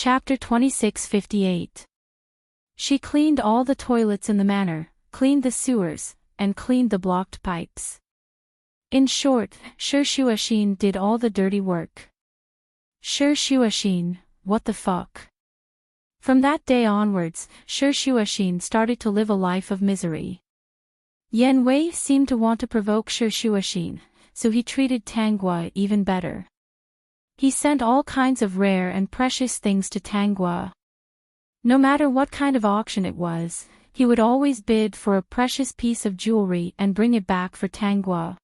Chapter 2658. She cleaned all the toilets in the manor, cleaned the sewers, and cleaned the blocked pipes. In short, Shuashin did all the dirty work. Shuashin, what the fuck? From that day onwards, Shuashin started to live a life of misery. Yan Wei seemed to want to provoke Shuashin, so he treated Tanghua even better. He sent all kinds of rare and precious things to Tanghua. No matter what kind of auction it was, he would always bid for a precious piece of jewelry and bring it back for Tanghua.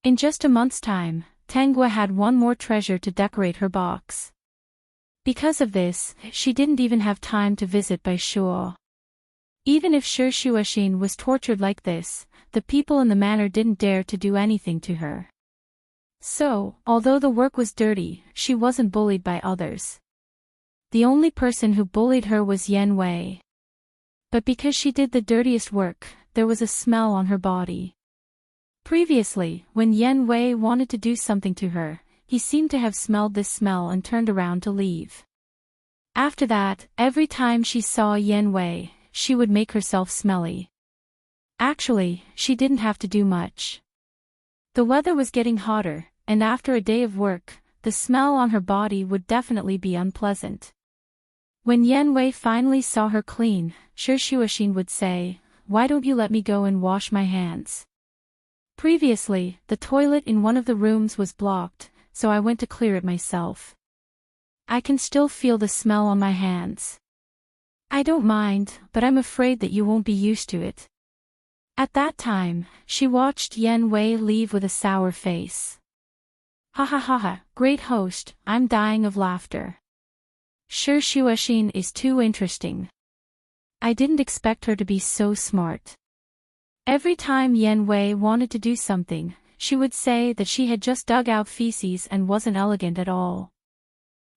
In just a month's time, Tanghua had one more treasure to decorate her box. Because of this, she didn't even have time to visit Bai Shuo. Even if Shuashin was tortured like this, the people in the manor didn't dare to do anything to her. So, although the work was dirty, she wasn't bullied by others. The only person who bullied her was Yan Wei. But because she did the dirtiest work, there was a smell on her body. Previously, when Yan Wei wanted to do something to her, he seemed to have smelled this smell and turned around to leave. After that, every time she saw Yan Wei, she would make herself smelly. Actually, she didn't have to do much. The weather was getting hotter, and after a day of work, the smell on her body would definitely be unpleasant. When Yan Wei finally saw her clean, Shuashin would say, "Why don't you let me go and wash my hands?" Previously, the toilet in one of the rooms was blocked, so I went to clear it myself. I can still feel the smell on my hands. I don't mind, but I'm afraid that you won't be used to it. At that time, she watched Yan Wei leave with a sour face. Ha ha ha ha, great host, I'm dying of laughter. Shuashin is too interesting. I didn't expect her to be so smart. Every time Yan Wei wanted to do something, she would say that she had just dug out feces and wasn't elegant at all.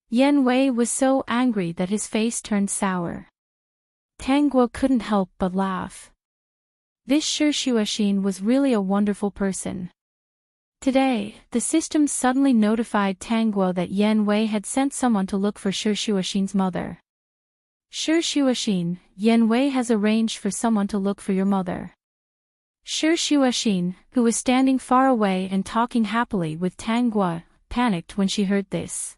Yan Wei was so angry that his face turned sour. Tanghua couldn't help but laugh. This Shuashin was really a wonderful person. Today, the system suddenly notified Tanghua that Yan Wei had sent someone to look for Shuashin's mother. Shuashin, Yan Wei has arranged for someone to look for your mother. Shuashin, who was standing far away and talking happily with Tanghua, panicked when she heard this.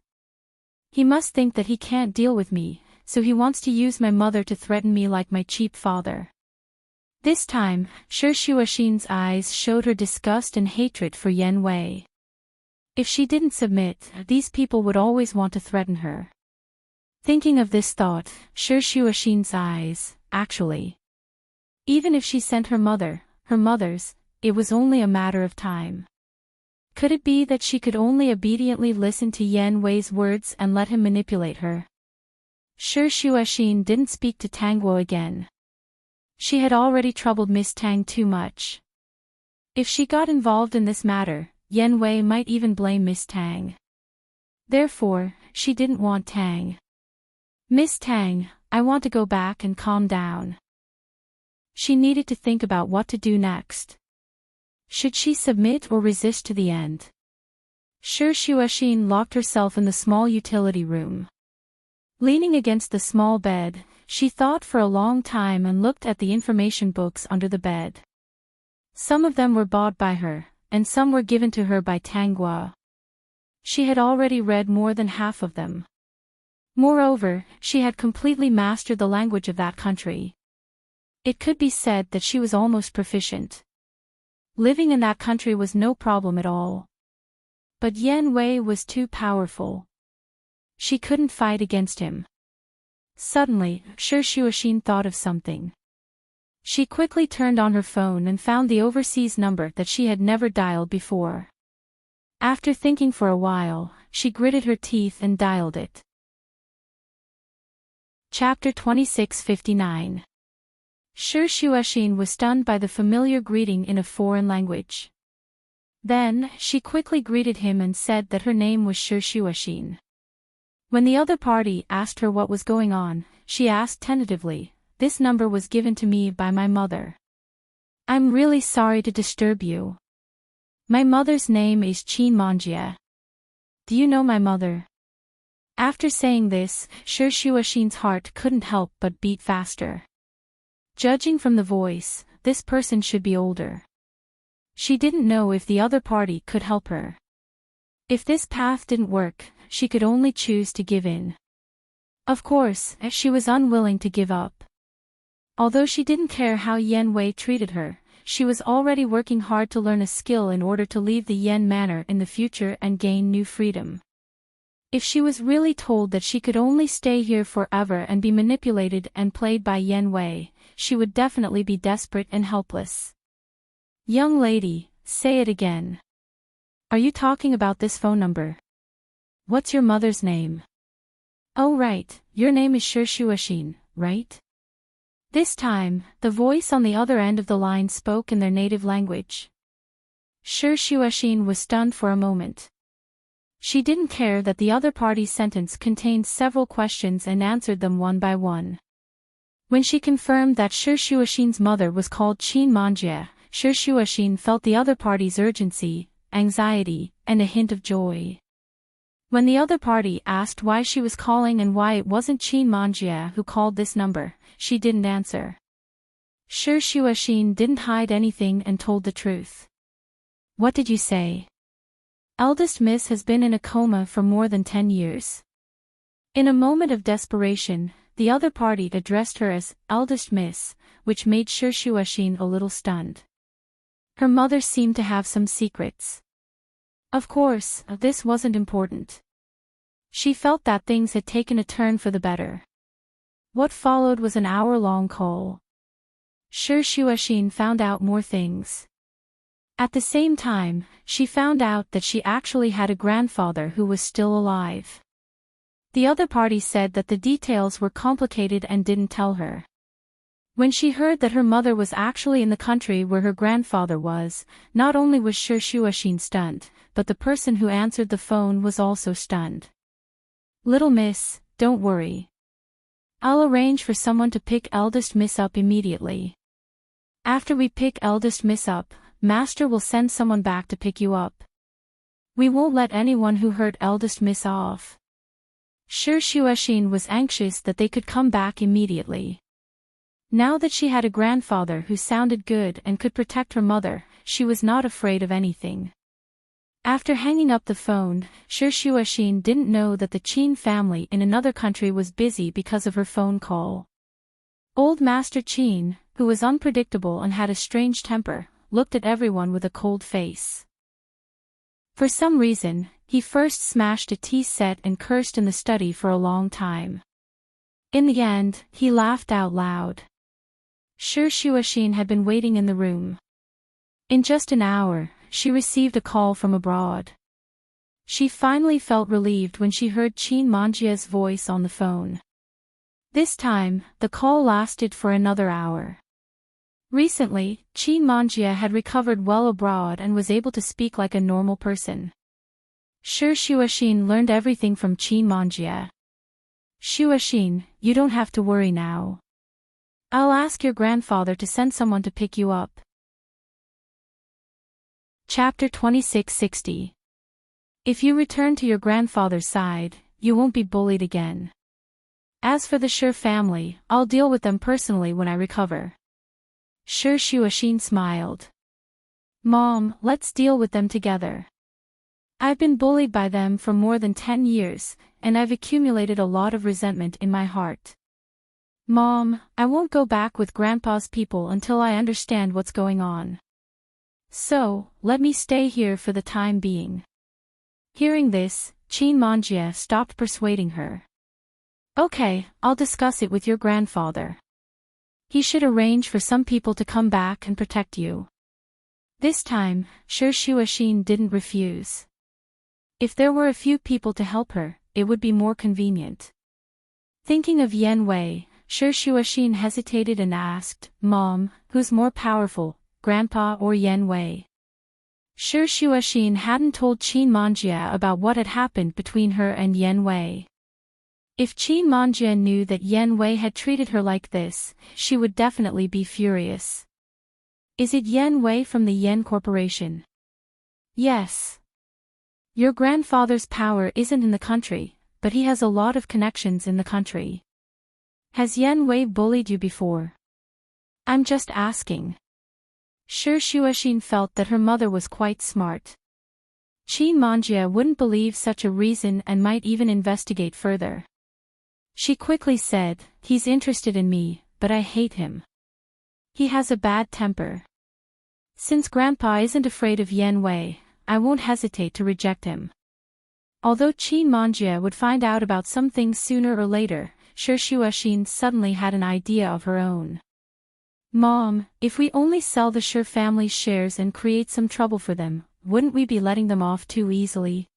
He must think that he can't deal with me, so he wants to use my mother to threaten me like my cheap father. This time, Shuashin's eyes showed her disgust and hatred for Yan Wei. If she didn't submit, these people would always want to threaten her. Thinking of this thought, Shuashin's eyes, actually. Even if she sent her mother's, it was only a matter of time. Could it be that she could only obediently listen to Yan Wei's words and let him manipulate her? Shuashin didn't speak to Tanghua again. She had already troubled Miss Tang too much. If she got involved in this matter, Yan Wei might even blame Miss Tang. Therefore, she didn't want Tang. Miss Tang, I want to go back and calm down. She needed to think about what to do next. Should she submit or resist to the end? Shuashin locked herself in the small utility room. Leaning against the small bed, she thought for a long time and looked at the information books under the bed. Some of them were bought by her, and some were given to her by Tanghua. She had already read more than half of them. Moreover, she had completely mastered the language of that country. It could be said that she was almost proficient. Living in that country was no problem at all. But Yan Wei was too powerful. She couldn't fight against him. Suddenly, Shuashin thought of something. She quickly turned on her phone and found the overseas number that she had never dialed before. After thinking for a while, she gritted her teeth and dialed it. Chapter 2659. Shuashin was stunned by the familiar greeting in a foreign language. Then, she quickly greeted him and said that her name was Shuashin. When the other party asked her what was going on, she asked tentatively, "This number was given to me by my mother. I'm really sorry to disturb you. My mother's name is Qin Manjie. Do you know my mother?" After saying this, Shi Shuoxin's heart couldn't help but beat faster. Judging from the voice, this person should be older. She didn't know if the other party could help her. If this path didn't work, she could only choose to give in. Of course, she was unwilling to give up. Although she didn't care how Yan Wei treated her, she was already working hard to learn a skill in order to leave the Yan Manor in the future and gain new freedom. If she was really told that she could only stay here forever and be manipulated and played by Yan Wei, she would definitely be desperate and helpless. Young lady, say it again. Are you talking about this phone number? What's your mother's name? Oh right, your name is Shi Shuoxin, right? This time, the voice on the other end of the line spoke in their native language. Shi Shuoxin was stunned for a moment. She didn't care that the other party's sentence contained several questions and answered them one by one. When she confirmed that Shi Shuoxin's mother was called Qin Manjie, Shi Shuoxin felt the other party's urgency, anxiety, and a hint of joy. When the other party asked why she was calling and why it wasn't Qin Manjie who called this number, she didn't answer. Shi Shuoxin didn't hide anything and told the truth. What did you say? Eldest Miss has been in a coma for more than 10 years. In a moment of desperation, the other party addressed her as Eldest Miss, which made Shi Shuoxin a little stunned. Her mother seemed to have some secrets. Of course, this wasn't important. She felt that things had taken a turn for the better. What followed was an hour-long call. Shi Shuoxin found out more things. At the same time, she found out that she actually had a grandfather who was still alive. The other party said that the details were complicated and didn't tell her. When she heard that her mother was actually in the country where her grandfather was, not only was Shi Shuoxin stunned, but the person who answered the phone was also stunned. Little miss, don't worry. I'll arrange for someone to pick Eldest Miss up immediately. After we pick Eldest Miss up, Master will send someone back to pick you up. We won't let anyone who hurt Eldest Miss off. Shi Shuoxin was anxious that they could come back immediately. Now that she had a grandfather who sounded good and could protect her mother, she was not afraid of anything. After hanging up the phone, Shi Shuoxin didn't know that the Qin family in another country was busy because of her phone call. Old Master Qin, who was unpredictable and had a strange temper, looked at everyone with a cold face. For some reason, he first smashed a tea set and cursed in the study for a long time. In the end, he laughed out loud. Shi Shuoxin had been waiting in the room. In just an hour, she received a call from abroad. She finally felt relieved when she heard Qin Manjie's voice on the phone. This time, the call lasted for another hour. Recently, Qin Manjie had recovered well abroad and was able to speak like a normal person. Shi Shuoxin learned everything from Qin Manjie. Shuoxin, you don't have to worry now. I'll ask your grandfather to send someone to pick you up. Chapter 2660. If you return to your grandfather's side, you won't be bullied again. As for the Shi family, I'll deal with them personally when I recover. Shi Shuoxin smiled. Mom, let's deal with them together. I've been bullied by them for more than 10 years, and I've accumulated a lot of resentment in my heart. Mom, I won't go back with Grandpa's people until I understand what's going on. So, let me stay here for the time being. Hearing this, Qin Manjie stopped persuading her. Okay, I'll discuss it with your grandfather. He should arrange for some people to come back and protect you. This time, Shi Shuoxin didn't refuse. If there were a few people to help her, it would be more convenient. Thinking of Yan Wei, Shi Shuoxin hesitated and asked, Mom, who's more powerful, Grandpa or Yan Wei? Shi Shuoxin hadn't told Qin Manjie about what had happened between her and Yan Wei. If Qin Manjie knew that Yan Wei had treated her like this, she would definitely be furious. Is it Yan Wei from the Yan Corporation? Yes. Your grandfather's power isn't in the country, but he has a lot of connections in the country. Has Yan Wei bullied you before? I'm just asking. Shi Shuoxin felt that her mother was quite smart. Qin Manjie wouldn't believe such a reason and might even investigate further. She quickly said, he's interested in me, but I hate him. He has a bad temper. Since Grandpa isn't afraid of Yan Wei, I won't hesitate to reject him. Although Qin Manjie would find out about some things sooner or later, Shi Shuoxin suddenly had an idea of her own. Mom, if we only sell the Shi family's shares and create some trouble for them, wouldn't we be letting them off too easily?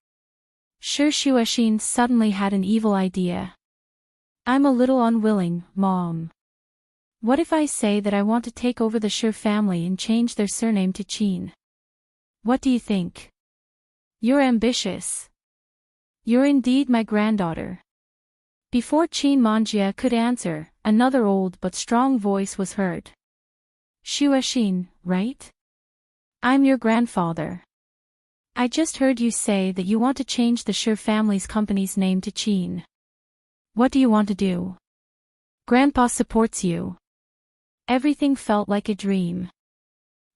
Shi Shuoxin suddenly had an evil idea. I'm a little unwilling, Mom. What if I say that I want to take over the Shi family and change their surname to Qin? What do you think? You're ambitious. You're indeed my granddaughter. Before Qin Manjie could answer, another old but strong voice was heard. Shuoxin, right? I'm your grandfather. I just heard you say that you want to change the Shi family's company's name to Qin. What do you want to do? Grandpa supports you. Everything felt like a dream.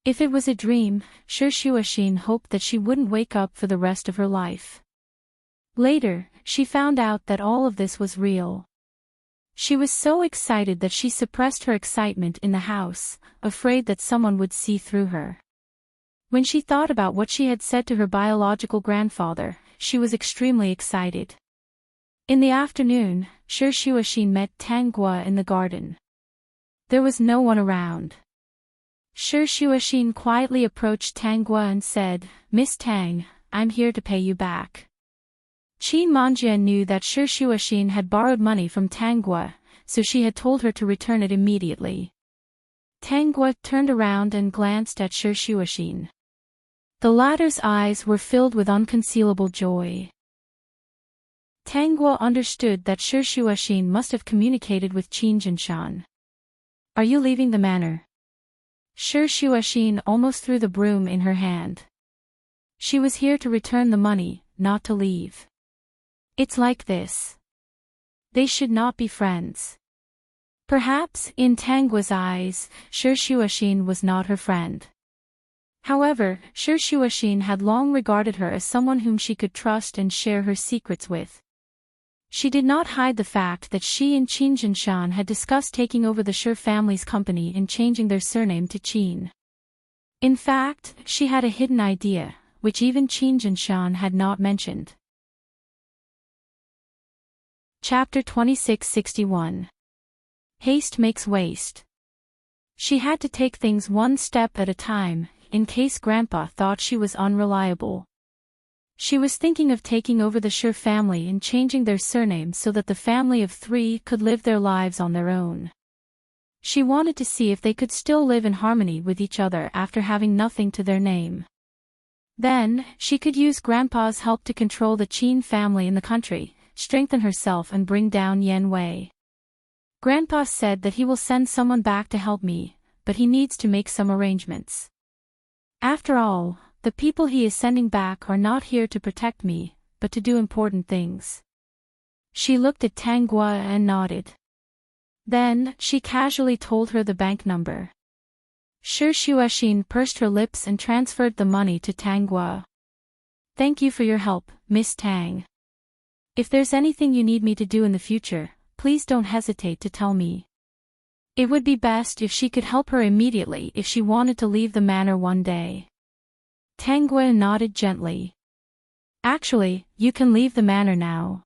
If it was a dream, Shi Shuoxin hoped that she wouldn't wake up for the rest of her life. Later, she found out that all of this was real. She was so excited that she suppressed her excitement in the house, afraid that someone would see through her. When she thought about what she had said to her biological grandfather, she was extremely excited. In the afternoon, Shi Shuoxin met Tang Guo in the garden. There was no one around. Shi Shuoxin quietly approached Tang Guo and said, Miss Tang, I'm here to pay you back. Qin Manjie knew that Shi Shuoxin had borrowed money from Tang Guo, so she had told her to return it immediately. Tang Guo turned around and glanced at Shi Shuoxin. The latter's eyes were filled with unconcealable joy. Tang Guo understood that Shi Shuoxin must have communicated with Qin Jinshan. Are you leaving the manor? Shi Shuoxin almost threw the broom in her hand. She was here to return the money, not to leave. It's like this. They should not be friends. Perhaps, in Tang Guo's eyes, Shi Shuoxin was not her friend. However, Shi Shuoxin had long regarded her as someone whom she could trust and share her secrets with. She did not hide the fact that she and Qin Jinshan had discussed taking over the Shi family's company and changing their surname to Qin. In fact, she had a hidden idea, which even Qin Jinshan had not mentioned. Chapter 2661. Haste makes waste. She had to take things one step at a time, in case Grandpa thought she was unreliable. She was thinking of taking over the Shi family and changing their surname so that the family of three could live their lives on their own. She wanted to see if they could still live in harmony with each other after having nothing to their name. Then, she could use Grandpa's help to control the Qin family in the country, strengthen herself and bring down Yan Wei. Grandpa said that he will send someone back to help me, but he needs to make some arrangements. After all, the people he is sending back are not here to protect me, but to do important things. She looked at Tang Guo and nodded. Then, she casually told her the bank number. Shi Shuoxin pursed her lips and transferred the money to Tang Guo. Thank you for your help, Miss Tang. If there's anything you need me to do in the future, please don't hesitate to tell me. It would be best if she could help her immediately if she wanted to leave the manor one day. Tang Guo nodded gently. Actually, you can leave the manor now.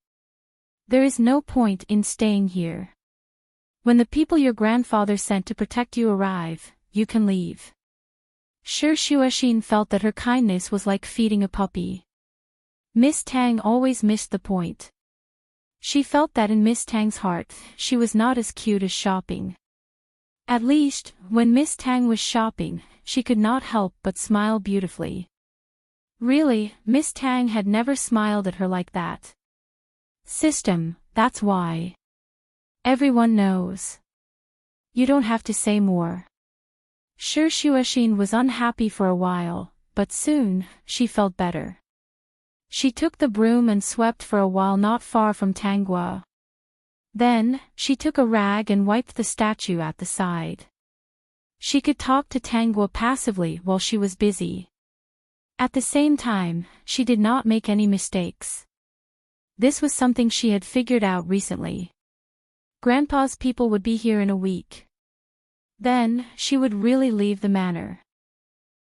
There is no point in staying here. When the people your grandfather sent to protect you arrive, you can leave. Shi Shuoxin felt that her kindness was like feeding a puppy. Miss Tang always missed the point. She felt that in Miss Tang's heart, she was not as cute as shopping. At least, when Miss Tang was shopping, she could not help but smile beautifully. Really, Miss Tang had never smiled at her like that. System, that's why. Everyone knows. You don't have to say more. Shi Shuoxin was unhappy for a while, but soon, she felt better. She took the broom and swept for a while not far from Tanghua. Then, she took a rag and wiped the statue at the side. She could talk to Tanghua passively while she was busy. At the same time, she did not make any mistakes. This was something she had figured out recently. Grandpa's people would be here in a week. Then, she would really leave the manor.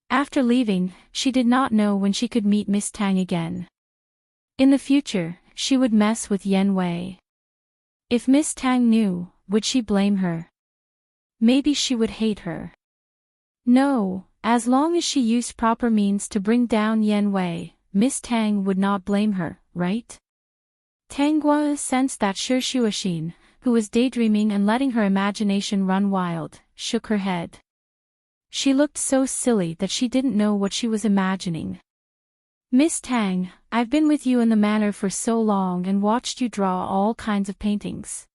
After leaving, she did not know when she could meet Miss Tang again. In the future, she would mess with Yen Wei. If Miss Tang knew, would she blame her? Maybe she would hate her. No, as long as she used proper means to bring down Yen Wei, Miss Tang would not blame her, right? Tanghua sensed that Shuashin, who was daydreaming and letting her imagination run wild, shook her head. She looked so silly that she didn't know what she was imagining. Miss Tang, I've been with you in the manor for so long and watched you draw all kinds of paintings.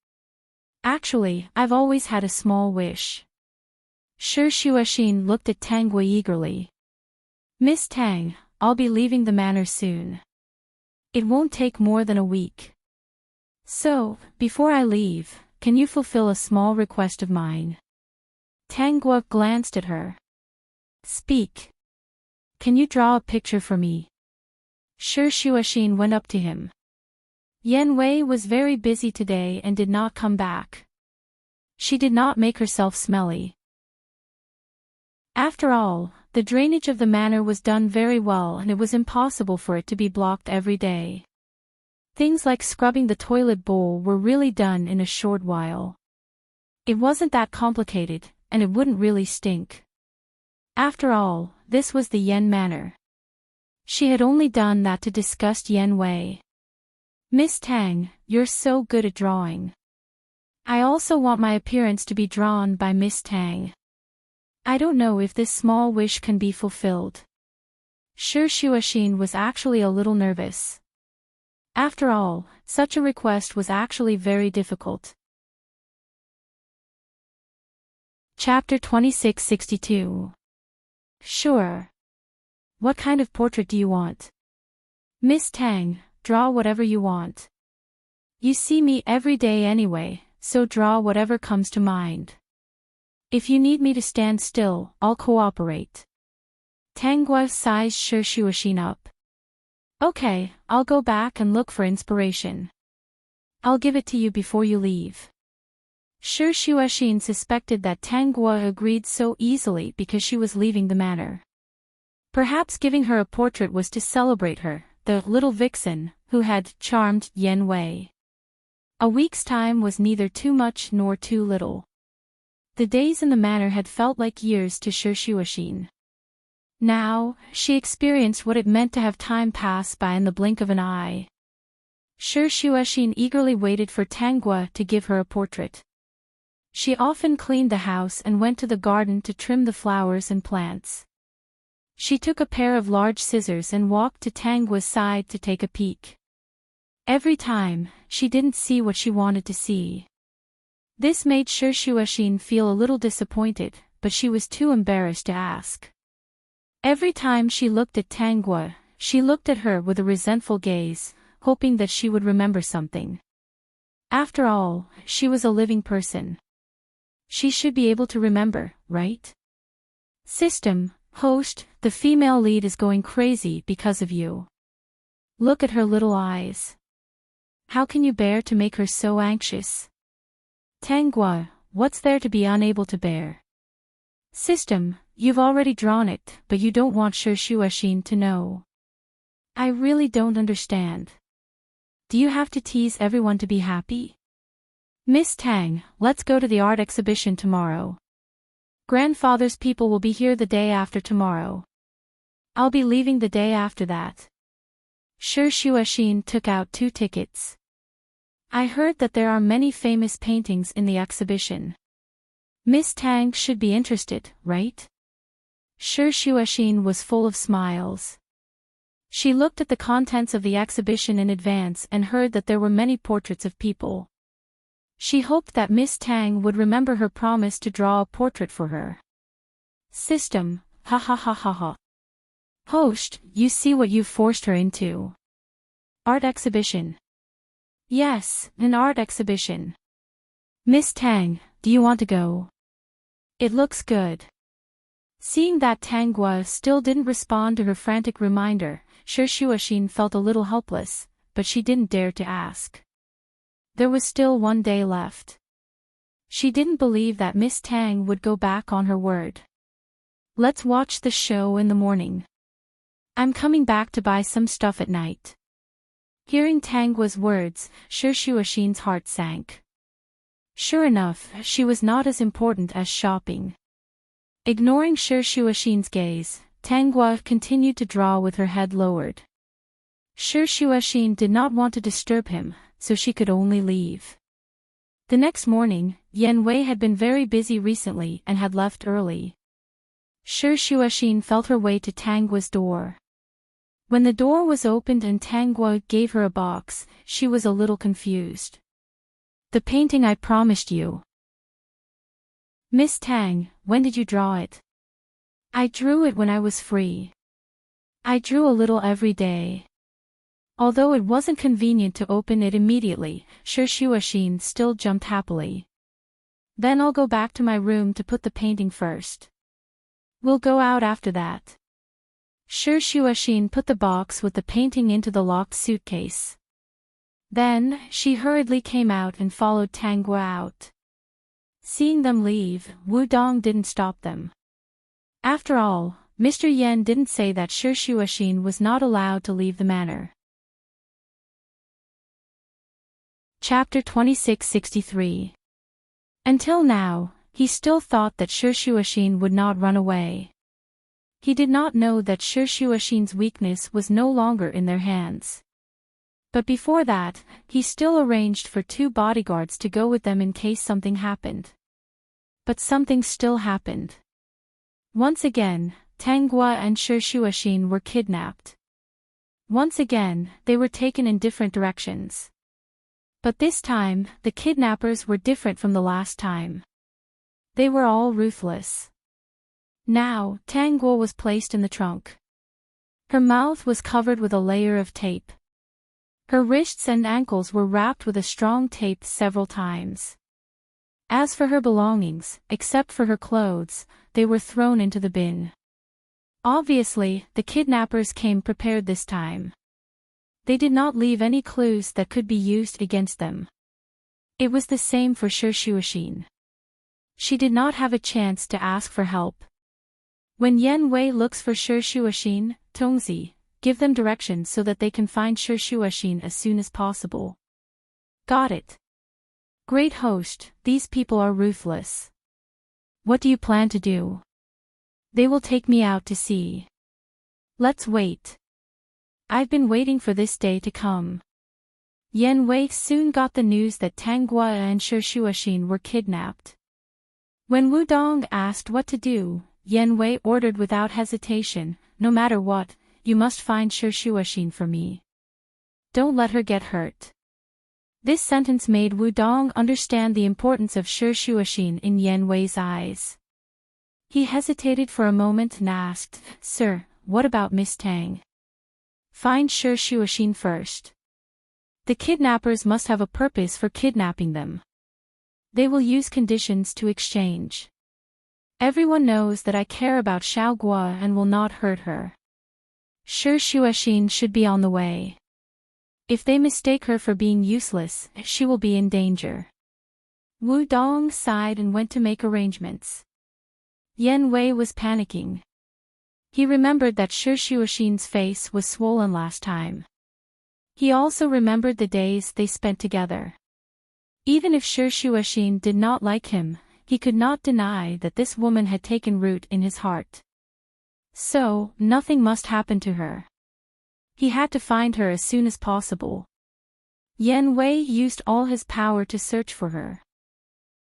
Actually, I've always had a small wish. Shuashin looked at Tanghua eagerly. Miss Tang, I'll be leaving the manor soon. It won't take more than a week. So, before I leave, can you fulfill a small request of mine? Tanghua glanced at her. Speak. Can you draw a picture for me? Shuashin went up to him. Yen Wei was very busy today and did not come back. She did not make herself smelly. After all, the drainage of the manor was done very well and it was impossible for it to be blocked every day. Things like scrubbing the toilet bowl were really done in a short while. It wasn't that complicated, and it wouldn't really stink. After all, this was the Yen Manor. She had only done that to disgust Yen Wei. Miss Tang, you're so good at drawing. I also want my appearance to be drawn by Miss Tang. I don't know if this small wish can be fulfilled. Shuashin was actually a little nervous. After all, such a request was actually very difficult. Chapter 2662. Sure. What kind of portrait do you want? Miss Tang, draw whatever you want. You see me every day anyway, so draw whatever comes to mind. If you need me to stand still, I'll cooperate. Tanghua sized Shuashin up. Okay, I'll go back and look for inspiration. I'll give it to you before you leave. Shuashin suspected that Tanghua agreed so easily because she was leaving the manor. Perhaps giving her a portrait was to celebrate her, the little vixen, who had charmed Yen Wei. A week's time was neither too much nor too little. The days in the manor had felt like years to Shuashin. Now, she experienced what it meant to have time pass by in the blink of an eye. Shuashin eagerly waited for Tanghua to give her a portrait. She often cleaned the house and went to the garden to trim the flowers and plants. She took a pair of large scissors and walked to Tanghua's side to take a peek. Every time, she didn't see what she wanted to see. This made Shuashin feel a little disappointed, but she was too embarrassed to ask. Every time she looked at Tanghua, she looked at her with a resentful gaze, hoping that she would remember something. After all, she was a living person. She should be able to remember, right? System, host, the female lead is going crazy because of you. Look at her little eyes. How can you bear to make her so anxious? Tanghua, what's there to be unable to bear? System, you've already drawn it, but you don't want Shuashin to know. I really don't understand. Do you have to tease everyone to be happy? Miss Tang, let's go to the art exhibition tomorrow. Grandfather's people will be here the day after tomorrow. I'll be leaving the day after that. Shuashin took out 2 tickets. I heard that there are many famous paintings in the exhibition. Miss Tang should be interested, right? Shuashin was full of smiles. She looked at the contents of the exhibition in advance and heard that there were many portraits of people. She hoped that Miss Tang would remember her promise to draw a portrait for her. System, ha ha ha ha ha. Host, you see what you've forced her into. Art exhibition. Yes, an art exhibition. Miss Tang, do you want to go? It looks good. Seeing that Tang Gua still didn't respond to her frantic reminder, Shi Xuexin felt a little helpless, but she didn't dare to ask. There was still one day left. She didn't believe that Miss Tang would go back on her word. Let's watch the show in the morning. I'm coming back to buy some stuff at night. Hearing Tang Gua's words, Shi Xuexin's heart sank. Sure enough, she was not as important as shopping. Ignoring Shi Xuexin's gaze, Tang Gua continued to draw with her head lowered. Shi Xuexin did not want to disturb him, so she could only leave. The next morning, Yan Wei had been very busy recently and had left early. Shi Xuexin felt her way to Tang Gua's door. When the door was opened and Tang Gua gave her a box, she was a little confused. The painting I promised you. Miss Tang, when did you draw it? I drew it when I was free. I drew a little every day. Although it wasn't convenient to open it immediately, Shi Xuexin still jumped happily. Then I'll go back to my room to put the painting first. We'll go out after that. Shi Xuexin put the box with the painting into the locked suitcase. Then, she hurriedly came out and followed Tang Gua out. Seeing them leave, Wu Dong didn't stop them. After all, Mr. Yan didn't say that Shi Xuexin was not allowed to leave the manor. Chapter 2663. Until now, he still thought that Shi Xuexin would not run away. He did not know that Shi Xuexin's weakness was no longer in their hands. But before that, he still arranged for 2 bodyguards to go with them in case something happened. But something still happened. Once again, Tang Gua and Shi Xuexin were kidnapped. Once again, they were taken in different directions. But this time, the kidnappers were different from the last time. They were all ruthless. Now, Tang Gua was placed in the trunk. Her mouth was covered with a layer of tape. Her wrists and ankles were wrapped with a strong tape several times. As for her belongings, except for her clothes, they were thrown into the bin. Obviously, the kidnappers came prepared this time. They did not leave any clues that could be used against them. It was the same for Shi Xuexin. She did not have a chance to ask for help. When Yan Wei looks for Shi Xuexin, Tongzi, give them directions so that they can find Shi Xuexin as soon as possible. Got it. Great host, these people are ruthless. What do you plan to do? They will take me out to sea. Let's wait. I've been waiting for this day to come. Yan Wei soon got the news that Tang Gua and Shi Xuexin were kidnapped. When Wu Dong asked what to do, Yan Wei ordered without hesitation, no matter what, you must find Shi Xuexin for me. Don't let her get hurt. This sentence made Wu Dong understand the importance of Shi Xuexin in Yan Wei's eyes. He hesitated for a moment and asked, Sir, what about Miss Tang? Find Shi Xuexin first. The kidnappers must have a purpose for kidnapping them. They will use conditions to exchange. Everyone knows that I care about Xiao Gua and will not hurt her. Shi Xuexin should be on the way. If they mistake her for being useless, she will be in danger. Wu Dong sighed and went to make arrangements. Yan Wei was panicking. He remembered that Shi Xuexin's face was swollen last time. He also remembered the days they spent together. Even if Shi Xuexin did not like him, he could not deny that this woman had taken root in his heart. So, nothing must happen to her. He had to find her as soon as possible. Yan Wei used all his power to search for her.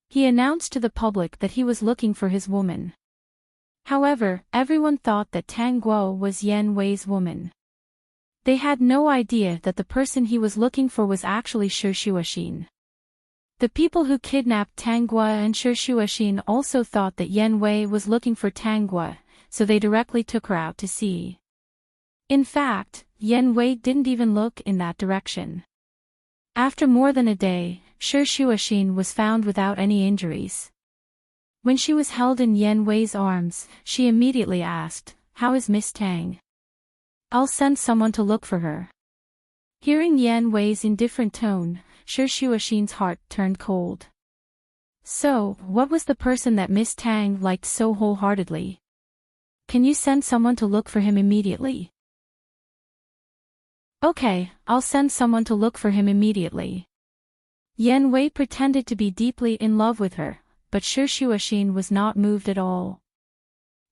He announced to the public that he was looking for his woman. However, everyone thought that Tang Gua was Yan Wei's woman. They had no idea that the person he was looking for was actually Shi Xuexin. The people who kidnapped Tang Gua and Shi Xuexin also thought that Yan Wei was looking for Tang Gua, so they directly took her out to sea. In fact, Yan Wei didn't even look in that direction. After more than a day, Shi Shuoxin was found without any injuries. When she was held in Yan Wei's arms, she immediately asked, "How is Miss Tang?" "I'll send someone to look for her." Hearing Yan Wei's indifferent tone, Shi Shuoxin's heart turned cold. So, what was the person that Miss Tang liked so wholeheartedly? "Can you send someone to look for him immediately?" "Okay, I'll send someone to look for him immediately." Yan Wei pretended to be deeply in love with her, but Shi Shuoxin was not moved at all.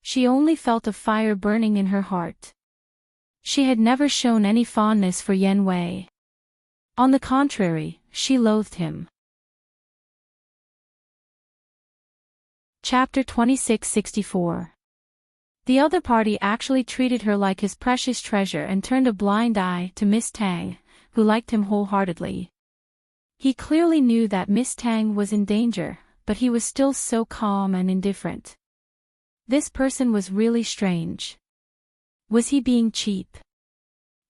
She only felt a fire burning in her heart. She had never shown any fondness for Yan Wei. On the contrary, she loathed him. Chapter 2664. The other party actually treated her like his precious treasure and turned a blind eye to Miss Tang, who liked him wholeheartedly. He clearly knew that Miss Tang was in danger, but he was still so calm and indifferent. This person was really strange. Was he being cheap?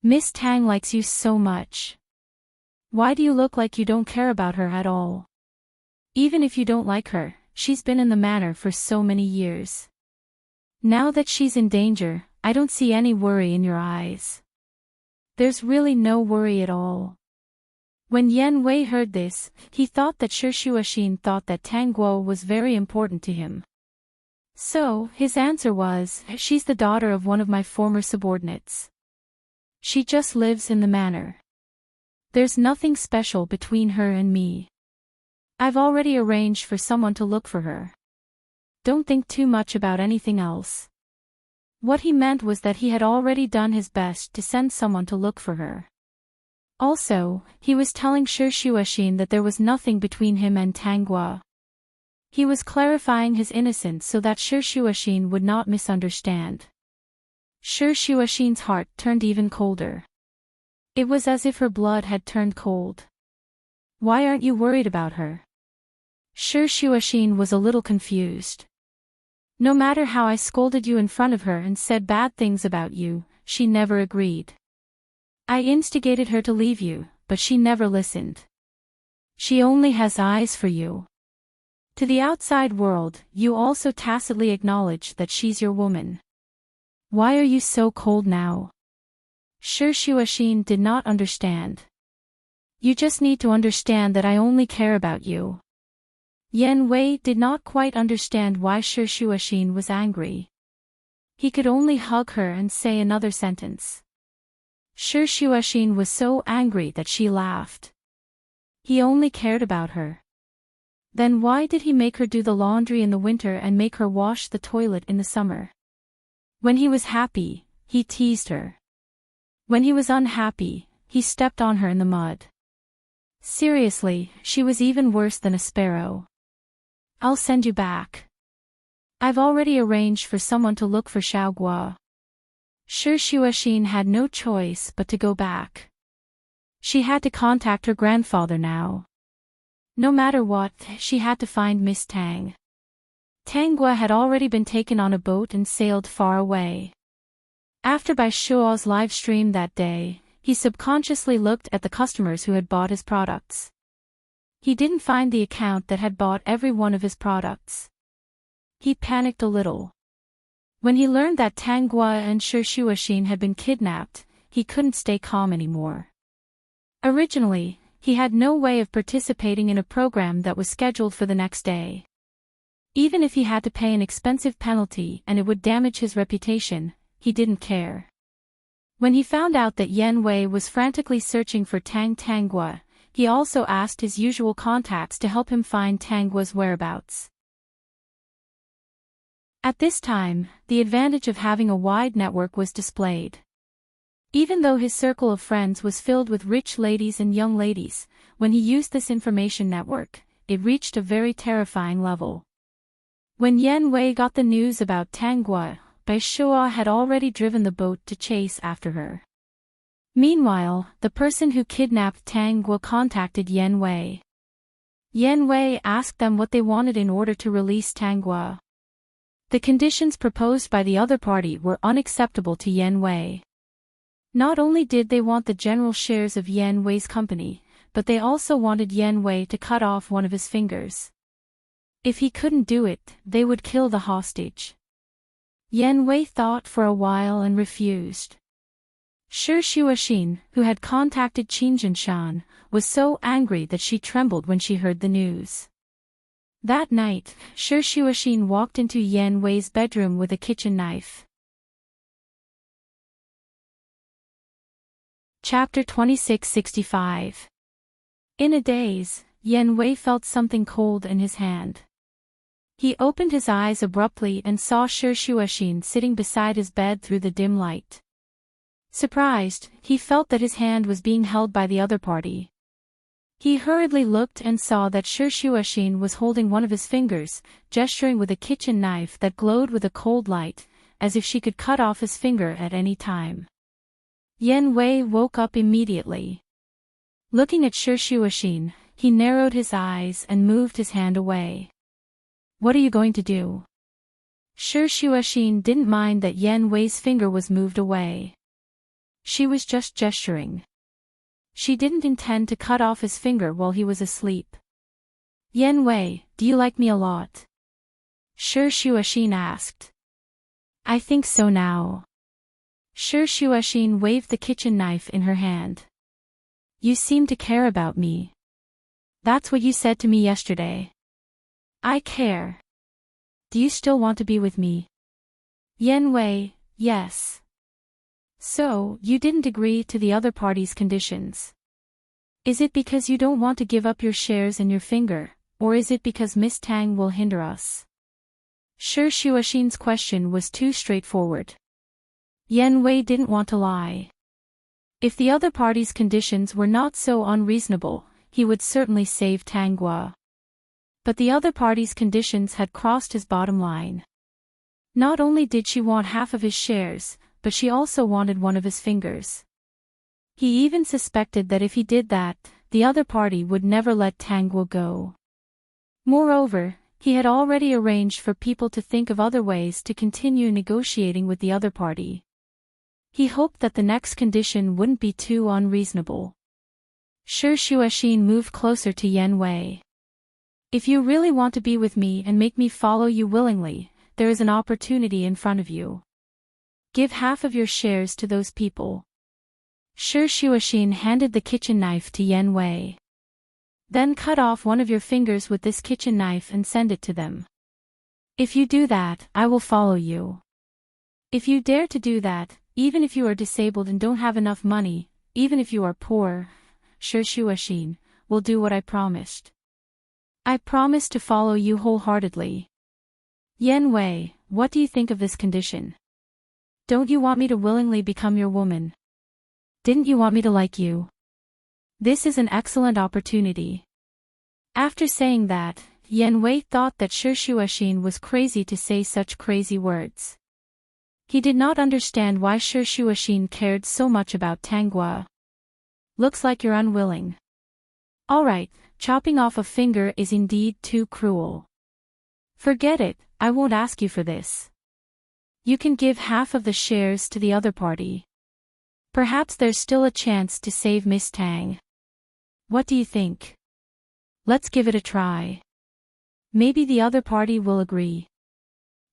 "Miss Tang likes you so much. Why do you look like you don't care about her at all? Even if you don't like her, she's been in the manor for so many years. Now that she's in danger, I don't see any worry in your eyes." There's really no worry at all. When Yan Wei heard this, he thought that Shi Shuoxin thought that Tang Guo was very important to him. So, his answer was, "She's the daughter of one of my former subordinates. She just lives in the manor. There's nothing special between her and me. I've already arranged for someone to look for her. Don't think too much about anything else." What he meant was that he had already done his best to send someone to look for her. Also, he was telling Shi Shuoxin that there was nothing between him and Tang Guo. He was clarifying his innocence so that Shi Shuoxin would not misunderstand. Shi Shuoxin's heart turned even colder. It was as if her blood had turned cold. "Why aren't you worried about her?" Shi Shuoxin was a little confused. "No matter how I scolded you in front of her and said bad things about you, she never agreed. I instigated her to leave you, but she never listened. She only has eyes for you. To the outside world, you also tacitly acknowledge that she's your woman. Why are you so cold now?" Shi Shuoxin did not understand. "You just need to understand that I only care about you." Yan Wei did not quite understand why Shi Shuoxin was angry. He could only hug her and say another sentence. Shi Shuoxin was so angry that she laughed. He only cared about her. Then why did he make her do the laundry in the winter and make her wash the toilet in the summer? When he was happy, he teased her. When he was unhappy, he stepped on her in the mud. Seriously, she was even worse than a sparrow. "I'll send you back. I've already arranged for someone to look for Xiao Guo." Shi Shuoxin had no choice but to go back. She had to contact her grandfather now. No matter what, she had to find Miss Tang. Tang Guo had already been taken on a boat and sailed far away. After Bai Shuo's live stream that day, he subconsciously looked at the customers who had bought his products. He didn't find the account that had bought every one of his products. He panicked a little. When he learned that Tang Guo and Shi Shuoxin had been kidnapped, he couldn't stay calm anymore. Originally, he had no way of participating in a program that was scheduled for the next day. Even if he had to pay an expensive penalty and it would damage his reputation, he didn't care. When he found out that Yan Wei was frantically searching for Tang Guo, he also asked his usual contacts to help him find Tang Guo's whereabouts. At this time, the advantage of having a wide network was displayed. Even though his circle of friends was filled with rich ladies and young ladies, when he used this information network, it reached a very terrifying level. When Yan Wei got the news about Tang Guo, Bai Shuo had already driven the boat to chase after her. Meanwhile, the person who kidnapped Tang Guo contacted Yan Wei. Yan Wei asked them what they wanted in order to release Tang Guo. The conditions proposed by the other party were unacceptable to Yan Wei. Not only did they want the general shares of Yan Wei's company, but they also wanted Yan Wei to cut off one of his fingers. If he couldn't do it, they would kill the hostage. Yan Wei thought for a while and refused. Shi Shuoxin, who had contacted Qin Jinshan, was so angry that she trembled when she heard the news. That night, Shi Shuoxin walked into Yan Wei's bedroom with a kitchen knife. Chapter 2665. In a daze, Yan Wei felt something cold in his hand. He opened his eyes abruptly and saw Shi Shuoxin sitting beside his bed through the dim light. Surprised, he felt that his hand was being held by the other party. He hurriedly looked and saw that Shi Shuoxin was holding one of his fingers, gesturing with a kitchen knife that glowed with a cold light, as if she could cut off his finger at any time. Yan Wei woke up immediately. Looking at Shi Shuoxin, he narrowed his eyes and moved his hand away. "What are you going to do?" Shi Shuoxin didn't mind that Yan Wei's finger was moved away. She was just gesturing. She didn't intend to cut off his finger while he was asleep. "Yan Wei, do you like me a lot?" Shi Shuoxin asked. "I think so now." Shi Shuoxin waved the kitchen knife in her hand. "You seem to care about me. That's what you said to me yesterday." "I care. Do you still want to be with me?" Yan Wei, "Yes." "So, you didn't agree to the other party's conditions. Is it because you don't want to give up your shares in your finger, or is it because Miss Tang will hinder us?" Shi Shuoxin's question was too straightforward. Yan Wei didn't want to lie. If the other party's conditions were not so unreasonable, he would certainly save Tang Guo. But the other party's conditions had crossed his bottom line. Not only did she want half of his shares, but she also wanted one of his fingers. He even suspected that if he did that, the other party would never let Tang Guo go. Moreover, he had already arranged for people to think of other ways to continue negotiating with the other party. He hoped that the next condition wouldn't be too unreasonable. Shi Shuoxin moved closer to Yan Wei. "If you really want to be with me and make me follow you willingly, there is an opportunity in front of you. Give half of your shares to those people." Shi Shuoxin handed the kitchen knife to Yan Wei. "Then cut off one of your fingers with this kitchen knife and send it to them. If you do that, I will follow you. If you dare to do that, even if you are disabled and don't have enough money, even if you are poor, Shi Shuoxin will do what I promised. I promise to follow you wholeheartedly." "Yan Wei, what do you think of this condition? Don't you want me to willingly become your woman? Didn't you want me to like you? This is an excellent opportunity." After saying that, Yan Wei thought that Shi Shuoxin was crazy to say such crazy words. He did not understand why Shi Shuoxin cared so much about Tang Guo. "Looks like you're unwilling. All right, chopping off a finger is indeed too cruel. Forget it, I won't ask you for this. You can give half of the shares to the other party. Perhaps there's still a chance to save Miss Tang. What do you think? Let's give it a try. Maybe the other party will agree.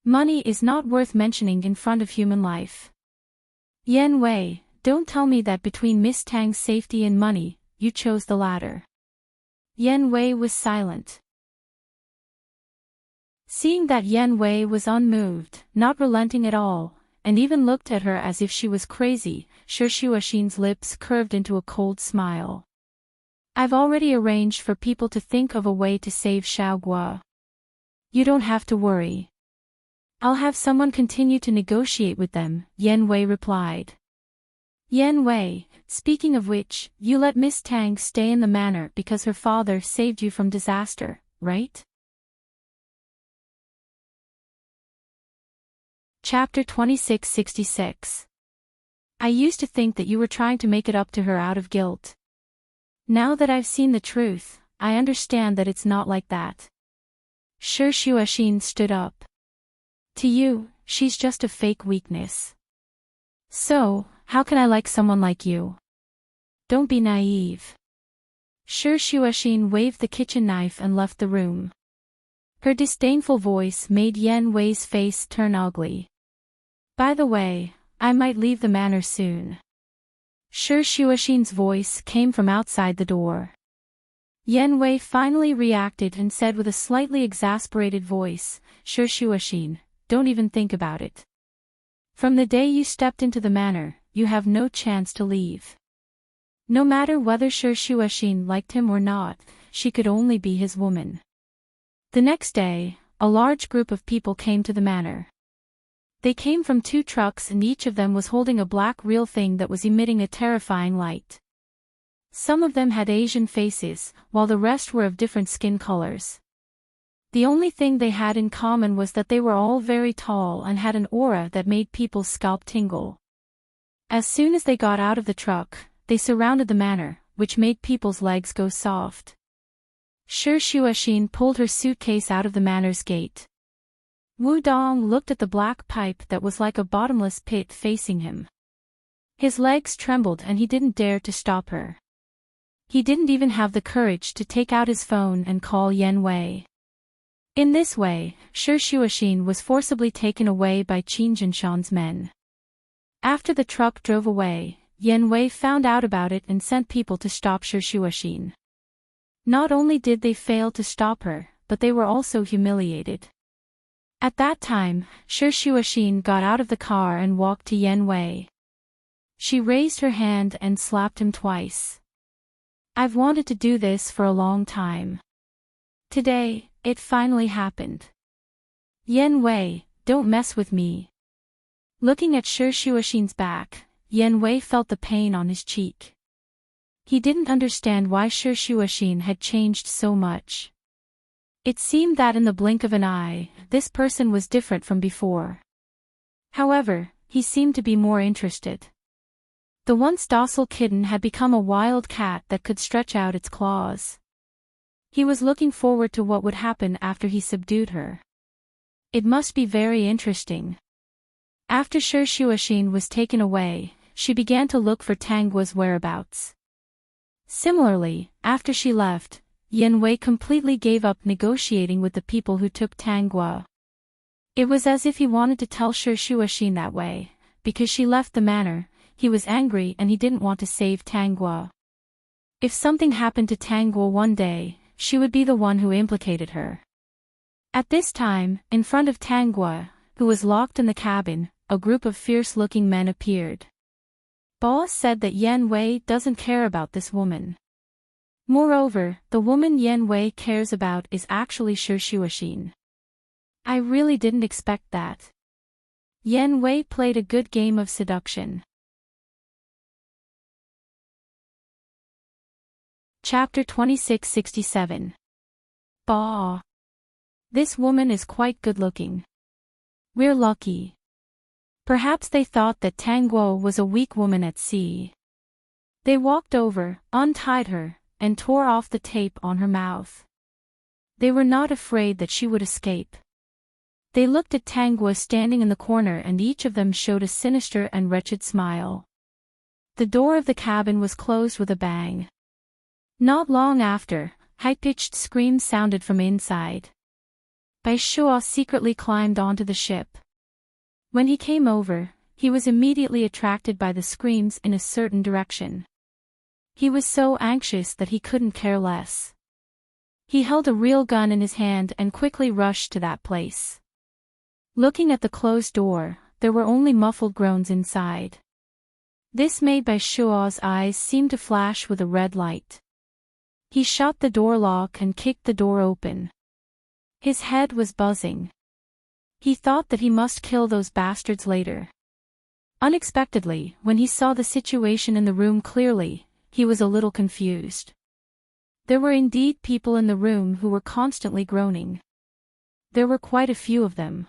Money is not worth mentioning in front of human life. Yan Wei, don't tell me that between Miss Tang's safety and money, you chose the latter." Yan Wei was silent. Seeing that Yan Wei was unmoved, not relenting at all, and even looked at her as if she was crazy, Shi Shuoxin's lips curved into a cold smile. "I've already arranged for people to think of a way to save Xiao Guo. You don't have to worry. I'll have someone continue to negotiate with them," Yan Wei replied. "Yan Wei, speaking of which, you let Miss Tang stay in the manor because her father saved you from disaster, right?" Chapter 2666. "I used to think that you were trying to make it up to her out of guilt. Now that I've seen the truth, I understand that it's not like that." Shi Shuoxin stood up. "To you, she's just a fake weakness. So, How can I like someone like you? Don't be naive. Sure Shuashin waved the kitchen knife and left the room. Her disdainful voice made Yan Wei's face turn ugly. By the way, I might leave the manor soon. Sure Shuashin's voice came from outside the door. Yan Wei finally reacted and said with a slightly exasperated voice, Sure Shuashin, don't even think about it. From the day you stepped into the manor, you have no chance to leave. No matter whether Sure Shuashin liked him or not, she could only be his woman. The next day, a large group of people came to the manor. They came from 2 trucks and each of them was holding a black real thing that was emitting a terrifying light. Some of them had Asian faces, while the rest were of different skin colors. The only thing they had in common was that they were all very tall and had an aura that made people's scalp tingle. As soon as they got out of the truck, they surrounded the manor, which made people's legs go soft. Sure Shuashin pulled her suitcase out of the manor's gate. Wu Dong looked at the black pipe that was like a bottomless pit facing him. His legs trembled and he didn't dare to stop her. He didn't even have the courage to take out his phone and call Yan Wei. In this way, Sure Shuashin was forcibly taken away by Qin Jinshan's men. After the truck drove away, Yan Wei found out about it and sent people to stop Sure Shuashin. Not only did they fail to stop her, but they were also humiliated. At that time, Sure Shuashin got out of the car and walked to Yan Wei. She raised her hand and slapped him twice. I've wanted to do this for a long time. Today, it finally happened. Yan Wei, don't mess with me. Looking at Sure Shuashin's back, Yan Wei felt the pain on his cheek. He didn't understand why Sure Shuashin had changed so much. It seemed that in the blink of an eye, this person was different from before. However, he seemed to be more interested. The once docile kitten had become a wild cat that could stretch out its claws. He was looking forward to what would happen after he subdued her. It must be very interesting. After Sure Shuashin was taken away, she began to look for Tangua's whereabouts. Similarly, after she left, Yan Wei completely gave up negotiating with the people who took Tangua. It was as if he wanted to tell Sure Shuashin that way, because she left the manor, he was angry and he didn't want to save Tangua. If something happened to Tangua one day, she would be the one who implicated her. At this time, in front of Tangua, who was locked in the cabin, a group of fierce-looking men appeared. Boss said that Yan Wei doesn't care about this woman. Moreover, the woman Yan Wei cares about is actually Sure Shuashin. I really didn't expect that. Yan Wei played a good game of seduction. Chapter 2667. Bah! This woman is quite good-looking. We're lucky. Perhaps they thought that Tangguo was a weak woman at sea. They walked over, untied her, and tore off the tape on her mouth. They were not afraid that she would escape. They looked at Tangguo standing in the corner and each of them showed a sinister and wretched smile. The door of the cabin was closed with a bang. Not long after, high-pitched screams sounded from inside. Bai Shuo secretly climbed onto the ship. When he came over, he was immediately attracted by the screams in a certain direction. He was so anxious that he couldn't care less. He held a real gun in his hand and quickly rushed to that place. Looking at the closed door, there were only muffled groans inside. This made Bai Shuo's eyes seem to flash with a red light. He shut the door lock and kicked the door open. His head was buzzing. He thought that he must kill those bastards later. Unexpectedly, when he saw the situation in the room clearly, he was a little confused. There were indeed people in the room who were constantly groaning. There were quite a few of them.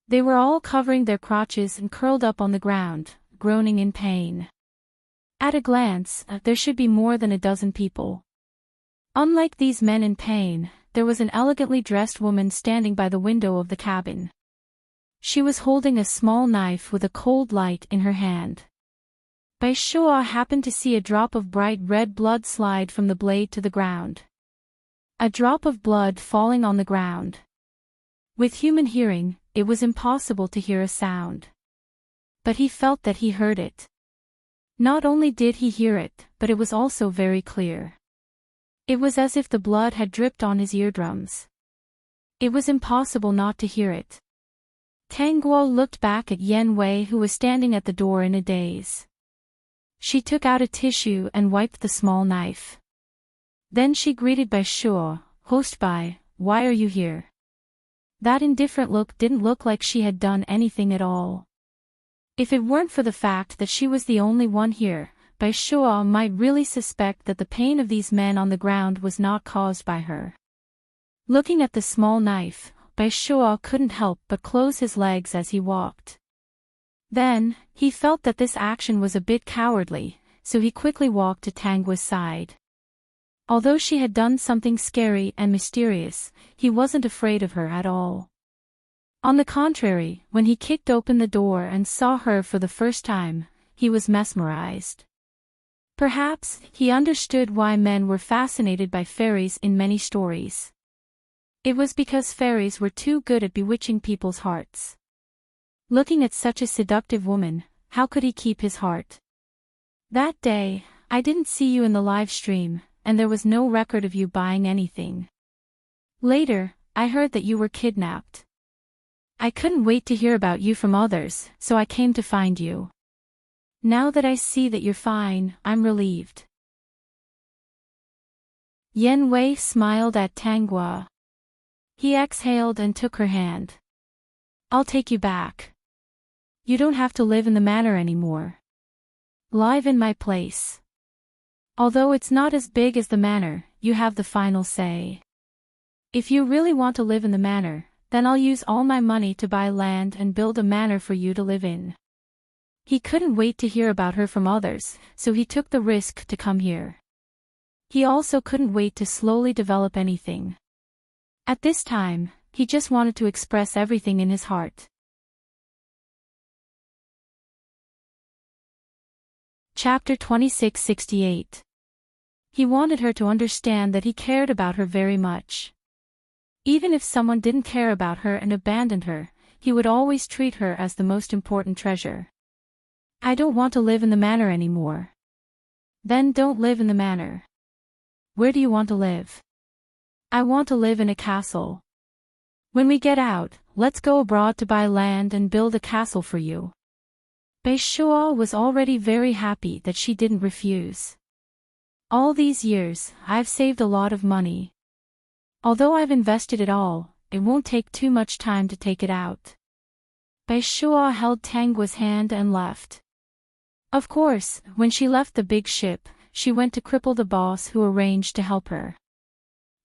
They were all covering their crotches and curled up on the ground, groaning in pain. At a glance, there should be more than a dozen people. Unlike these men in pain, there was an elegantly dressed woman standing by the window of the cabin. She was holding a small knife with a cold light in her hand. Bai Shua happened to see a drop of bright red blood slide from the blade to the ground. A drop of blood falling on the ground. With human hearing, it was impossible to hear a sound. But he felt that he heard it. Not only did he hear it, but it was also very clear. It was as if the blood had dripped on his eardrums. It was impossible not to hear it. Tang Guo looked back at Yen Wei, who was standing at the door in a daze. She took out a tissue and wiped the small knife. Then she greeted Bai Shua, "Host Bai, why are you here?" That indifferent look didn't look like she had done anything at all. If it weren't for the fact that she was the only one here, Bai Shua might really suspect that the pain of these men on the ground was not caused by her. Looking at the small knife, Bai Shua couldn't help but close his legs as he walked. Then, he felt that this action was a bit cowardly, so he quickly walked to Tang Guo's side. Although she had done something scary and mysterious, he wasn't afraid of her at all. On the contrary, when he kicked open the door and saw her for the first time, he was mesmerized. Perhaps, he understood why men were fascinated by fairies in many stories. It was because fairies were too good at bewitching people's hearts. Looking at such a seductive woman, how could he keep his heart? That day, I didn't see you in the live stream, and there was no record of you buying anything. Later, I heard that you were kidnapped. I couldn't wait to hear about you from others, so I came to find you. Now that I see that you're fine, I'm relieved. Yen Wei smiled at Tang Guo. He exhaled and took her hand. I'll take you back. You don't have to live in the manor anymore. Live in my place. Although it's not as big as the manor, you have the final say. If you really want to live in the manor, then I'll use all my money to buy land and build a manor for you to live in. He couldn't wait to hear about her from others, so he took the risk to come here. He also couldn't wait to slowly develop anything. At this time, he just wanted to express everything in his heart. Chapter 2668. He wanted her to understand that he cared about her very much. Even if someone didn't care about her and abandoned her, he would always treat her as the most important treasure. I don't want to live in the manor anymore. Then don't live in the manor. Where do you want to live? I want to live in a castle. When we get out, let's go abroad to buy land and build a castle for you. Bai Shua was already very happy that she didn't refuse. All these years, I've saved a lot of money. Although I've invested it all, it won't take too much time to take it out. Bai Shua held Tang Guo's hand and left. Of course, when she left the big ship, she went to cripple the boss, who arranged to help her.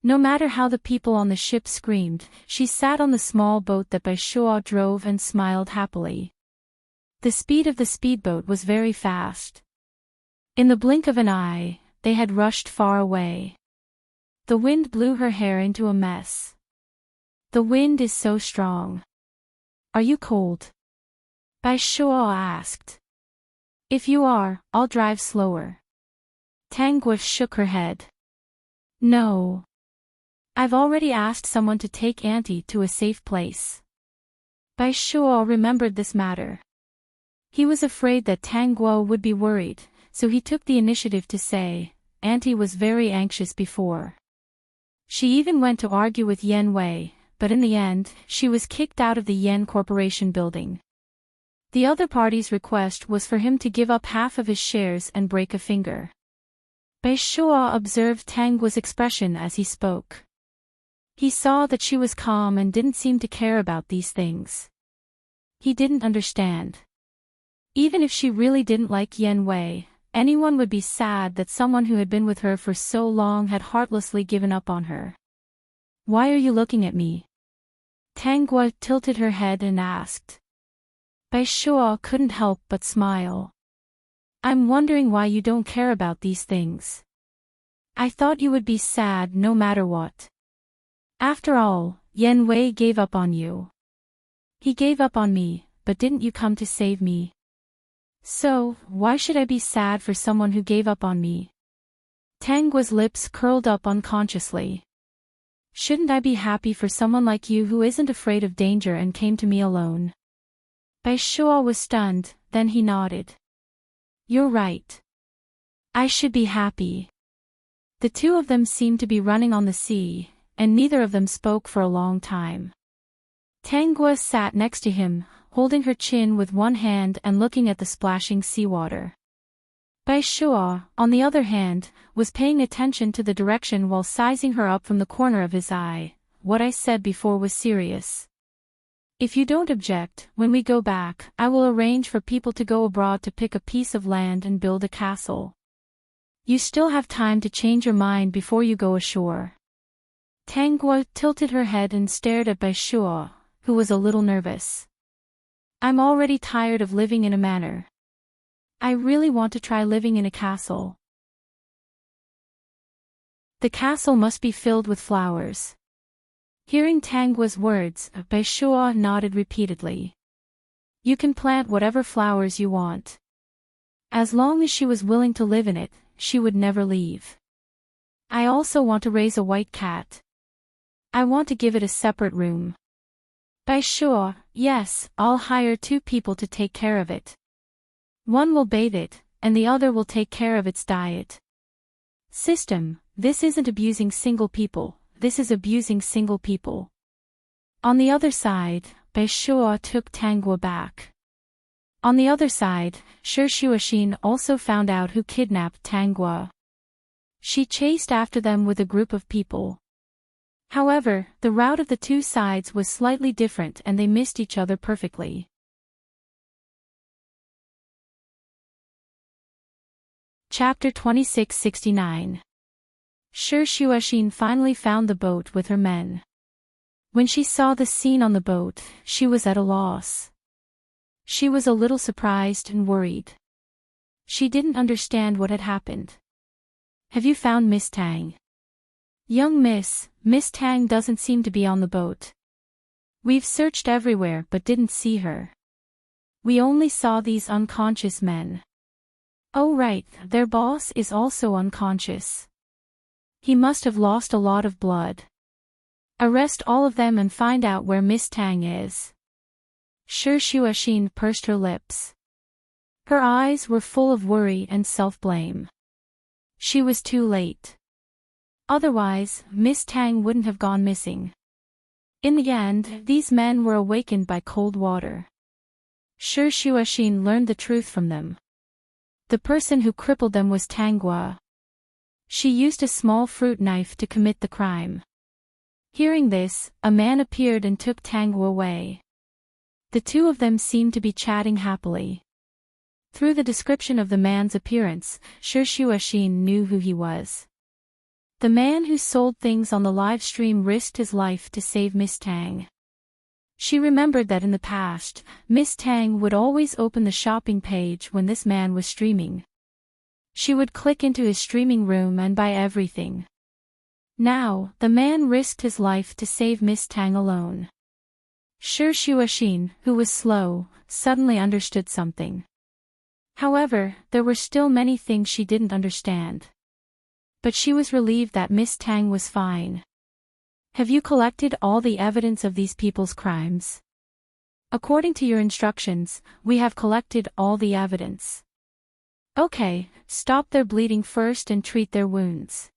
No matter how the people on the ship screamed, she sat on the small boat that Bai Shua drove and smiled happily. The speed of the speedboat was very fast. In the blink of an eye, they had rushed far away. The wind blew her hair into a mess. The wind is so strong. Are you cold? Bai Shua asked. If you are, I'll drive slower. Tang Guo shook her head. No. I've already asked someone to take Auntie to a safe place. Bai Shua remembered this matter. He was afraid that Tang Guo would be worried, so he took the initiative to say, Auntie was very anxious before. She even went to argue with Yen Wei, but in the end, she was kicked out of the Yen Corporation building. The other party's request was for him to give up half of his shares and break a finger. Bai Shua observed Tang Guo's expression as he spoke. He saw that she was calm and didn't seem to care about these things. He didn't understand. Even if she really didn't like Yen Wei, anyone would be sad that someone who had been with her for so long had heartlessly given up on her. Why are you looking at me? Tang Guo tilted her head and asked. Bai Shua couldn't help but smile. I'm wondering why you don't care about these things. I thought you would be sad no matter what. After all, Yen Wei gave up on you. He gave up on me, but didn't you come to save me? So, why should I be sad for someone who gave up on me? Tangua's lips curled up unconsciously. Shouldn't I be happy for someone like you who isn't afraid of danger and came to me alone? Baishua was stunned, then he nodded. You're right. I should be happy. The two of them seemed to be running on the sea, and neither of them spoke for a long time. Tangua sat next to him, holding her chin with one hand and looking at the splashing seawater. Baishua, on the other hand, was paying attention to the direction while sizing her up from the corner of his eye. What I said before was serious. If you don't object, when we go back, I will arrange for people to go abroad to pick a piece of land and build a castle. You still have time to change your mind before you go ashore. Tangua tilted her head and stared at Baishua, who was a little nervous. I'm already tired of living in a manor. I really want to try living in a castle. The castle must be filled with flowers. Hearing Tangua's words, Baishua nodded repeatedly. You can plant whatever flowers you want. As long as she was willing to live in it, she would never leave. I also want to raise a white cat. I want to give it a separate room. Baishua, yes, I'll hire 2 people to take care of it. One will bathe it, and the other will take care of its diet. System, this isn't abusing single people, this is abusing single people. On the other side, Baishua took Tangua back. On the other side, Shuashin also found out who kidnapped Tangua. She chased after them with a group of people. However, the route of the two sides was slightly different and they missed each other perfectly. Chapter 2669. Shuashin finally found the boat with her men. When she saw the scene on the boat, she was at a loss. She was a little surprised and worried. She didn't understand what had happened. Have you found Miss Tang? Young Miss Tang doesn't seem to be on the boat. We've searched everywhere but didn't see her. We only saw these unconscious men. Oh right, their boss is also unconscious. He must have lost a lot of blood. Arrest all of them and find out where Miss Tang is. Shuashin pursed her lips. Her eyes were full of worry and self-blame. She was too late. Otherwise, Miss Tang wouldn't have gone missing. In the end, these men were awakened by cold water. Shuashin learned the truth from them. The person who crippled them was Tangua. She used a small fruit knife to commit the crime. Hearing this, a man appeared and took Tangua away. The two of them seemed to be chatting happily. Through the description of the man's appearance, Shuashin knew who he was. The man who sold things on the live stream risked his life to save Miss Tang. She remembered that in the past, Miss Tang would always open the shopping page when this man was streaming. She would click into his streaming room and buy everything. Now, the man risked his life to save Miss Tang alone. Shuashin, who was slow, suddenly understood something. However, there were still many things she didn't understand. But she was relieved that Miss Tang was fine. Have you collected all the evidence of these people's crimes? According to your instructions, we have collected all the evidence. Okay, stop their bleeding first and treat their wounds.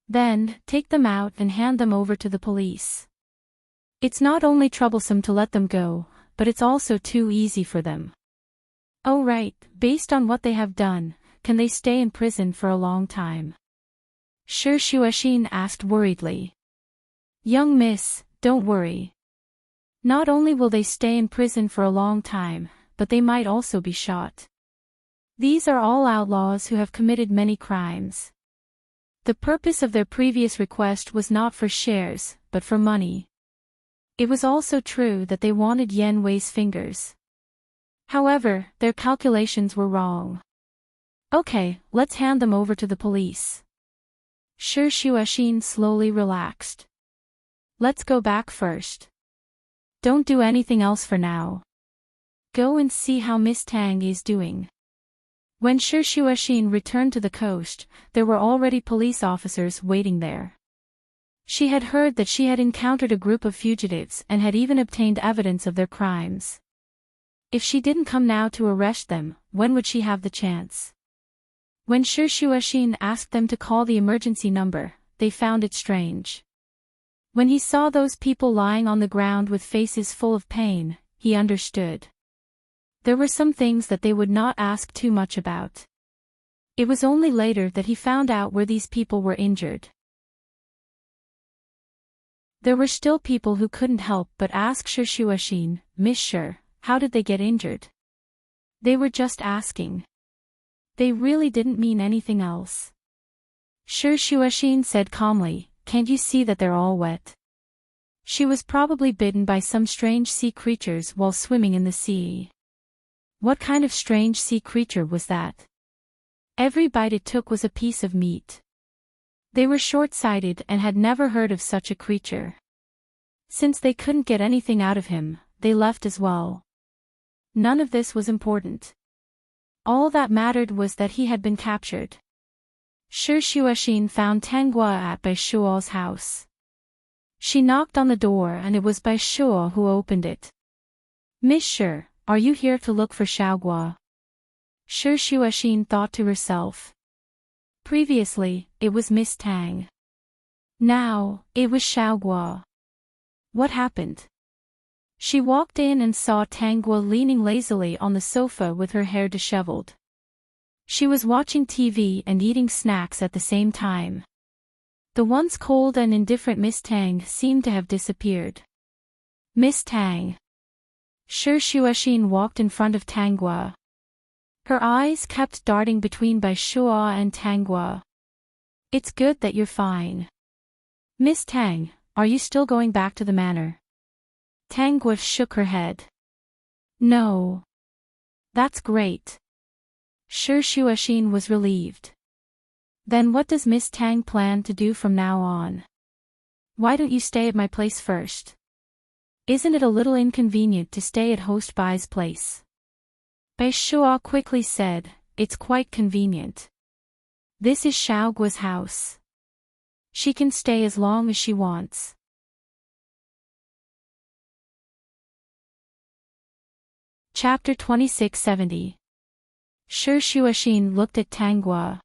Then, take them out and hand them over to the police. It's not only troublesome to let them go, but it's also too easy for them. Oh right, based on what they have done, can they stay in prison for a long time? Shuashin asked worriedly. Young miss, don't worry. Not only will they stay in prison for a long time, but they might also be shot. These are all outlaws who have committed many crimes. The purpose of their previous request was not for shares, but for money. It was also true that they wanted Yan Wei's fingers. However, their calculations were wrong. Okay, let's hand them over to the police. Shuashin slowly relaxed. Let's go back first. Don't do anything else for now. Go and see how Miss Tang is doing. When Shishuashin returned to the coast, there were already police officers waiting there. She had heard that she had encountered a group of fugitives and had even obtained evidence of their crimes. If she didn't come now to arrest them, when would she have the chance? When Shishuashin asked them to call the emergency number, they found it strange. When he saw those people lying on the ground with faces full of pain, he understood. There were some things that they would not ask too much about. It was only later that he found out where these people were injured. There were still people who couldn't help but ask Shishuashin, Miss Shur, how did they get injured? They were just asking. They really didn't mean anything else. Shishuashin said calmly, can't you see that they're all wet? She was probably bitten by some strange sea creatures while swimming in the sea. What kind of strange sea creature was that? Every bite it took was a piece of meat. They were short-sighted and had never heard of such a creature. Since they couldn't get anything out of him, they left as well. None of this was important. All that mattered was that he had been captured. Shishuashin found Tanghua at Bai Shuo's house. She knocked on the door and it was Bai Shuo who opened it. Miss Shur, are you here to look for Xiaoguo? Shishuashin thought to herself. Previously, it was Miss Tang. Now, it was Xiaoguo. What happened? She walked in and saw Tanghua leaning lazily on the sofa with her hair disheveled. She was watching TV and eating snacks at the same time. The once cold and indifferent Miss Tang seemed to have disappeared. Miss Tang. Shishuashin walked in front of Tanghua. Her eyes kept darting between Bai Shuo and Tanghua. It's good that you're fine. Miss Tang, are you still going back to the manor? Tanghua shook her head. No. That's great. Shishuashin was relieved. Then what does Miss Tang plan to do from now on? Why don't you stay at my place first? Isn't it a little inconvenient to stay at host Bai's place? Bai Shuo quickly said, it's quite convenient. This is Xiaoguo's house. She can stay as long as she wants. Chapter 2670. Shishuashin looked at Tanghua.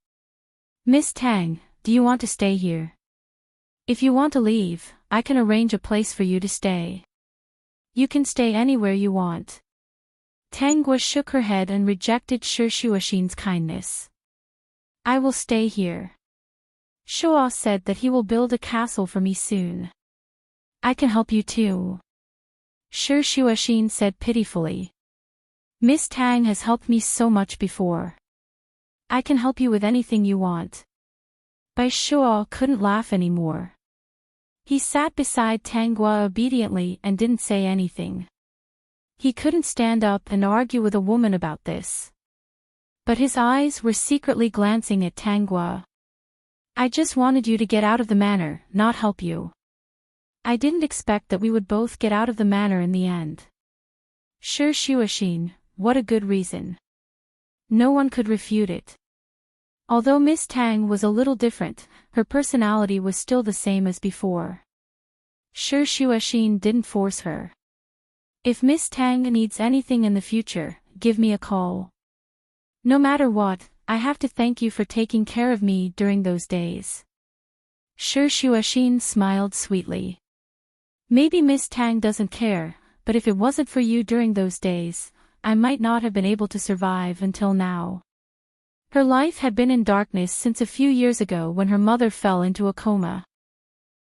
Miss Tang, do you want to stay here? If you want to leave, I can arrange a place for you to stay. You can stay anywhere you want. Tanghua shook her head and rejected Shishuashin's kindness. I will stay here. Shuo said that he will build a castle for me soon. I can help you too. Shishuashin said pitifully. Miss Tang has helped me so much before. I can help you with anything you want. Bai Shuo couldn't laugh anymore. He sat beside Tanghua obediently and didn't say anything. He couldn't stand up and argue with a woman about this. But his eyes were secretly glancing at Tanghua. I just wanted you to get out of the manor, not help you. I didn't expect that we would both get out of the manor in the end. Shishuashin, what a good reason. No one could refute it. Although Miss Tang was a little different, her personality was still the same as before. Shishuashin didn't force her. If Miss Tang needs anything in the future, give me a call. No matter what, I have to thank you for taking care of me during those days. Shishuashin smiled sweetly. Maybe Miss Tang doesn't care, but if it wasn't for you during those days, I might not have been able to survive until now. Her life had been in darkness since a few years ago when her mother fell into a coma.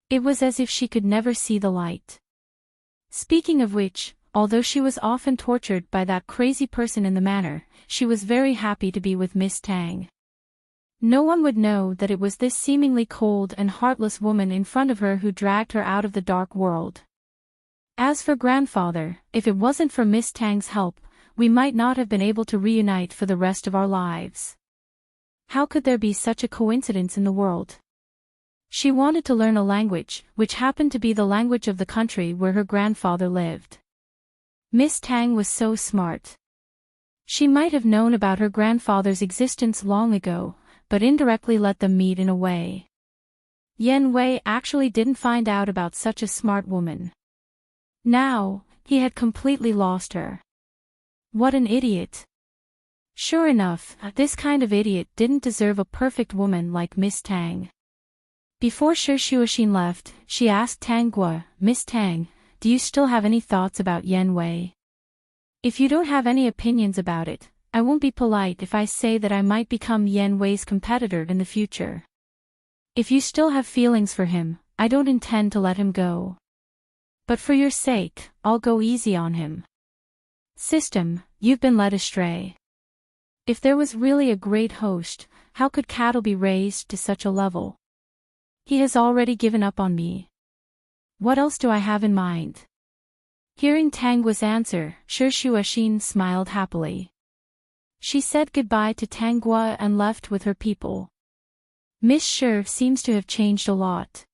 It was as if she could never see the light. Speaking of which, although she was often tortured by that crazy person in the manor, she was very happy to be with Miss Tang. No one would know that it was this seemingly cold and heartless woman in front of her who dragged her out of the dark world. As for grandfather, if it wasn't for Miss Tang's help, we might not have been able to reunite for the rest of our lives. How could there be such a coincidence in the world? She wanted to learn a language, which happened to be the language of the country where her grandfather lived. Miss Tang was so smart. She might have known about her grandfather's existence long ago, but indirectly let them meet in a way. Yan Wei actually didn't find out about such a smart woman. Now, he had completely lost her. What an idiot. Sure enough, this kind of idiot didn't deserve a perfect woman like Miss Tang. Before Shi Xuexin left, she asked Tang Guo, "Miss Tang, do you still have any thoughts about Yan Wei? If you don't have any opinions about it, I won't be polite if I say that I might become Yan Wei's competitor in the future. If you still have feelings for him, I don't intend to let him go. But for your sake, I'll go easy on him. System, you've been led astray. If there was really a great host, how could cattle be raised to such a level? He has already given up on me. What else do I have in mind?" Hearing Tang Guo's answer, Shi Xuexin smiled happily. She said goodbye to Tang Guo and left with her people. Miss Shi seems to have changed a lot.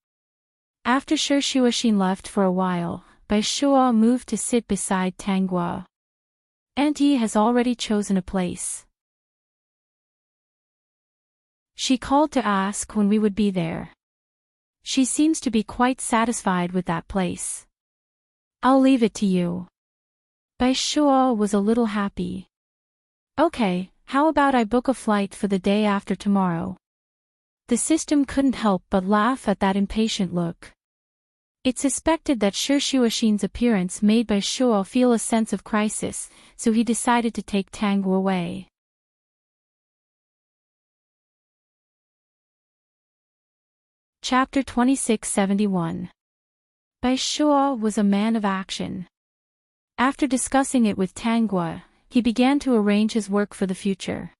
After Shi Xuexin left for a while, Bai Shuo moved to sit beside Tang Guo. Aunt Yi has already chosen a place. She called to ask when we would be there. She seems to be quite satisfied with that place. I'll leave it to you. Bai Shuo was a little happy. Okay, how about I book a flight for the day after tomorrow? The system couldn't help but laugh at that impatient look. It suspected that Shi Xuexin's appearance made Bai Shuo feel a sense of crisis, so he decided to take Tang Guo away. Chapter 2671. Bai Shuo was a man of action. After discussing it with Tang Guo, he began to arrange his work for the future.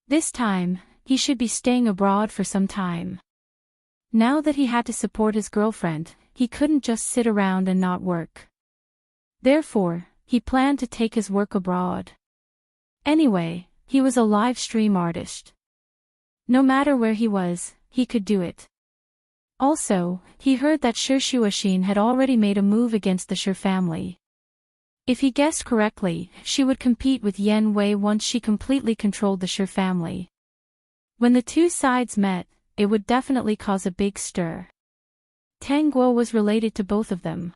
This time, he should be staying abroad for some time. Now that he had to support his girlfriend, he couldn't just sit around and not work. Therefore, he planned to take his work abroad. Anyway, he was a live stream artist. No matter where he was, he could do it. Also, he heard that Shi Xuexin had already made a move against the Shi family. If he guessed correctly, she would compete with Yan Wei once she completely controlled the Shi family. When the two sides met, it would definitely cause a big stir. Tang Guo was related to both of them.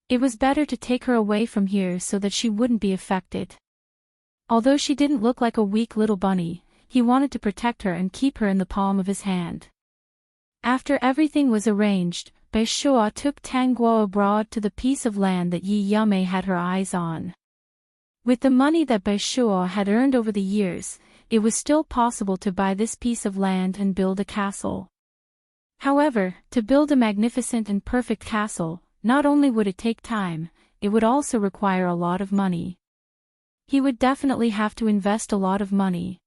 It was better to take her away from here so that she wouldn't be affected. Although she didn't look like a weak little bunny, he wanted to protect her and keep her in the palm of his hand. After everything was arranged, Bai Shuo took Tang Guo abroad to the piece of land that Yi Yamei had her eyes on. With the money that Bai Shuo had earned over the years, it was still possible to buy this piece of land and build a castle. However, to build a magnificent and perfect castle, not only would it take time, it would also require a lot of money. He would definitely have to invest a lot of money.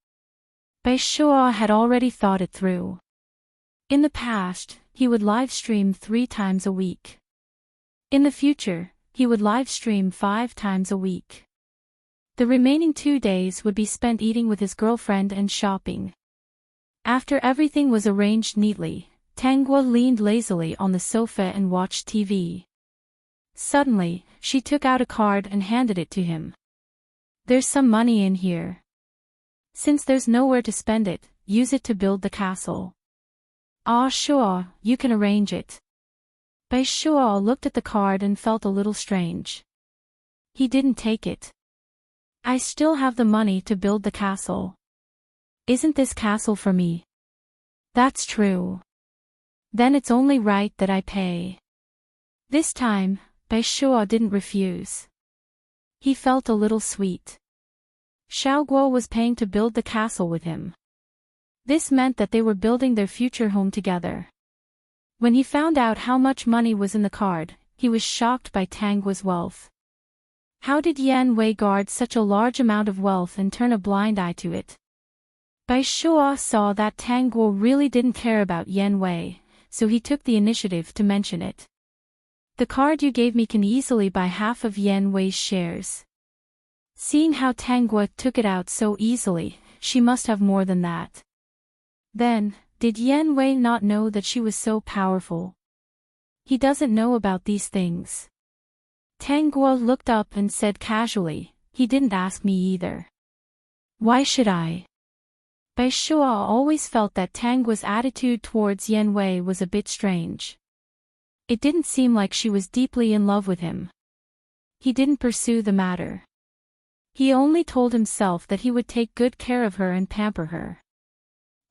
Bai Shuo had already thought it through. In the past, he would live stream 3 times a week. In the future, he would live stream 5 times a week. The remaining 2 days would be spent eating with his girlfriend and shopping. After everything was arranged neatly, Tang Guo leaned lazily on the sofa and watched TV. Suddenly, she took out a card and handed it to him. "There's some money in here. Since there's nowhere to spend it, use it to build the castle." "Ah, sure, you can arrange it." Bai Shuo looked at the card and felt a little strange. He didn't take it. "I still have the money to build the castle. Isn't this castle for me?" "That's true. Then it's only right that I pay." This time, Bai Shuo didn't refuse. He felt a little sweet. Xiao Guo was paying to build the castle with him. This meant that they were building their future home together. When he found out how much money was in the card, he was shocked by Tang Guo's wealth. How did Yan Wei guard such a large amount of wealth and turn a blind eye to it? Bai Shuo saw that Tang Guo really didn't care about Yan Wei, so he took the initiative to mention it. "The card you gave me can easily buy half of Yan Wei's shares." Seeing how Tang Guo took it out so easily, she must have more than that. Then, did Yan Wei not know that she was so powerful? He doesn't know about these things. Tanguo looked up and said casually, "He didn't ask me either." "Why should I?" Bai Shuo always felt that Tanguo's attitude towards Yan Wei was a bit strange. It didn't seem like she was deeply in love with him. He didn't pursue the matter. He only told himself that he would take good care of her and pamper her.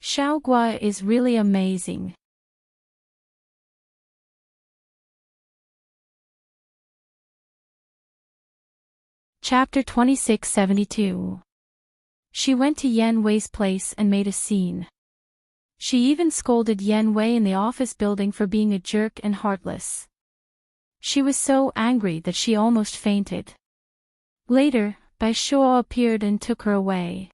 Xiaogua is really amazing. Chapter 2672. She went to Yan Wei's place and made a scene. She even scolded Yan Wei in the office building for being a jerk and heartless. She was so angry that she almost fainted. Later, Bai Shuo appeared and took her away.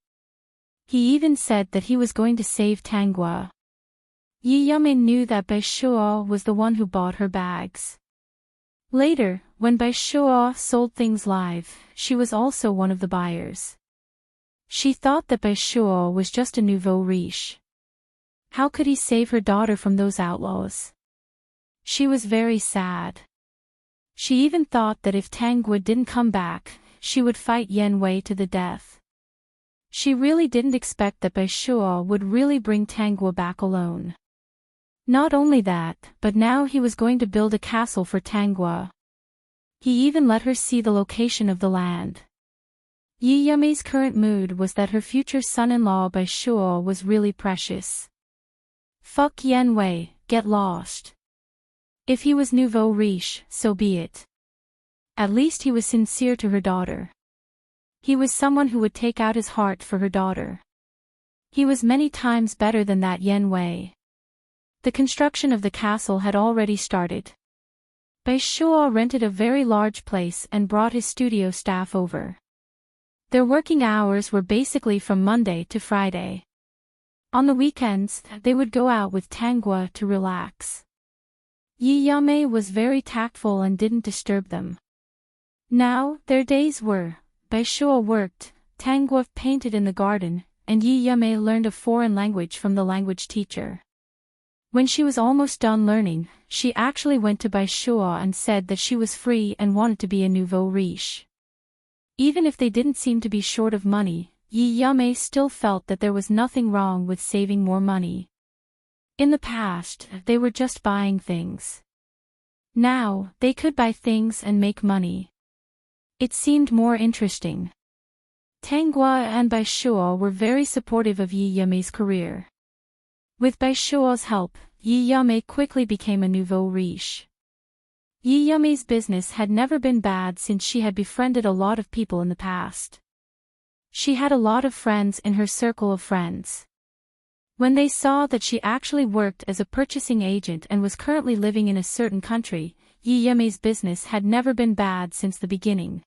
He even said that he was going to save Tanguo. Yi Yumin knew that Bai Shuo was the one who bought her bags. Later, when Bai Shuo sold things live, she was also one of the buyers. She thought that Bai Shuo was just a nouveau riche. How could he save her daughter from those outlaws? She was very sad. She even thought that if Tanguo didn't come back, she would fight Yan Wei to the death. She really didn't expect that Bai Shuo would really bring Tanguo back alone. Not only that, but now he was going to build a castle for Tanguo. He even let her see the location of the land. Yi Yumi's current mood was that her future son-in-law Bai Shuo was really precious. Fuck Yan Wei, get lost. If he was nouveau riche, so be it. At least he was sincere to her daughter. He was someone who would take out his heart for her daughter. He was many times better than that Yan Wei. The construction of the castle had already started. Bai Shuo rented a very large place and brought his studio staff over. Their working hours were basically from Monday to Friday. On the weekends, they would go out with Tanguo to relax. Yi Yame was very tactful and didn't disturb them. Now, their days were, Bai Shuo worked, Tanguo painted in the garden, and Yi Yame learned a foreign language from the language teacher. When she was almost done learning, she actually went to Bai Shuo and said that she was free and wanted to be a nouveau riche. Even if they didn't seem to be short of money, Yi Yame still felt that there was nothing wrong with saving more money. In the past, they were just buying things. Now, they could buy things and make money. It seemed more interesting. Tanguo and Bai Shuo were very supportive of Yi Yame's career. With Bai Shuo's help, Yi Yame quickly became a nouveau riche. Yi Yumi's business had never been bad since she had befriended a lot of people in the past. She had a lot of friends in her circle of friends. When they saw that she actually worked as a purchasing agent and was currently living in a certain country, Yi Yumi's business had never been bad since the beginning.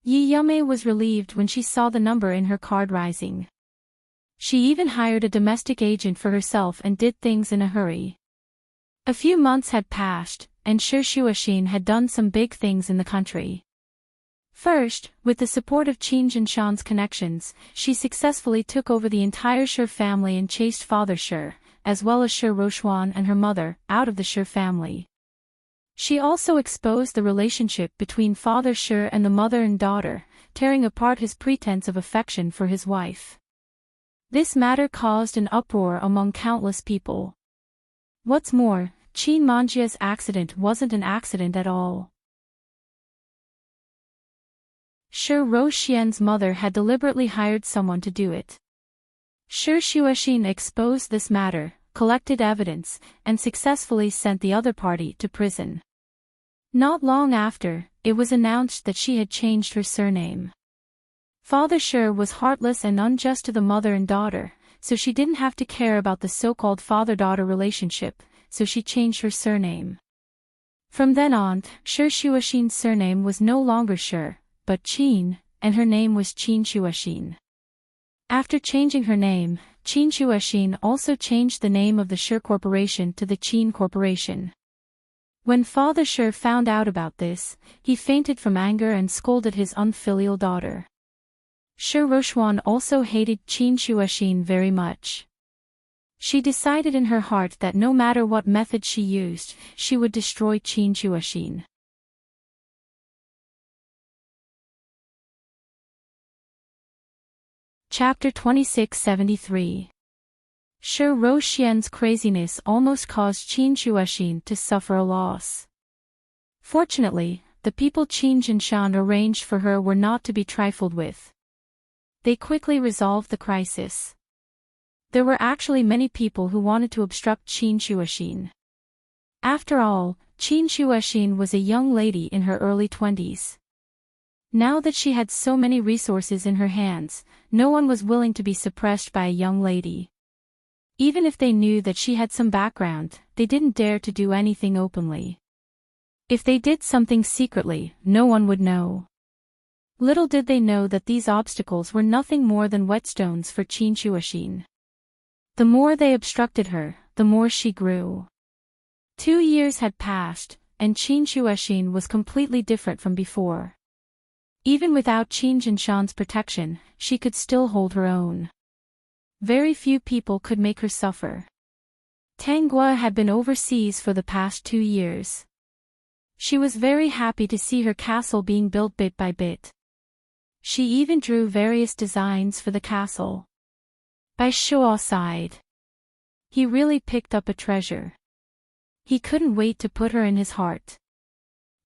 Yi Yumi was relieved when she saw the number in her card rising. She even hired a domestic agent for herself and did things in a hurry. A few months had passed, and Shi Shuoxin had done some big things in the country. First, with the support of Qin Jinshan's connections, she successfully took over the entire Shi family and chased Father Shi, as well as Shi Roxuan and her mother, out of the Shi family. She also exposed the relationship between Father Shi and the mother and daughter, tearing apart his pretense of affection for his wife. This matter caused an uproar among countless people. What's more, Qin Manjia's accident wasn't an accident at all. Shi Roxian's mother had deliberately hired someone to do it. Shi Shuoxin exposed this matter, collected evidence, and successfully sent the other party to prison. Not long after, it was announced that she had changed her surname. Father Shi was heartless and unjust to the mother and daughter, so she didn't have to care about the so-called father-daughter relationship, so she changed her surname. From then on, Shi Shuoxin's surname was no longer Shi, but Qin, and her name was Qin Shuoxin. After changing her name, Qin Shuoxin also changed the name of the Shi Corporation to the Qin Corporation. When Father Shi found out about this, he fainted from anger and scolded his unfilial daughter. Shi Roxuan also hated Qin Shuoxin very much. She decided in her heart that no matter what method she used, she would destroy Qin Shuoxin. Chapter 2673. Shi Ruoxian's craziness almost caused Qin Shuoxin to suffer a loss. Fortunately, the people Qin Jinshan arranged for her were not to be trifled with. They quickly resolved the crisis. There were actually many people who wanted to obstruct Qin Shuoxin. After all, Qin Shuoxin was a young lady in her early 20s. Now that she had so many resources in her hands, no one was willing to be suppressed by a young lady. Even if they knew that she had some background, they didn't dare to do anything openly. If they did something secretly, no one would know. Little did they know that these obstacles were nothing more than whetstones for Qin Shuoxin. The more they obstructed her, the more she grew. 2 years had passed, and Qin Shuoxin was completely different from before. Even without Qin Jinshan's protection, she could still hold her own. Very few people could make her suffer. Tang Guo had been overseas for the past 2 years. She was very happy to see her castle being built bit by bit. She even drew various designs for the castle. Bai Shuo sighed. He really picked up a treasure. He couldn't wait to put her in his heart.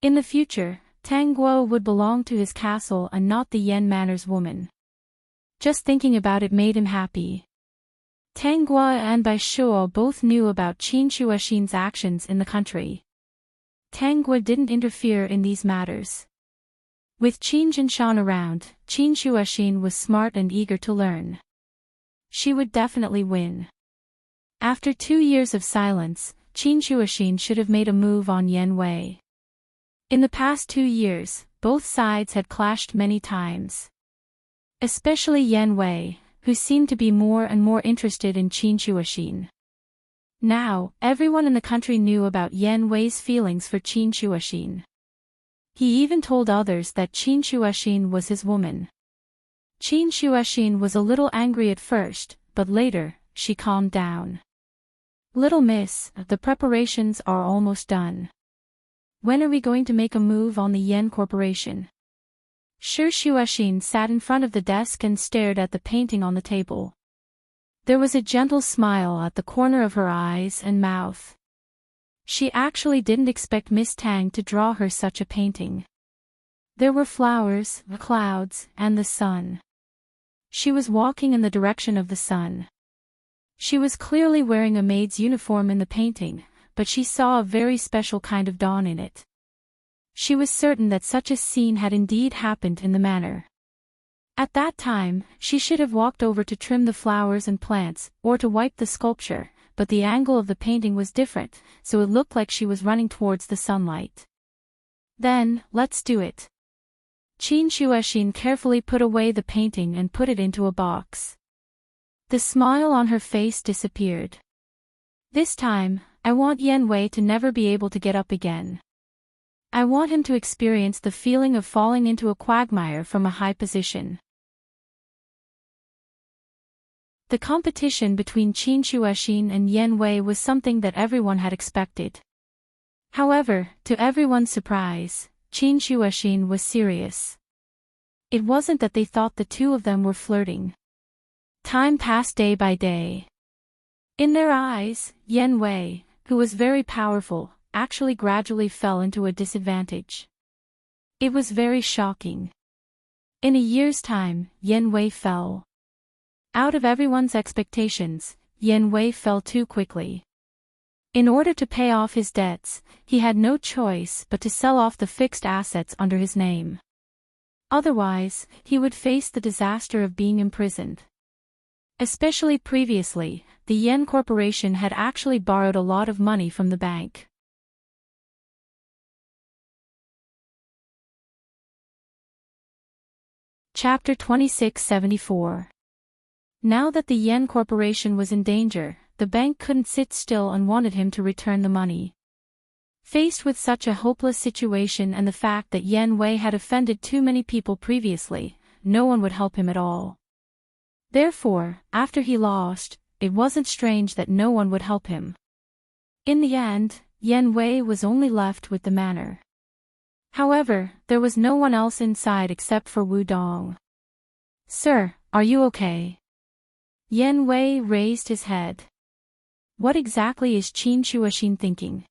In the future, Tang Guo would belong to his castle and not the Yan Manor's woman. Just thinking about it made him happy. Tang Guo and Bai Shuo both knew about Qin Shuoxin's actions in the country. Tang Guo didn't interfere in these matters. With Qin Jinshan around, Qin Shuoxin was smart and eager to learn. She would definitely win. After 2 years of silence, Qin Shuoxin should have made a move on Yan Wei. In the past 2 years, both sides had clashed many times. Especially Yan Wei, who seemed to be more and more interested in Qin Shuoxin. Now, everyone in the country knew about Yan Wei's feelings for Qin Shuoxin. He even told others that Qin Shuoxin was his woman. Qin Shuoxin was a little angry at first, but later, she calmed down. "Little miss, the preparations are almost done. When are we going to make a move on the Yan Corporation?" Shi Shuoxin sat in front of the desk and stared at the painting on the table. There was a gentle smile at the corner of her eyes and mouth. She actually didn't expect Miss Tang to draw her such a painting. There were flowers, the clouds, and the sun. She was walking in the direction of the sun. She was clearly wearing a maid's uniform in the painting, but she saw a very special kind of dawn in it. She was certain that such a scene had indeed happened in the manor. At that time, she should have walked over to trim the flowers and plants, or to wipe the sculpture, but the angle of the painting was different, so it looked like she was running towards the sunlight. "Then, let's do it." Qin Shuoxin carefully put away the painting and put it into a box. The smile on her face disappeared. "This time, I want Yan Wei to never be able to get up again. I want him to experience the feeling of falling into a quagmire from a high position." The competition between Qin Shuoxin and Yan Wei was something that everyone had expected. However, to everyone's surprise, Qin Shuoxin was serious. It wasn't that they thought the two of them were flirting. Time passed day by day. In their eyes, Yan Wei, who was very powerful, actually gradually fell into a disadvantage. It was very shocking. In a year's time, Yan Wei fell. Out of everyone's expectations, Yan Wei fell too quickly. In order to pay off his debts, he had no choice but to sell off the fixed assets under his name. Otherwise, he would face the disaster of being imprisoned. Especially previously, the Yan Corporation had actually borrowed a lot of money from the bank. Chapter 2674. Now that the Yan Corporation was in danger, the bank couldn't sit still and wanted him to return the money. Faced with such a hopeless situation and the fact that Yan Wei had offended too many people previously, no one would help him at all. Therefore, after he lost, it wasn't strange that no one would help him. In the end, Yan Wei was only left with the manor. However, there was no one else inside except for Wu Dong. "Sir, are you okay? Yan Wei raised his head. What exactly is Qin Shuoxin thinking?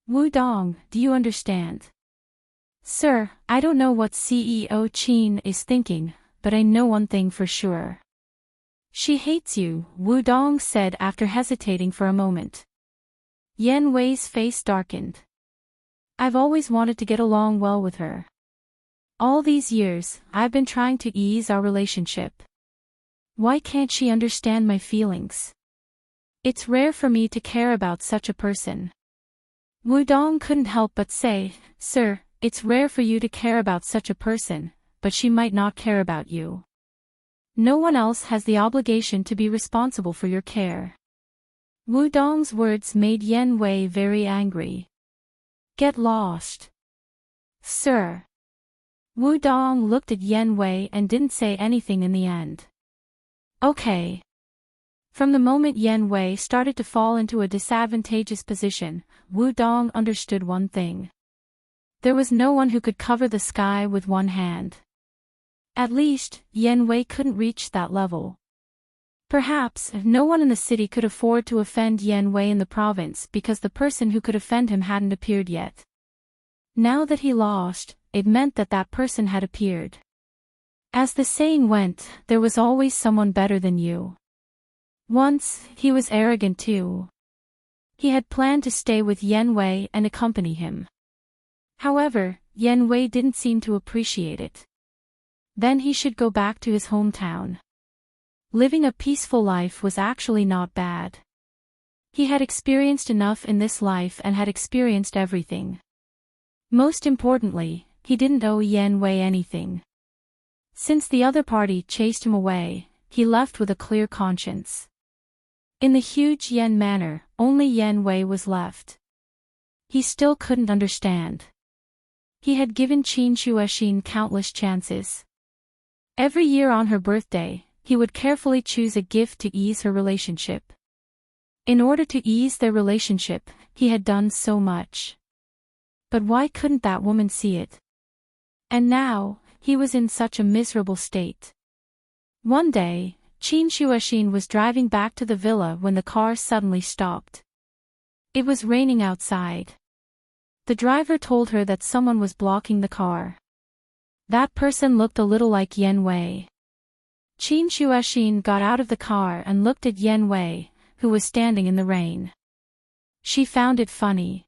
Wu Dong, do you understand? Sir, I don't know what CEO Qin is thinking, but I know one thing for sure. She hates you, Wu Dong said after hesitating for a moment. Yan Wei's face darkened. I've always wanted to get along well with her. All these years, I've been trying to ease our relationship. Why can't she understand my feelings? It's rare for me to care about such a person. Wu Dong couldn't help but say, Sir, it's rare for you to care about such a person, but she might not care about you. No one else has the obligation to be responsible for your care. Wu Dong's words made Yan Wei very angry. Get lost. Sir. Wu Dong looked at Yan Wei and didn't say anything in the end. Okay. From the moment Yan Wei started to fall into a disadvantageous position, Wu Dong understood one thing. There was no one who could cover the sky with one hand. At least, Yan Wei couldn't reach that level. Perhaps, no one in the city could afford to offend Yan Wei in the province because the person who could offend him hadn't appeared yet. Now that he lost, it meant that that person had appeared. As the saying went, there was always someone better than you. Once, he was arrogant too. He had planned to stay with Yan Wei and accompany him. However, Yan Wei didn't seem to appreciate it. Then he should go back to his hometown. Living a peaceful life was actually not bad. He had experienced enough in this life and had experienced everything. Most importantly, he didn't owe Yan Wei anything. Since the other party chased him away, he left with a clear conscience. In the huge Yan manor, only Yan Wei was left. He still couldn't understand. He had given Qin Shuoxin countless chances. Every year on her birthday, he would carefully choose a gift to ease her relationship. In order to ease their relationship, he had done so much. But why couldn't that woman see it? And now, he was in such a miserable state. One day, Qin Shuoxin was driving back to the villa when the car suddenly stopped. It was raining outside. The driver told her that someone was blocking the car. That person looked a little like Yan Wei. Qin Shuoxin got out of the car and looked at Yan Wei, who was standing in the rain. She found it funny.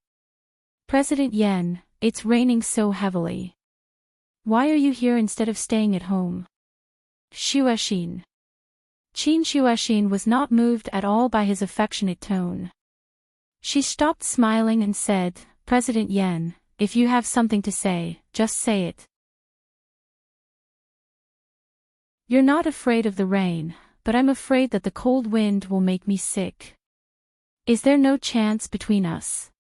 President Yan, it's raining so heavily. Why are you here instead of staying at home? Shuoxin. Qin Shuoxin was not moved at all by his affectionate tone. She stopped smiling and said, President Yan, if you have something to say, just say it. You're not afraid of the rain, but I'm afraid that the cold wind will make me sick. Is there no chance between us?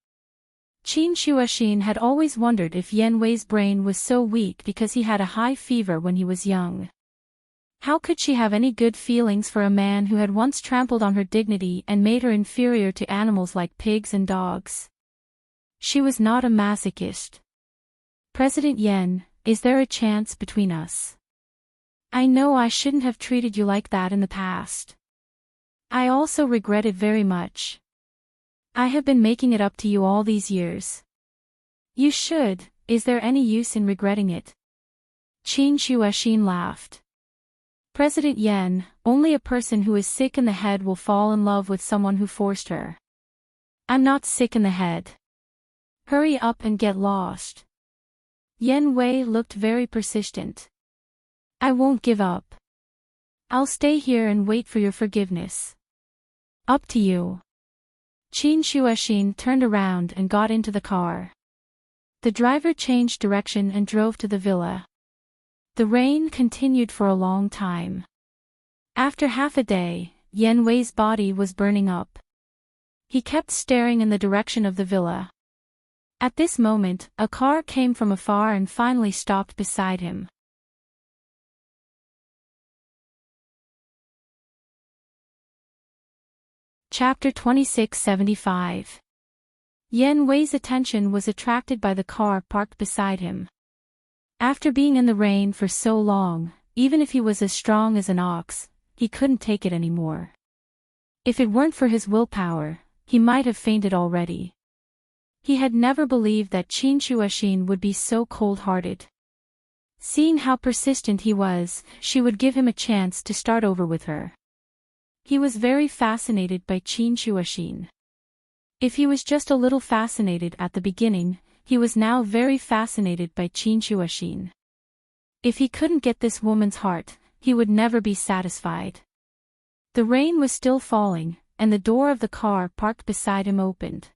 Qin Shuoxin had always wondered if Yan Wei's brain was so weak because he had a high fever when he was young. How could she have any good feelings for a man who had once trampled on her dignity and made her inferior to animals like pigs and dogs? She was not a masochist. President Yan, is there a chance between us? I know I shouldn't have treated you like that in the past. I also regret it very much. I have been making it up to you all these years. You should, is there any use in regretting it? Qin Shuoxin laughed. President Yan, only a person who is sick in the head will fall in love with someone who forced her. I'm not sick in the head. Hurry up and get lost. Yan Wei looked very persistent. I won't give up. I'll stay here and wait for your forgiveness. Up to you. Qin Shuoxin turned around and got into the car. The driver changed direction and drove to the villa. The rain continued for a long time. After half a day, Yan Wei's body was burning up. He kept staring in the direction of the villa. At this moment, a car came from afar and finally stopped beside him. Chapter 2675. Yan Wei's attention was attracted by the car parked beside him. After being in the rain for so long, even if he was as strong as an ox, he couldn't take it anymore. If it weren't for his willpower, he might have fainted already. He had never believed that Qin Shuoxin would be so cold-hearted. Seeing how persistent he was, she would give him a chance to start over with her. He was very fascinated by Qin Shuoxin. If he was just a little fascinated at the beginning, he was now very fascinated by Qin Shuoxin. If he couldn't get this woman's heart, he would never be satisfied. The rain was still falling, and the door of the car parked beside him opened.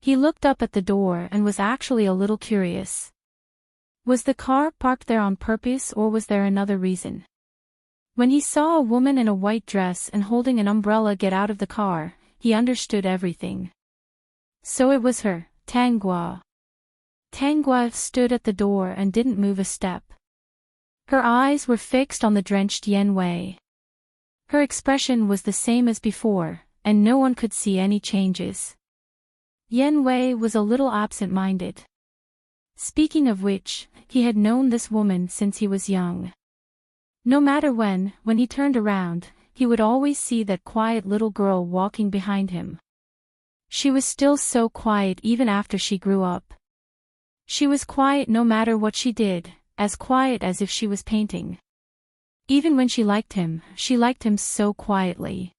He looked up at the door and was actually a little curious. Was the car parked there on purpose, or was there another reason? When he saw a woman in a white dress and holding an umbrella get out of the car, he understood everything. So it was her, Tang Guo. Tang Guo stood at the door and didn't move a step. Her eyes were fixed on the drenched Yan Wei. Her expression was the same as before, and no one could see any changes. Yan Wei was a little absent-minded. Speaking of which, he had known this woman since he was young. No matter when he turned around, he would always see that quiet little girl walking behind him. She was still so quiet even after she grew up. She was quiet no matter what she did, as quiet as if she was painting. Even when she liked him so quietly.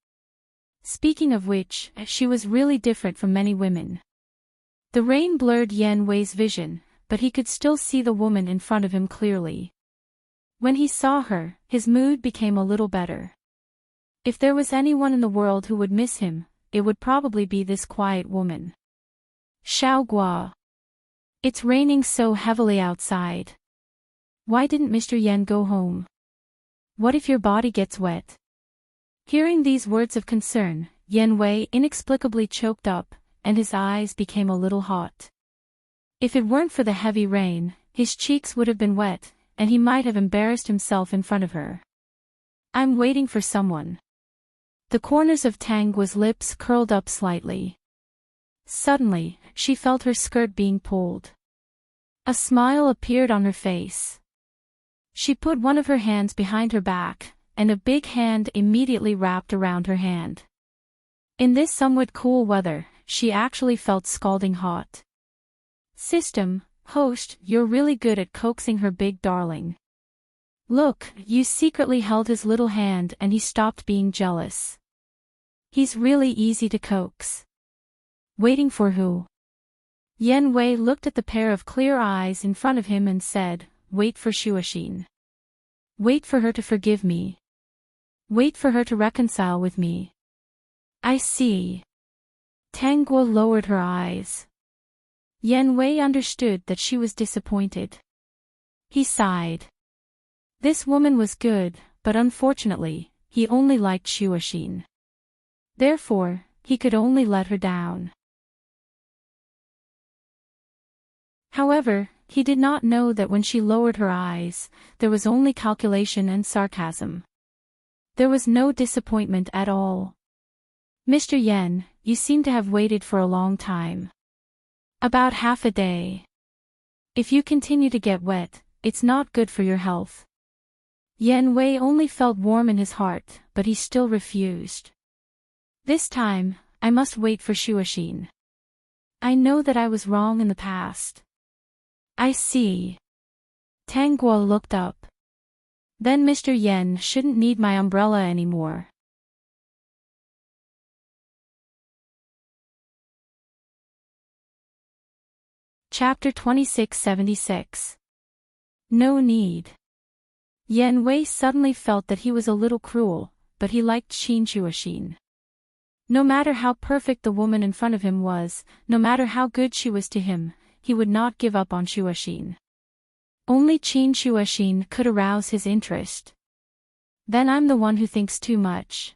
Speaking of which, she was really different from many women. The rain blurred Yan Wei's vision, but he could still see the woman in front of him clearly. When he saw her, his mood became a little better. If there was anyone in the world who would miss him, it would probably be this quiet woman. Xiao Guo. It's raining so heavily outside. Why didn't Mr. Yan go home? What if your body gets wet? Hearing these words of concern, Yan Wei inexplicably choked up, and his eyes became a little hot. If it weren't for the heavy rain, his cheeks would have been wet, and he might have embarrassed himself in front of her. I'm waiting for someone. The corners of Tang Guo's lips curled up slightly. Suddenly, she felt her skirt being pulled. A smile appeared on her face. She put one of her hands behind her back, and a big hand immediately wrapped around her hand. In this somewhat cool weather, she actually felt scalding hot. System, host, you're really good at coaxing her big darling. Look, you secretly held his little hand and he stopped being jealous. He's really easy to coax. Waiting for who? Yan Wei looked at the pair of clear eyes in front of him and said, wait for Shuoxin. Wait for her to forgive me. Wait for her to reconcile with me. I see. Tang Guo lowered her eyes. Yan Wei understood that she was disappointed. He sighed. This woman was good, but unfortunately, he only liked Shuoxin. Therefore, he could only let her down. However, he did not know that when she lowered her eyes, there was only calculation and sarcasm. There was no disappointment at all. Mr. Yan, you seem to have waited for a long time. About half a day. If you continue to get wet, it's not good for your health. Yan Wei only felt warm in his heart, but he still refused. This time, I must wait for Shuoxin. I know that I was wrong in the past. I see. Tang Guo looked up. Then Mr. Yan shouldn't need my umbrella anymore. Chapter 2676. No need. Yan Wei suddenly felt that he was a little cruel, but he liked Qin Shuoxin. No matter how perfect the woman in front of him was, no matter how good she was to him, he would not give up on Shuoxin. Only Qin Shuoxin could arouse his interest. Then I'm the one who thinks too much.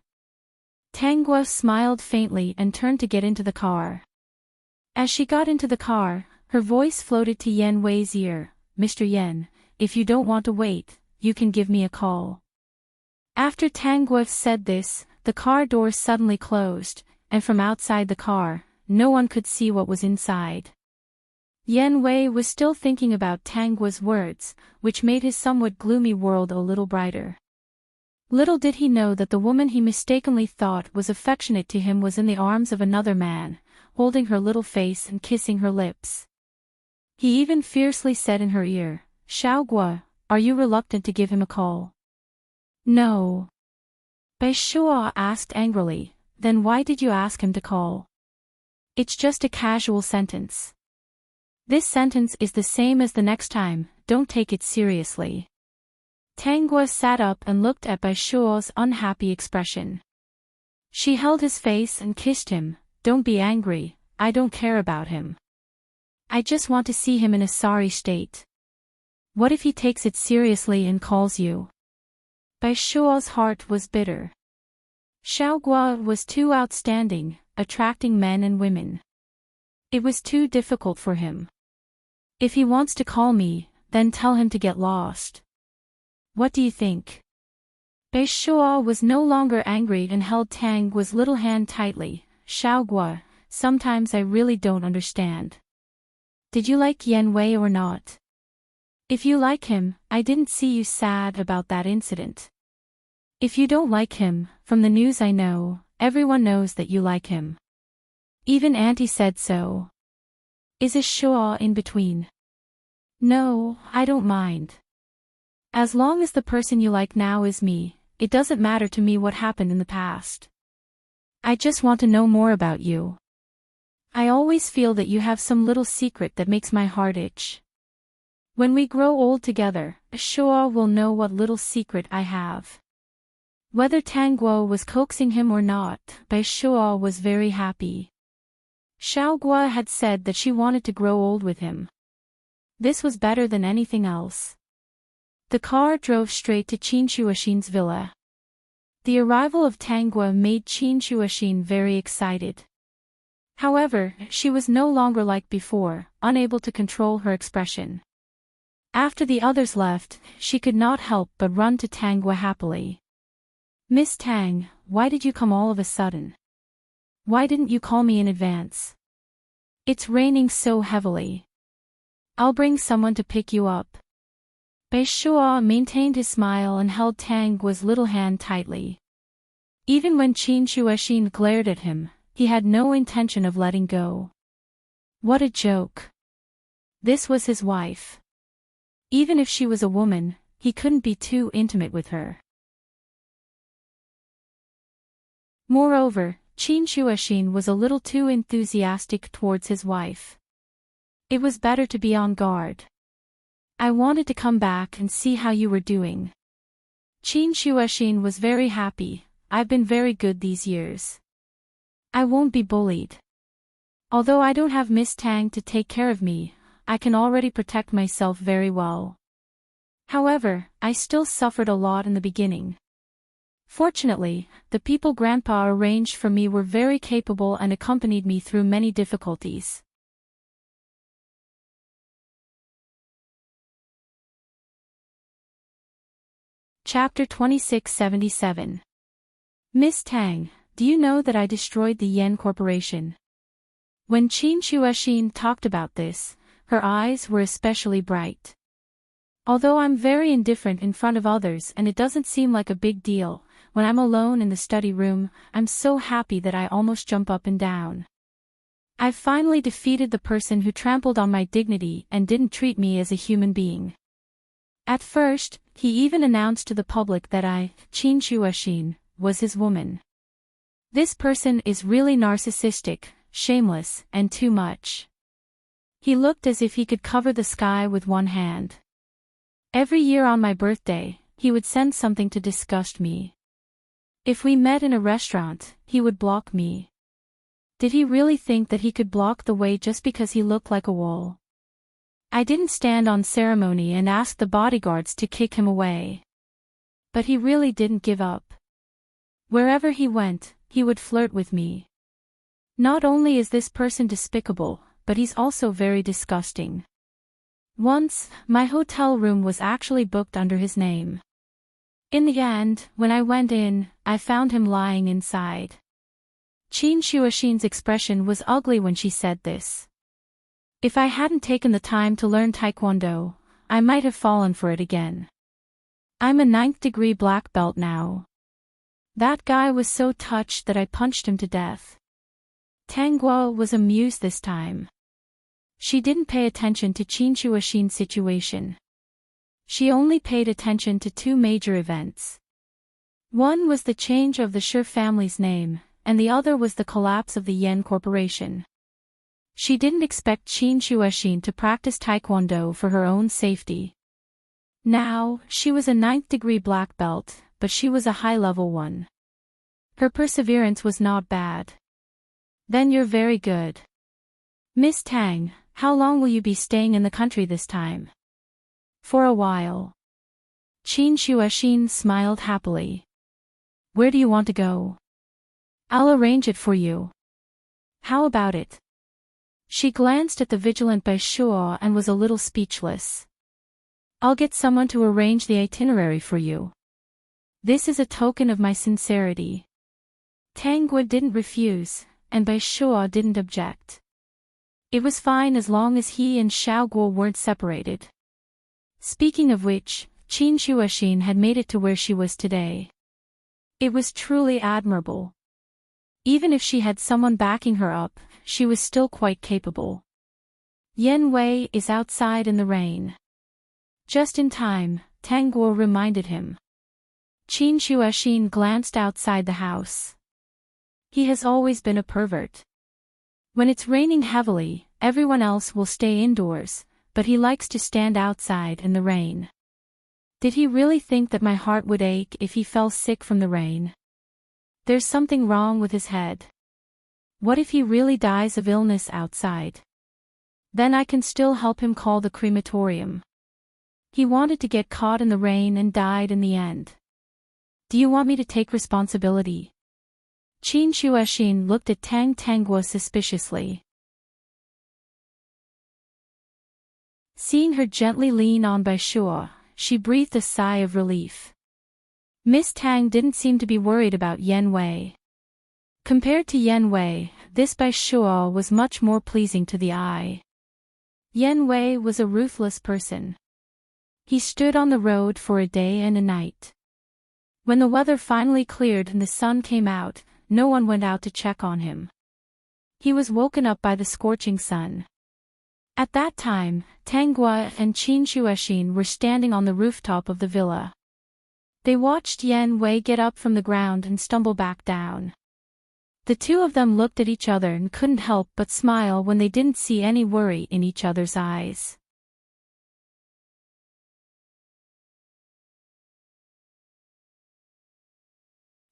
Tang Guo smiled faintly and turned to get into the car. As she got into the car, her voice floated to Yan Wei's ear, Mr. Yan, if you don't want to wait, you can give me a call. After Tang Guo said this, the car door suddenly closed, and from outside the car, no one could see what was inside. Yan Wei was still thinking about Tang Guo's words, which made his somewhat gloomy world a little brighter. Little did he know that the woman he mistakenly thought was affectionate to him was in the arms of another man, holding her little face and kissing her lips. He even fiercely said in her ear, "Xiao Guo, are you reluctant to give him a call?" "No." Bai Shuo asked angrily, "Then why did you ask him to call?" "It's just a casual sentence." "This sentence is the same as the next time, don't take it seriously." Tang Guo sat up and looked at Bai Shuo's unhappy expression. She held his face and kissed him. "Don't be angry, I don't care about him. I just want to see him in a sorry state. What if he takes it seriously and calls you?" Bai Shuo's heart was bitter. Xiao Guo was too outstanding, attracting men and women. It was too difficult for him. "If he wants to call me, then tell him to get lost. What do you think?" Bai Shuo was no longer angry and held Tang Guo's little hand tightly. "Xiao Guo, sometimes I really don't understand. Did you like Yan Wei or not? If you like him, I didn't see you sad about that incident. If you don't like him, from the news I know, everyone knows that you like him. Even Auntie said so. Is a Shuo in between?" "No, I don't mind. As long as the person you like now is me, it doesn't matter to me what happened in the past. I just want to know more about you. I always feel that you have some little secret that makes my heart itch. When we grow old together, Shuo will know what little secret I have." Whether Tang Guo was coaxing him or not, Bai Shuo was very happy. Xiao Guo had said that she wanted to grow old with him. This was better than anything else. The car drove straight to Qin Shuoxin's villa. The arrival of Tang Guo made Qin Shuoxin very excited. However, she was no longer like before, unable to control her expression. After the others left, she could not help but run to Tang Guo happily. "Miss Tang, why did you come all of a sudden? Why didn't you call me in advance? It's raining so heavily. I'll bring someone to pick you up." Bai Shuo maintained his smile and held Tang Guo's little hand tightly. Even when Qin Shuoxin glared at him, he had no intention of letting go. What a joke. This was his wife. Even if she was a woman, he couldn't be too intimate with her. Moreover, Qin Shuoxin was a little too enthusiastic towards his wife. It was better to be on guard. "I wanted to come back and see how you were doing." Qin Shuoxin was very happy. "I've been very good these years. I won't be bullied. Although I don't have Miss Tang to take care of me, I can already protect myself very well. However, I still suffered a lot in the beginning. Fortunately, the people Grandpa arranged for me were very capable and accompanied me through many difficulties." Chapter 2677. "Miss Tang, do you know that I destroyed the Yen Corporation?" When Qin Shuoxin talked about this, her eyes were especially bright. "Although I'm very indifferent in front of others and it doesn't seem like a big deal, when I'm alone in the study room, I'm so happy that I almost jump up and down. I've finally defeated the person who trampled on my dignity and didn't treat me as a human being. At first, he even announced to the public that I, Qin Shuoxin, was his woman. This person is really narcissistic, shameless, and too much. He looked as if he could cover the sky with one hand. Every year on my birthday, he would send something to disgust me. If we met in a restaurant, he would block me. Did he really think that he could block the way just because he looked like a wall? I didn't stand on ceremony and ask the bodyguards to kick him away. But he really didn't give up. Wherever he went, he would flirt with me. Not only is this person despicable, but he's also very disgusting. Once, my hotel room was actually booked under his name. In the end, when I went in, I found him lying inside." Qin Shuoxin's expression was ugly when she said this. If I hadn't taken the time to learn Taekwondo, I might have fallen for it again. I'm a 9th degree black belt now. That guy was so touched that I punched him to death. Tang Guo was amused this time. She didn't pay attention to Qin Shuoxin's situation. She only paid attention to two major events. One was the change of the Shi family's name, and the other was the collapse of the Yen Corporation. She didn't expect Qin Shuoxin to practice Taekwondo for her own safety. Now, she was a 9th degree black belt, but she was a high-level one. Her perseverance was not bad. Then you're very good. Miss Tang, how long will you be staying in the country this time? For a while. Qin Shuoxin smiled happily. Where do you want to go? I'll arrange it for you. How about it? She glanced at the vigilant Bai Shuo and was a little speechless. I'll get someone to arrange the itinerary for you. This is a token of my sincerity. Tang Guo didn't refuse, and Bai Shuo didn't object. It was fine as long as he and Xiao Guo weren't separated. Speaking of which, Qin Shuoxin had made it to where she was today. It was truly admirable. Even if she had someone backing her up, she was still quite capable. Yan Wei is outside in the rain. Just in time, Tang Guo reminded him. Qin Shuoxin glanced outside the house. He has always been a pervert. When it's raining heavily, everyone else will stay indoors, but he likes to stand outside in the rain. Did he really think that my heart would ache if he fell sick from the rain? There's something wrong with his head. What if he really dies of illness outside? Then I can still help him call the crematorium. He wanted to get caught in the rain and died in the end. Do you want me to take responsibility? Qin Shuoxin looked at Tang Guo suspiciously. Seeing her gently lean on Bai Shuo, she breathed a sigh of relief. Miss Tang didn't seem to be worried about Yan Wei. Compared to Yan Wei, this Bai Shuo was much more pleasing to the eye. Yan Wei was a ruthless person. He stood on the road for a day and a night. When the weather finally cleared and the sun came out, no one went out to check on him. He was woken up by the scorching sun. At that time, Tang Guo and Qin Shuoxin were standing on the rooftop of the villa. They watched Yan Wei get up from the ground and stumble back down. The two of them looked at each other and couldn't help but smile when they didn't see any worry in each other's eyes.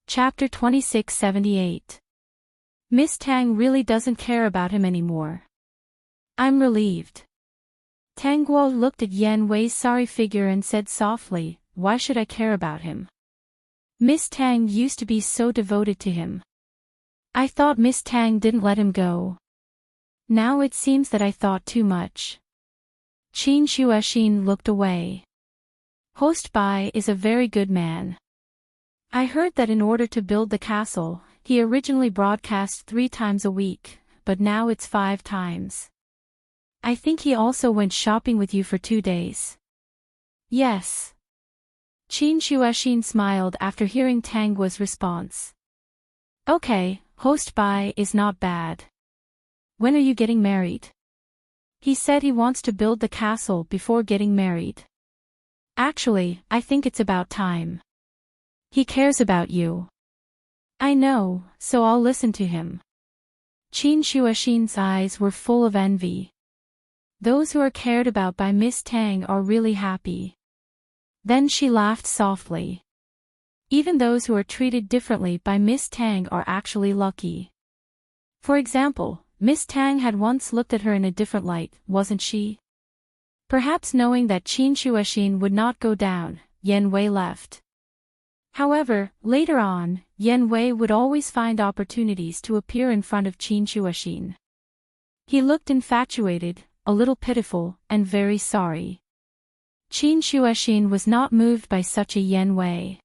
Chapter 2678. Miss Tang really doesn't care about him anymore. I'm relieved. Tang Guo looked at Yan Wei's sorry figure and said softly, why should I care about him? Miss Tang used to be so devoted to him. I thought Miss Tang didn't let him go. Now it seems that I thought too much. Qin Shuoxin looked away. Host Bai is a very good man. I heard that in order to build the castle, he originally broadcast 3 times a week, but now it's 5 times. I think he also went shopping with you for 2 days. Yes. Qin Shuoxin smiled after hearing Tang Guo's response. Okay, Host Bai is not bad. When are you getting married? He said he wants to build the castle before getting married. Actually, I think it's about time. He cares about you. I know, so I'll listen to him. Qin Shuoxin's eyes were full of envy. Those who are cared about by Miss Tang are really happy. Then she laughed softly. Even those who are treated differently by Miss Tang are actually lucky. For example, Miss Tang had once looked at her in a different light, wasn't she? Perhaps knowing that Qin Shuoxin would not go down, Yan Wei left. However, later on, Yan Wei would always find opportunities to appear in front of Qin Shuoxin. He looked infatuated, a little pitiful, and very sorry. Qin Shuoxin was not moved by such a Yan Wei.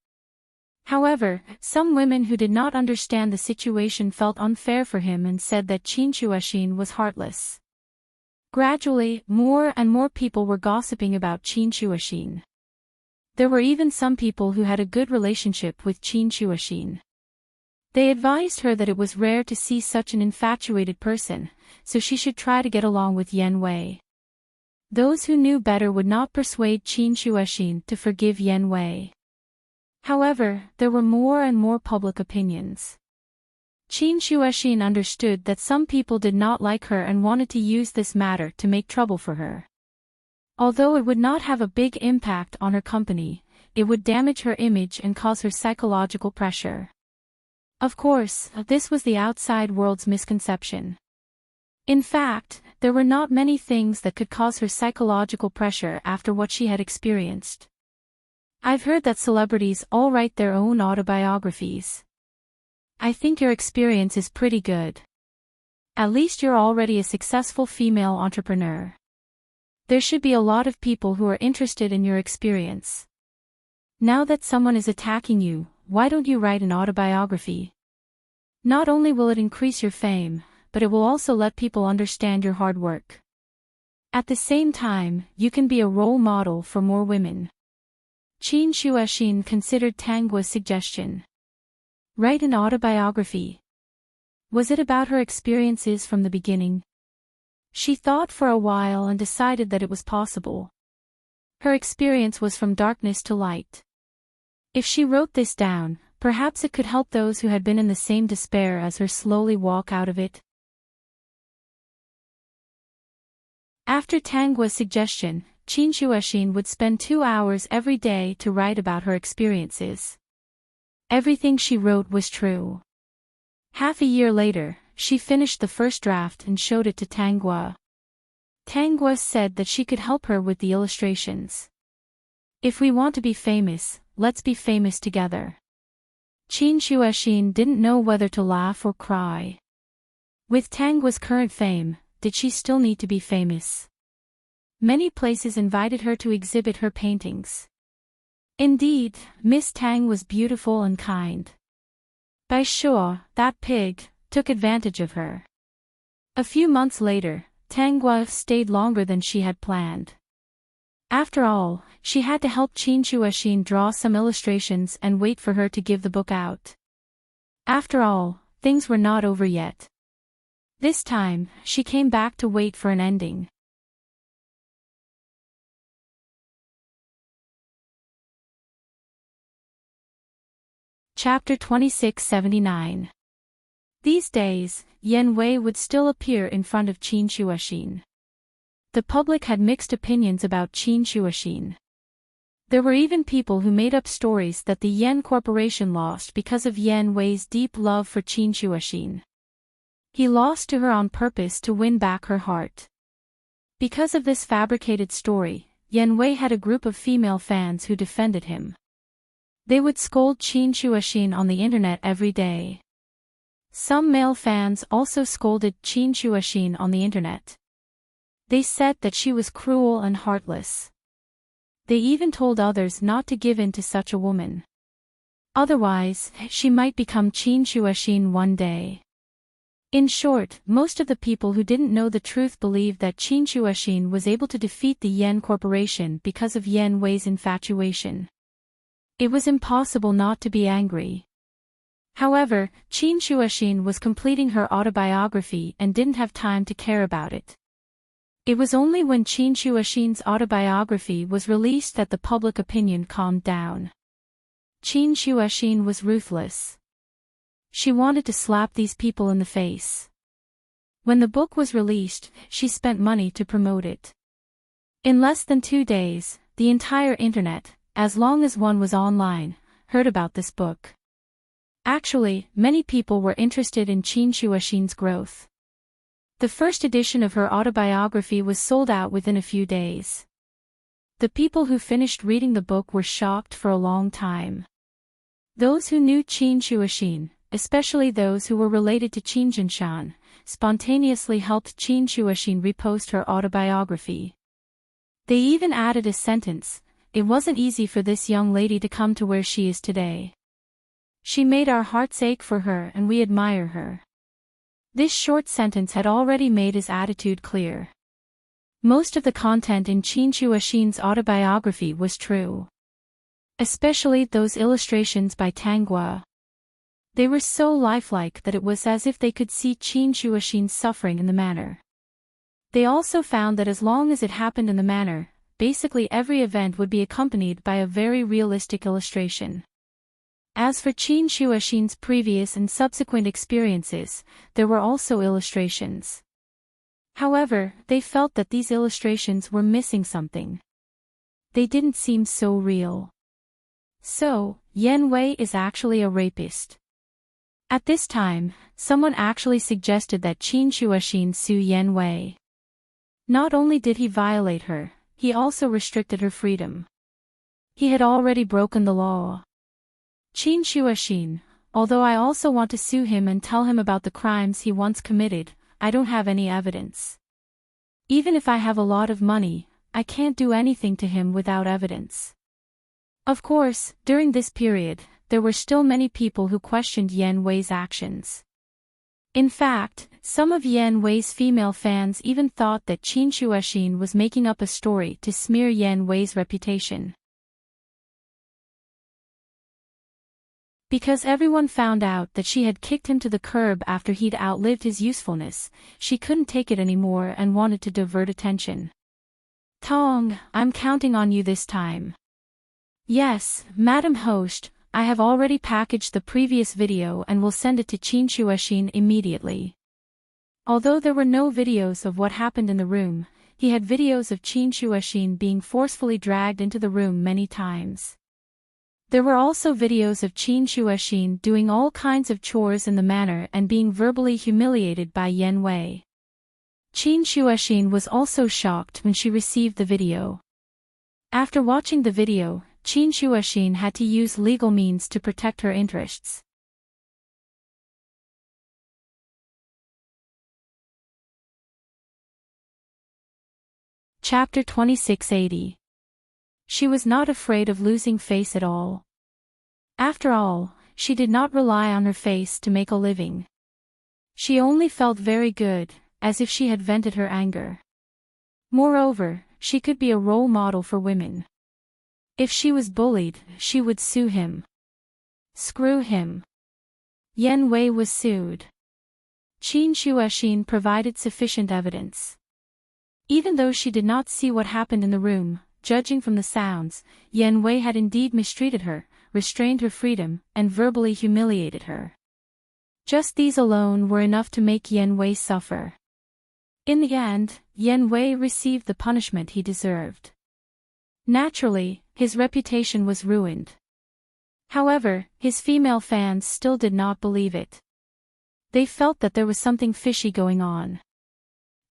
However, some women who did not understand the situation felt unfair for him and said that Qin Shuoxin was heartless. Gradually, more and more people were gossiping about Qin Shuoxin. There were even some people who had a good relationship with Qin Shuoxin. They advised her that it was rare to see such an infatuated person, so she should try to get along with Yan Wei. Those who knew better would not persuade Qin Shuoxin to forgive Yan Wei. However, there were more and more public opinions. Qin Shuoxin understood that some people did not like her and wanted to use this matter to make trouble for her. Although it would not have a big impact on her company, it would damage her image and cause her psychological pressure. Of course, this was the outside world's misconception. In fact, there were not many things that could cause her psychological pressure after what she had experienced. I've heard that celebrities all write their own autobiographies. I think your experience is pretty good. At least you're already a successful female entrepreneur. There should be a lot of people who are interested in your experience. Now that someone is attacking you, why don't you write an autobiography? Not only will it increase your fame, but it will also let people understand your hard work. At the same time, you can be a role model for more women. Qin Shuoxin considered Tang Guo's suggestion. Write an autobiography. Was it about her experiences from the beginning? She thought for a while and decided that it was possible. Her experience was from darkness to light. If she wrote this down, perhaps it could help those who had been in the same despair as her slowly walk out of it. After Tang Guo's suggestion, Qin Shuoxin would spend 2 hours every day to write about her experiences. Everything she wrote was true. Half a year later, she finished the first draft and showed it to Tang Guo. Tang Guo said that she could help her with the illustrations. If we want to be famous, let's be famous together. Qin Shuoxin didn't know whether to laugh or cry. With Tang Guo's current fame, did she still need to be famous? Many places invited her to exhibit her paintings. Indeed, Miss Tang was beautiful and kind. Bai Shuo, that pig, took advantage of her. A few months later, Tang Guo stayed longer than she had planned. After all, she had to help Qin Shuoxin draw some illustrations and wait for her to give the book out. After all, things were not over yet. This time, she came back to wait for an ending. Chapter 2679. These days, Yan Wei would still appear in front of Qin Shuoxin. The public had mixed opinions about Qin Shuoxin. There were even people who made up stories that the Yan Corporation lost because of Yan Wei's deep love for Qin Shuoxin. He lost to her on purpose to win back her heart. Because of this fabricated story, Yan Wei had a group of female fans who defended him. They would scold Qin Shuoxin on the internet every day. Some male fans also scolded Qin Shuoxin on the internet. They said that she was cruel and heartless. They even told others not to give in to such a woman. Otherwise, she might become Qin Shuoxin one day. In short, most of the people who didn't know the truth believed that Qin Shuoxin was able to defeat the Yan Corporation because of Yan Wei's infatuation. It was impossible not to be angry. However, Qin Shuoxin was completing her autobiography and didn't have time to care about it. It was only when Qin Shuoxin's autobiography was released that the public opinion calmed down. Qin Shuoxin was ruthless. She wanted to slap these people in the face. When the book was released, she spent money to promote it. In less than 2 days, the entire internet, as long as one was online, heard about this book. Actually, many people were interested in Qin Shuoxin's growth. The first edition of her autobiography was sold out within a few days. The people who finished reading the book were shocked for a long time. Those who knew Qin Shuoxin, especially those who were related to Qin Jinshan, spontaneously helped Qin Shuoxin repost her autobiography. They even added a sentence: "It wasn't easy for this young lady to come to where she is today. She made our hearts ache for her and we admire her." This short sentence had already made his attitude clear. Most of the content in Qin Shuoxin's autobiography was true. Especially those illustrations by Tang Guo. They were so lifelike that it was as if they could see Qin Shuoxin's suffering in the manor. They also found that as long as it happened in the manor, basically every event would be accompanied by a very realistic illustration. As for Qin Shuoxin's previous and subsequent experiences, there were also illustrations. However, they felt that these illustrations were missing something. They didn't seem so real. So, Yan Wei is actually a rapist. At this time, someone actually suggested that Qin Shuoxin sue Yan Wei. Not only did he violate her, he also restricted her freedom. He had already broken the law. Qin Shuoxin, although I also want to sue him and tell him about the crimes he once committed, I don't have any evidence. Even if I have a lot of money, I can't do anything to him without evidence. Of course, during this period, there were still many people who questioned Yan Wei's actions. In fact, some of Yan Wei's female fans even thought that Qin Shuoxin was making up a story to smear Yan Wei's reputation. Because everyone found out that she had kicked him to the curb after he'd outlived his usefulness, she couldn't take it anymore and wanted to divert attention. Tong, I'm counting on you this time. Yes, Madam Host, I have already packaged the previous video and will send it to Qin Shuoxin immediately. Although there were no videos of what happened in the room, he had videos of Qin Shuoxin being forcefully dragged into the room many times. There were also videos of Qin Shuoxin doing all kinds of chores in the manor and being verbally humiliated by Yan Wei. Qin Shuoxin was also shocked when she received the video. After watching the video, Qin Shuoxin had to use legal means to protect her interests. Chapter 2680. She was not afraid of losing face at all. After all, she did not rely on her face to make a living. She only felt very good, as if she had vented her anger. Moreover, she could be a role model for women. If she was bullied, she would sue him. Screw him. Yan Wei was sued. Qin Shuoxin provided sufficient evidence. Even though she did not see what happened in the room, judging from the sounds, Yan Wei had indeed mistreated her, restrained her freedom, and verbally humiliated her. Just these alone were enough to make Yan Wei suffer. In the end, Yan Wei received the punishment he deserved. Naturally, his reputation was ruined. However, his female fans still did not believe it. They felt that there was something fishy going on.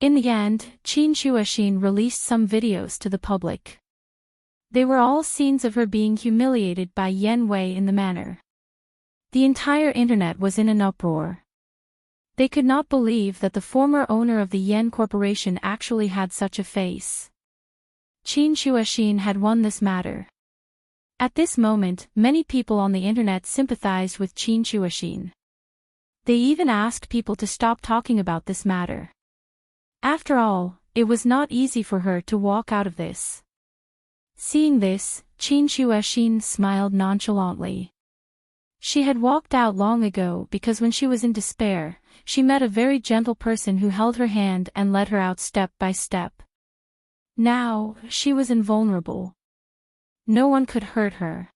In the end, Qin Shuoxin released some videos to the public. They were all scenes of her being humiliated by Yan Wei in the manor. The entire internet was in an uproar. They could not believe that the former owner of the Yan Corporation actually had such a face. Qin Shuoxin had won this matter. At this moment, many people on the internet sympathized with Qin Shuoxin. They even asked people to stop talking about this matter. After all, it was not easy for her to walk out of this. Seeing this, Qin Shuoxin smiled nonchalantly. She had walked out long ago because when she was in despair, she met a very gentle person who held her hand and led her out step by step. Now, she was invulnerable. No one could hurt her.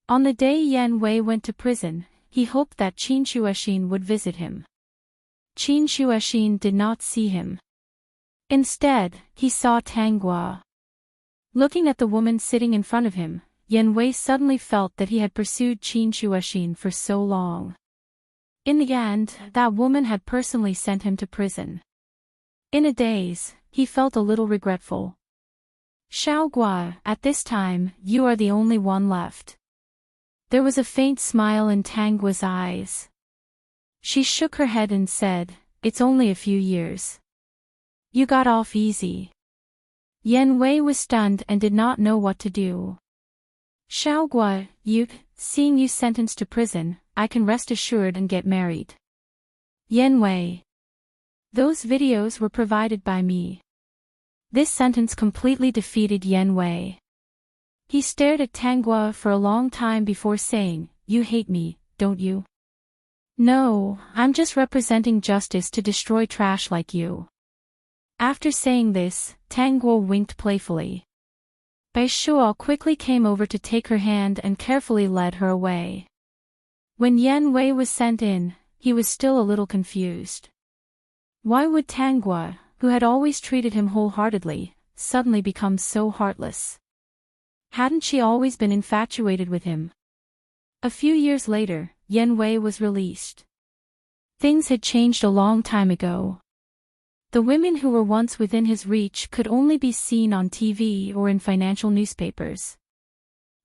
On the day Yan Wei went to prison, he hoped that Qin Shuoxin would visit him. Qin Shuoxin did not see him. Instead, he saw Tang Guo. Looking at the woman sitting in front of him, Yan Wei suddenly felt that he had pursued Qin Shuoxin for so long. In the end, that woman had personally sent him to prison. In a daze, he felt a little regretful. Xiao Guo, at this time, you are the only one left. There was a faint smile in Tang Guo's eyes. She shook her head and said, "It's only a few years. You got off easy." Yan Wei was stunned and did not know what to do. Xiao Guo, seeing you sentenced to prison, I can rest assured and get married. Yan Wei. Those videos were provided by me. This sentence completely defeated Yen Wei. He stared at Tang Guo for a long time before saying, "You hate me, don't you?" "No, I'm just representing justice to destroy trash like you." After saying this, Tang Guo winked playfully. Bai Shuo quickly came over to take her hand and carefully led her away. When Yen Wei was sent in, he was still a little confused. Why would Tang Guo, who had always treated him wholeheartedly, suddenly become so heartless? Hadn't she always been infatuated with him? A few years later, Yen Wei was released. Things had changed a long time ago. The women who were once within his reach could only be seen on TV or in financial newspapers.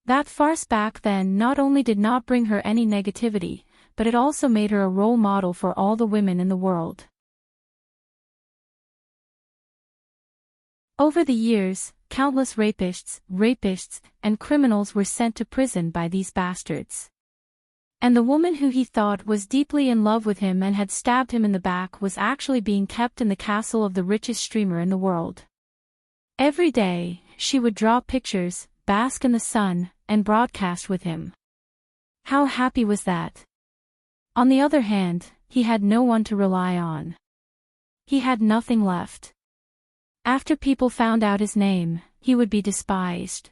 That farce back then not only did not bring her any negativity, but it also made her a role model for all the women in the world. Over the years, countless rapists, and criminals were sent to prison by these bastards. And the woman who he thought was deeply in love with him and had stabbed him in the back was actually being kept in the castle of the richest streamer in the world. Every day, she would draw pictures, bask in the sun, and broadcast with him. How happy was that? On the other hand, he had no one to rely on. He had nothing left. After people found out his name, he would be despised.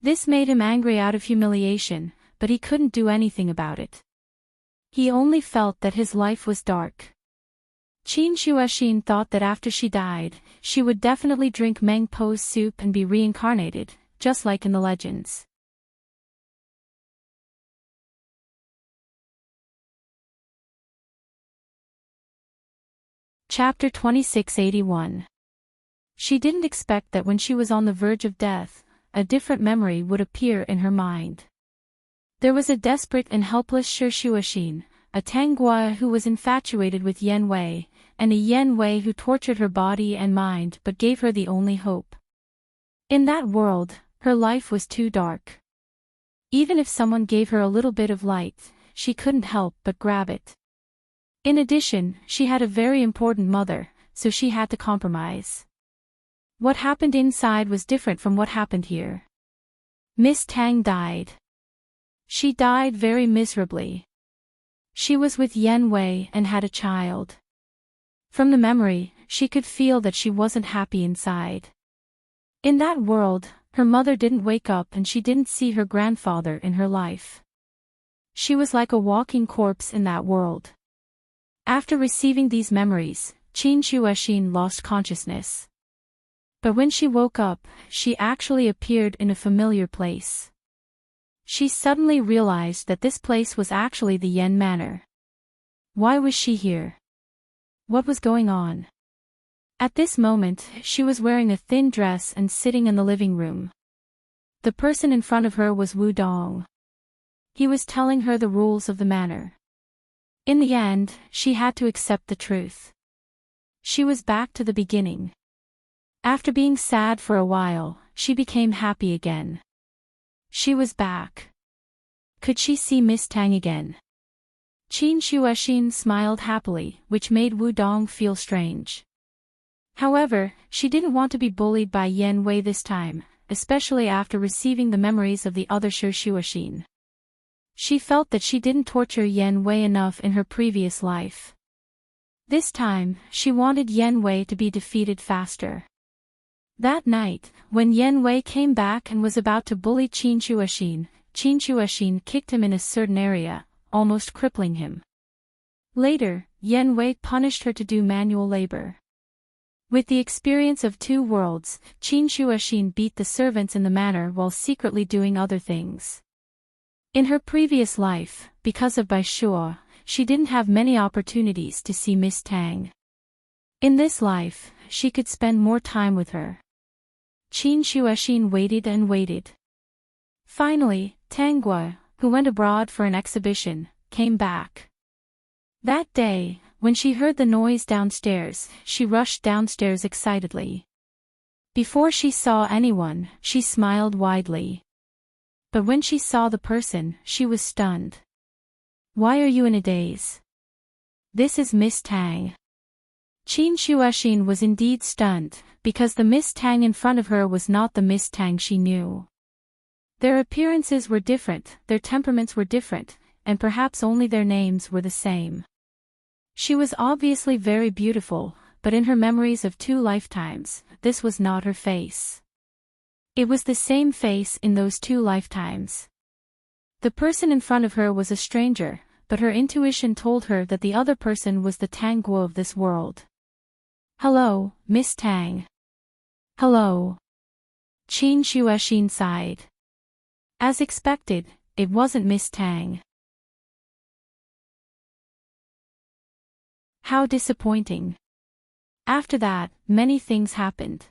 This made him angry out of humiliation, but he couldn't do anything about it. He only felt that his life was dark. Qin Shuoxin thought that after she died, she would definitely drink Meng Po's soup and be reincarnated, just like in the legends. Chapter 2681. She didn't expect that when she was on the verge of death, a different memory would appear in her mind. There was a desperate and helpless Shi Shuoxin, a Tang Guo who was infatuated with Yen Wei, and a Yen Wei who tortured her body and mind but gave her the only hope. In that world, her life was too dark. Even if someone gave her a little bit of light, she couldn't help but grab it. In addition, she had a very important mother, so she had to compromise. What happened inside was different from what happened here. Miss Tang died. She died very miserably. She was with Yen Wei and had a child. From the memory, she could feel that she wasn't happy inside. In that world, her mother didn't wake up and she didn't see her grandfather in her life. She was like a walking corpse in that world. After receiving these memories, Qin Shuoxin lost consciousness. But when she woke up, she actually appeared in a familiar place. She suddenly realized that this place was actually the Yen Manor. Why was she here? What was going on? At this moment, she was wearing a thin dress and sitting in the living room. The person in front of her was Wu Dong. He was telling her the rules of the manor. In the end, she had to accept the truth. She was back to the beginning. After being sad for a while, she became happy again. She was back. Could she see Miss Tang again? Qin Shuoxin smiled happily, which made Wu Dong feel strange. However, she didn't want to be bullied by Yen Wei this time, especially after receiving the memories of the other Shi Shuoxin. She felt that she didn't torture Yen Wei enough in her previous life. This time, she wanted Yen Wei to be defeated faster. That night, when Yen Wei came back and was about to bully Qin Shuoxin kicked him in a certain area, almost crippling him. Later, Yen Wei punished her to do manual labor. With the experience of two worlds, Qin Shuoxin beat the servants in the manor while secretly doing other things. In her previous life, because of Bai Shuo, she didn't have many opportunities to see Miss Tang. In this life, she could spend more time with her. Qin Shuoxin waited and waited. Finally, Tang Guo, who went abroad for an exhibition, came back. That day, when she heard the noise downstairs, she rushed downstairs excitedly. Before she saw anyone, she smiled widely. But when she saw the person, she was stunned. "Why are you in a daze?" "This is Miss Tang." Qin Shuoxin was indeed stunned, because the Miss Tang in front of her was not the Miss Tang she knew. Their appearances were different, their temperaments were different, and perhaps only their names were the same. She was obviously very beautiful, but in her memories of 2 lifetimes, this was not her face. It was the same face in those 2 lifetimes. The person in front of her was a stranger, but her intuition told her that the other person was the Tang Guo of this world. "Hello, Miss Tang." "Hello." Qin Shuoxin sighed. As expected, it wasn't Miss Tang. How disappointing. After that, many things happened.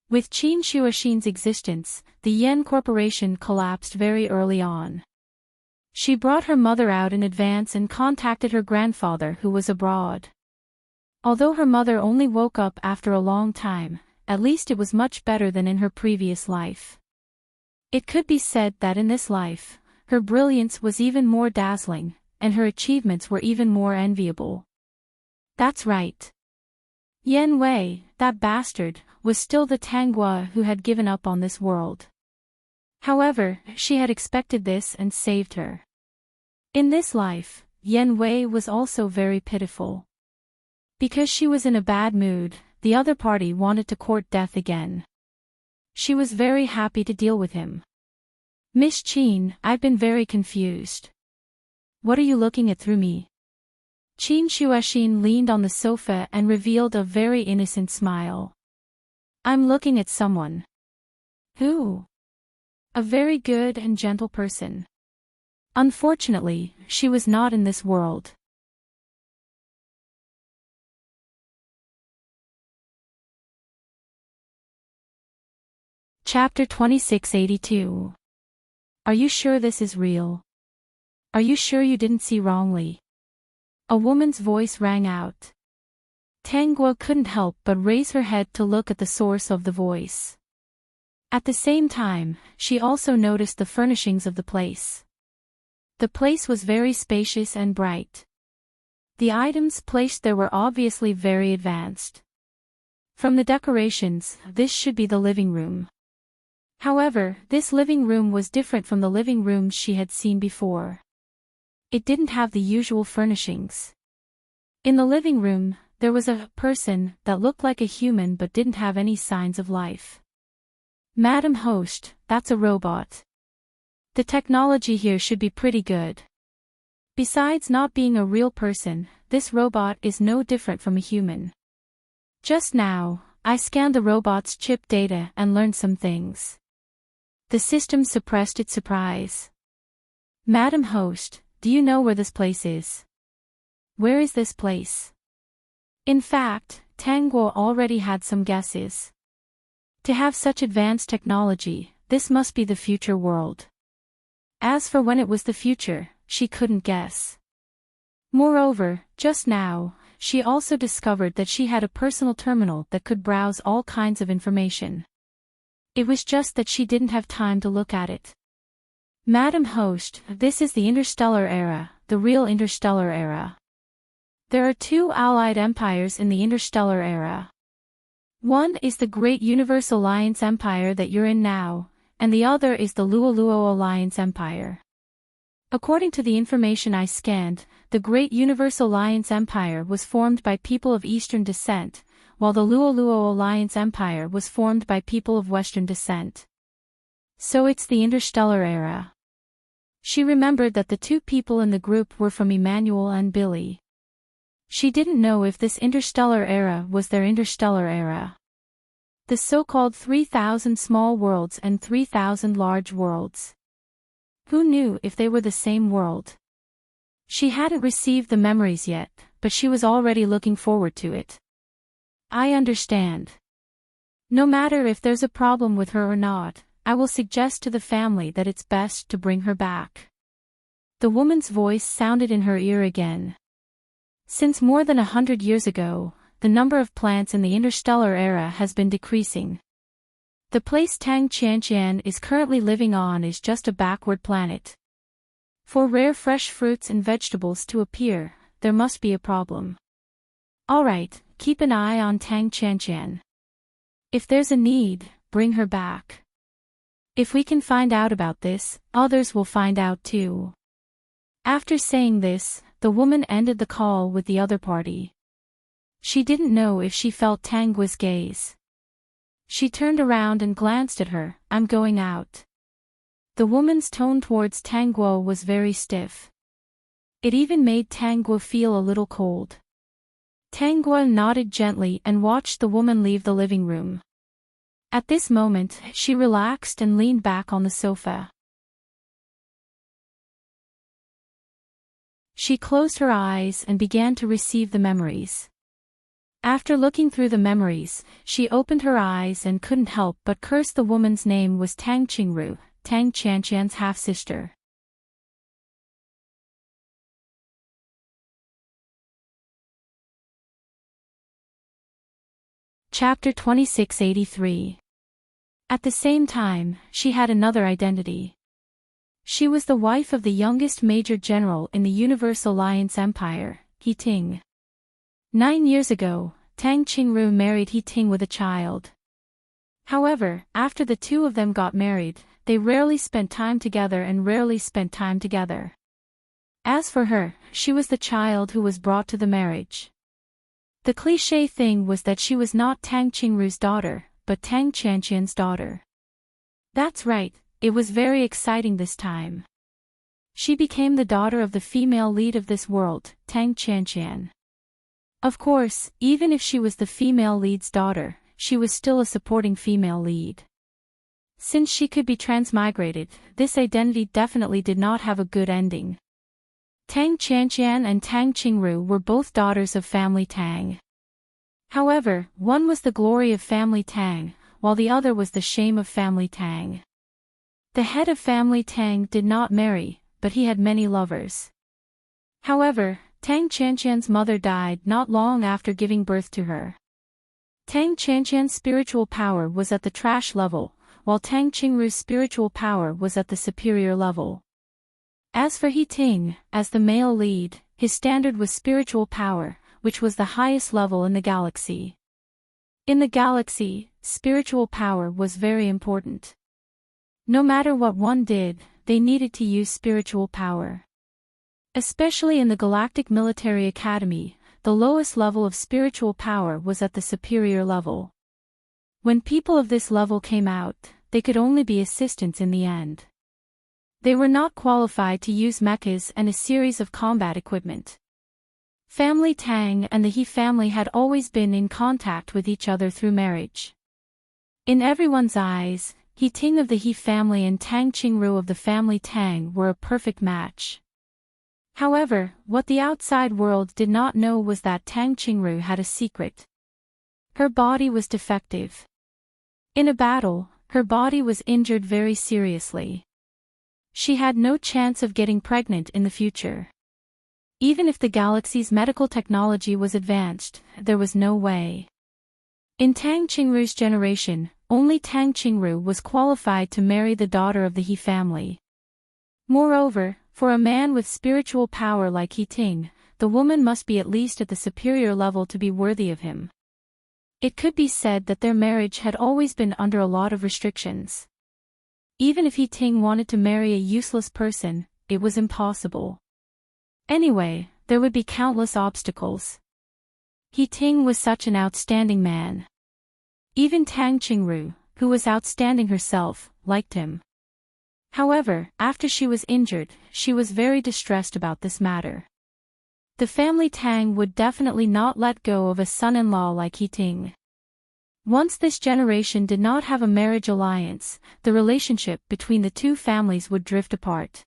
With Qin Shuoxin's existence, the Yen Corporation collapsed very early on. She brought her mother out in advance and contacted her grandfather who was abroad. Although her mother only woke up after a long time, at least it was much better than in her previous life. It could be said that in this life, her brilliance was even more dazzling, and her achievements were even more enviable. That's right. Yen Wei, that bastard, was still the Tang Guo who had given up on this world. However, she had expected this and saved her. In this life, Yen Wei was also very pitiful. Because she was in a bad mood, the other party wanted to court death again. She was very happy to deal with him. "Miss Qin, I've been very confused. What are you looking at through me?" Qin Shuoxin leaned on the sofa and revealed a very innocent smile. "I'm looking at someone." "Who?" "A very good and gentle person. Unfortunately, she was not in this world." Chapter 2682. Are you sure this is real? Are you sure you didn't see wrongly? A woman's voice rang out. Tang Guo couldn't help but raise her head to look at the source of the voice. At the same time, she also noticed the furnishings of the place. The place was very spacious and bright. The items placed there were obviously very advanced. From the decorations, this should be the living room. However, this living room was different from the living rooms she had seen before. It didn't have the usual furnishings. In the living room, there was a person that looked like a human but didn't have any signs of life. "Madam Host, that's a robot. The technology here should be pretty good. Besides not being a real person, this robot is no different from a human. Just now, I scanned the robot's chip data and learned some things." The system suppressed its surprise. "Madam Host, do you know where this place is? Where is this place?" In fact, Tang Guo already had some guesses. To have such advanced technology, this must be the future world. As for when it was the future, she couldn't guess. Moreover, just now, she also discovered that she had a personal terminal that could browse all kinds of information. It was just that she didn't have time to look at it. "Madam Host, this is the interstellar era, the real interstellar era. There are 2 allied empires in the interstellar era. One is the Great Universe Alliance Empire that you're in now, and the other is the Luoluo Alliance Empire. According to the information I scanned, the Great Universe Alliance Empire was formed by people of Eastern descent, while the Luoluo Alliance Empire was formed by people of Western descent. So it's the interstellar era." She remembered that the 2 people in the group were from Emmanuel and Billy. She didn't know if this interstellar era was their interstellar era. The so-called 3,000 small worlds and 3,000 large worlds. Who knew if they were the same world? She hadn't received the memories yet, but she was already looking forward to it. "I understand. No matter if there's a problem with her or not, I will suggest to the family that it's best to bring her back." The woman's voice sounded in her ear again. Since more than 100 years ago, the number of plants in the interstellar era has been decreasing. The place Tang Qianqian is currently living on is just a backward planet. For rare fresh fruits and vegetables to appear, there must be a problem. "Alright, keep an eye on Tang Qianqian. If there's a need, bring her back. If we can find out about this, others will find out too." After saying this, the woman ended the call with the other party. She didn't know if she felt Tang Guo's gaze. She turned around and glanced at her. "I'm going out." The woman's tone towards Tang Guo was very stiff. It even made Tang Guo feel a little cold. Tang Guo nodded gently and watched the woman leave the living room. At this moment, she relaxed and leaned back on the sofa. She closed her eyes and began to receive the memories. After looking through the memories, she opened her eyes and couldn't help but curse. The woman's name was Tang Qingru, Tang Qianqian's half-sister. Chapter 2683. At the same time, she had another identity. She was the wife of the youngest major general in the Universal Alliance Empire, He Ting. 9 years ago, Tang Qingru married He Ting with a child. However, after the two of them got married, they rarely spent time together. As for her, she was the child who was brought to the marriage. The cliché thing was that she was not Tang Qingru's daughter, but Tang Qianqian's daughter. That's right, it was very exciting this time. She became the daughter of the female lead of this world, Tang Qianqian. Of course, even if she was the female lead's daughter, she was still a supporting female lead. Since she could be transmigrated, this identity definitely did not have a good ending. Tang Qianqian and Tang Qingru were both daughters of family Tang. However, one was the glory of family Tang, while the other was the shame of family Tang. The head of family Tang did not marry, but he had many lovers. However, Tang Qianqian's mother died not long after giving birth to her. Tang Qianqian's spiritual power was at the trash level, while Tang Qingru's spiritual power was at the superior level. As for He Ting, as the male lead, his standard was spiritual power, which was the highest level in the galaxy. In the galaxy, spiritual power was very important. No matter what one did, they needed to use spiritual power. Especially in the Galactic Military Academy, the lowest level of spiritual power was at the superior level. When people of this level came out, they could only be assistants in the end. They were not qualified to use mechas and a series of combat equipment. Family Tang and the He family had always been in contact with each other through marriage. In everyone's eyes, He Ting of the He family and Tang Qingru of the family Tang were a perfect match. However, what the outside world did not know was that Tang Qingru had a secret. Her body was defective. In a battle, her body was injured very seriously. She had no chance of getting pregnant in the future. Even if the galaxy's medical technology was advanced, there was no way. In Tang Qingru's generation, only Tang Qingru was qualified to marry the daughter of the He family. Moreover, for a man with spiritual power like He Ting, the woman must be at least at the superior level to be worthy of him. It could be said that their marriage had always been under a lot of restrictions. Even if He Ting wanted to marry a useless person, it was impossible. Anyway, there would be countless obstacles. He Ting was such an outstanding man. Even Tang Qingru, who was outstanding herself, liked him. However, after she was injured, she was very distressed about this matter. The family Tang would definitely not let go of a son-in-law like He Ting. Once this generation did not have a marriage alliance, the relationship between the two families would drift apart.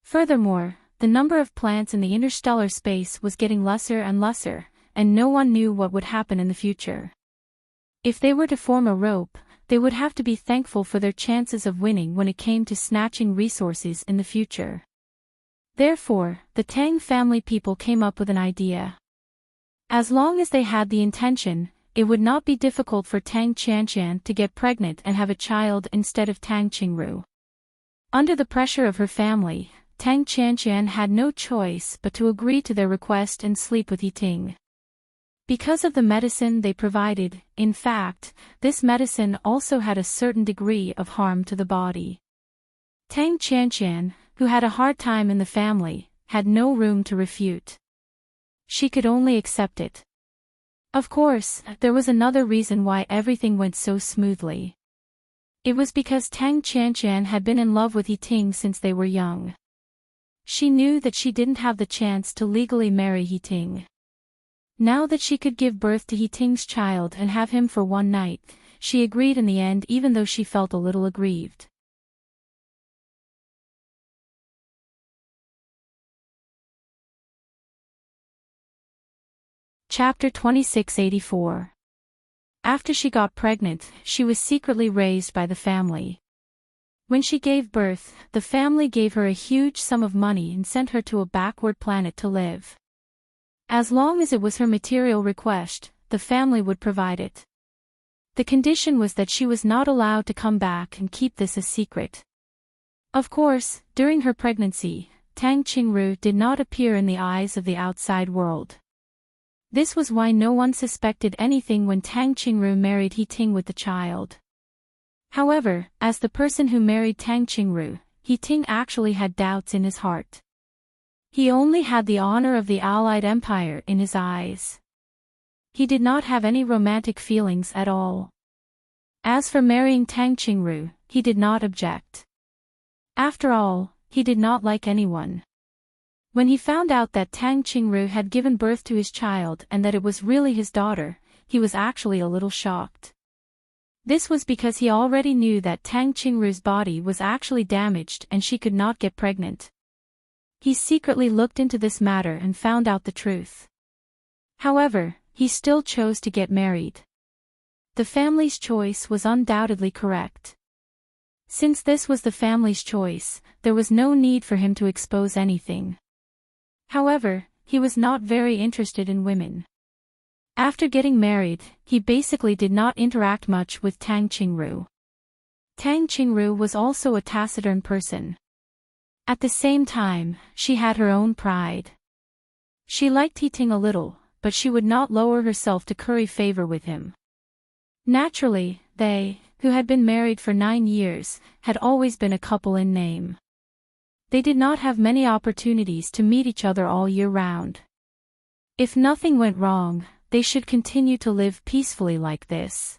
Furthermore, the number of plants in the interstellar space was getting lesser and lesser, and no one knew what would happen in the future. If they were to form a rope, they would have to be thankful for their chances of winning when it came to snatching resources in the future. Therefore, the Tang family people came up with an idea. As long as they had the intention, it would not be difficult for Tang Qianqian to get pregnant and have a child instead of Tang Qingru. Under the pressure of her family, Tang Qianqian had no choice but to agree to their request and sleep with Yiting. Because of the medicine they provided, in fact, this medicine also had a certain degree of harm to the body. Tang Qianqian, who had a hard time in the family, had no room to refute. She could only accept it. Of course, there was another reason why everything went so smoothly. It was because Tang Qianqian had been in love with Yiting since they were young. She knew that she didn't have the chance to legally marry Yiting. Now that she could give birth to Yiting's child and have him for one night, she agreed in the end even though she felt a little aggrieved. Chapter 2684. After she got pregnant, she was secretly raised by the family. When she gave birth, the family gave her a huge sum of money and sent her to a backward planet to live. As long as it was her material request, the family would provide it. The condition was that she was not allowed to come back and keep this a secret. Of course, during her pregnancy, Tang Qingru did not appear in the eyes of the outside world. This was why no one suspected anything when Tang Qingru married Yiting with the child. However, as the person who married Tang Qingru, Yiting actually had doubts in his heart. He only had the honor of the Allied Empire in his eyes. He did not have any romantic feelings at all. As for marrying Tang Qingru, he did not object. After all, he did not like anyone. When he found out that Tang Qingru had given birth to his child and that it was really his daughter, he was actually a little shocked. This was because he already knew that Tang Qingru's body was actually damaged and she could not get pregnant. He secretly looked into this matter and found out the truth. However, he still chose to get married. The family's choice was undoubtedly correct. Since this was the family's choice, there was no need for him to expose anything. However, he was not very interested in women. After getting married, he basically did not interact much with Tang Qingru. Tang Qingru was also a taciturn person. At the same time, she had her own pride. She liked Yiting a little, but she would not lower herself to curry favor with him. Naturally, they, who had been married for 9 years, had always been a couple in name. They did not have many opportunities to meet each other all year round. If nothing went wrong, they should continue to live peacefully like this.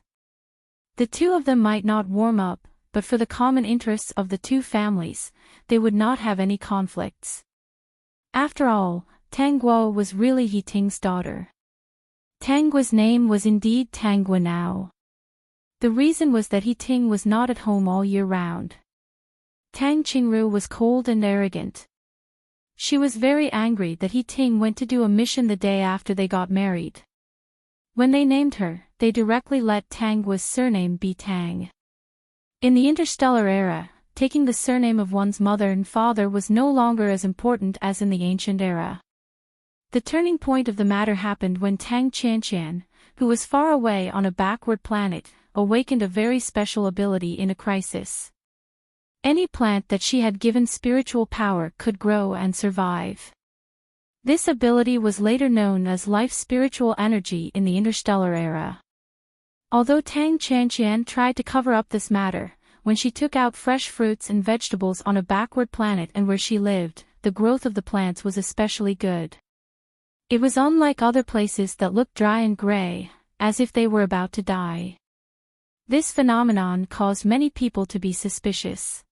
The two of them might not warm up, but for the common interests of the two families, they would not have any conflicts. After all, Tang Guo was really Yiting's daughter. Tang Guo's name was indeed Tang Guo now. The reason was that Yiting was not at home all year round. Tang Qingru was cold and arrogant. She was very angry that Yiting went to do a mission the day after they got married. When they named her, they directly let Tang Guo's surname be Tang. In the interstellar era, taking the surname of one's mother and father was no longer as important as in the ancient era. The turning point of the matter happened when Tang Qianqian, who was far away on a backward planet, awakened a very special ability in a crisis. Any plant that she had given spiritual power could grow and survive. This ability was later known as life spiritual energy in the interstellar era. Although Tang Qianqian tried to cover up this matter, when she took out fresh fruits and vegetables on a backward planet and where she lived, the growth of the plants was especially good. It was unlike other places that looked dry and gray, as if they were about to die. This phenomenon caused many people to be suspicious.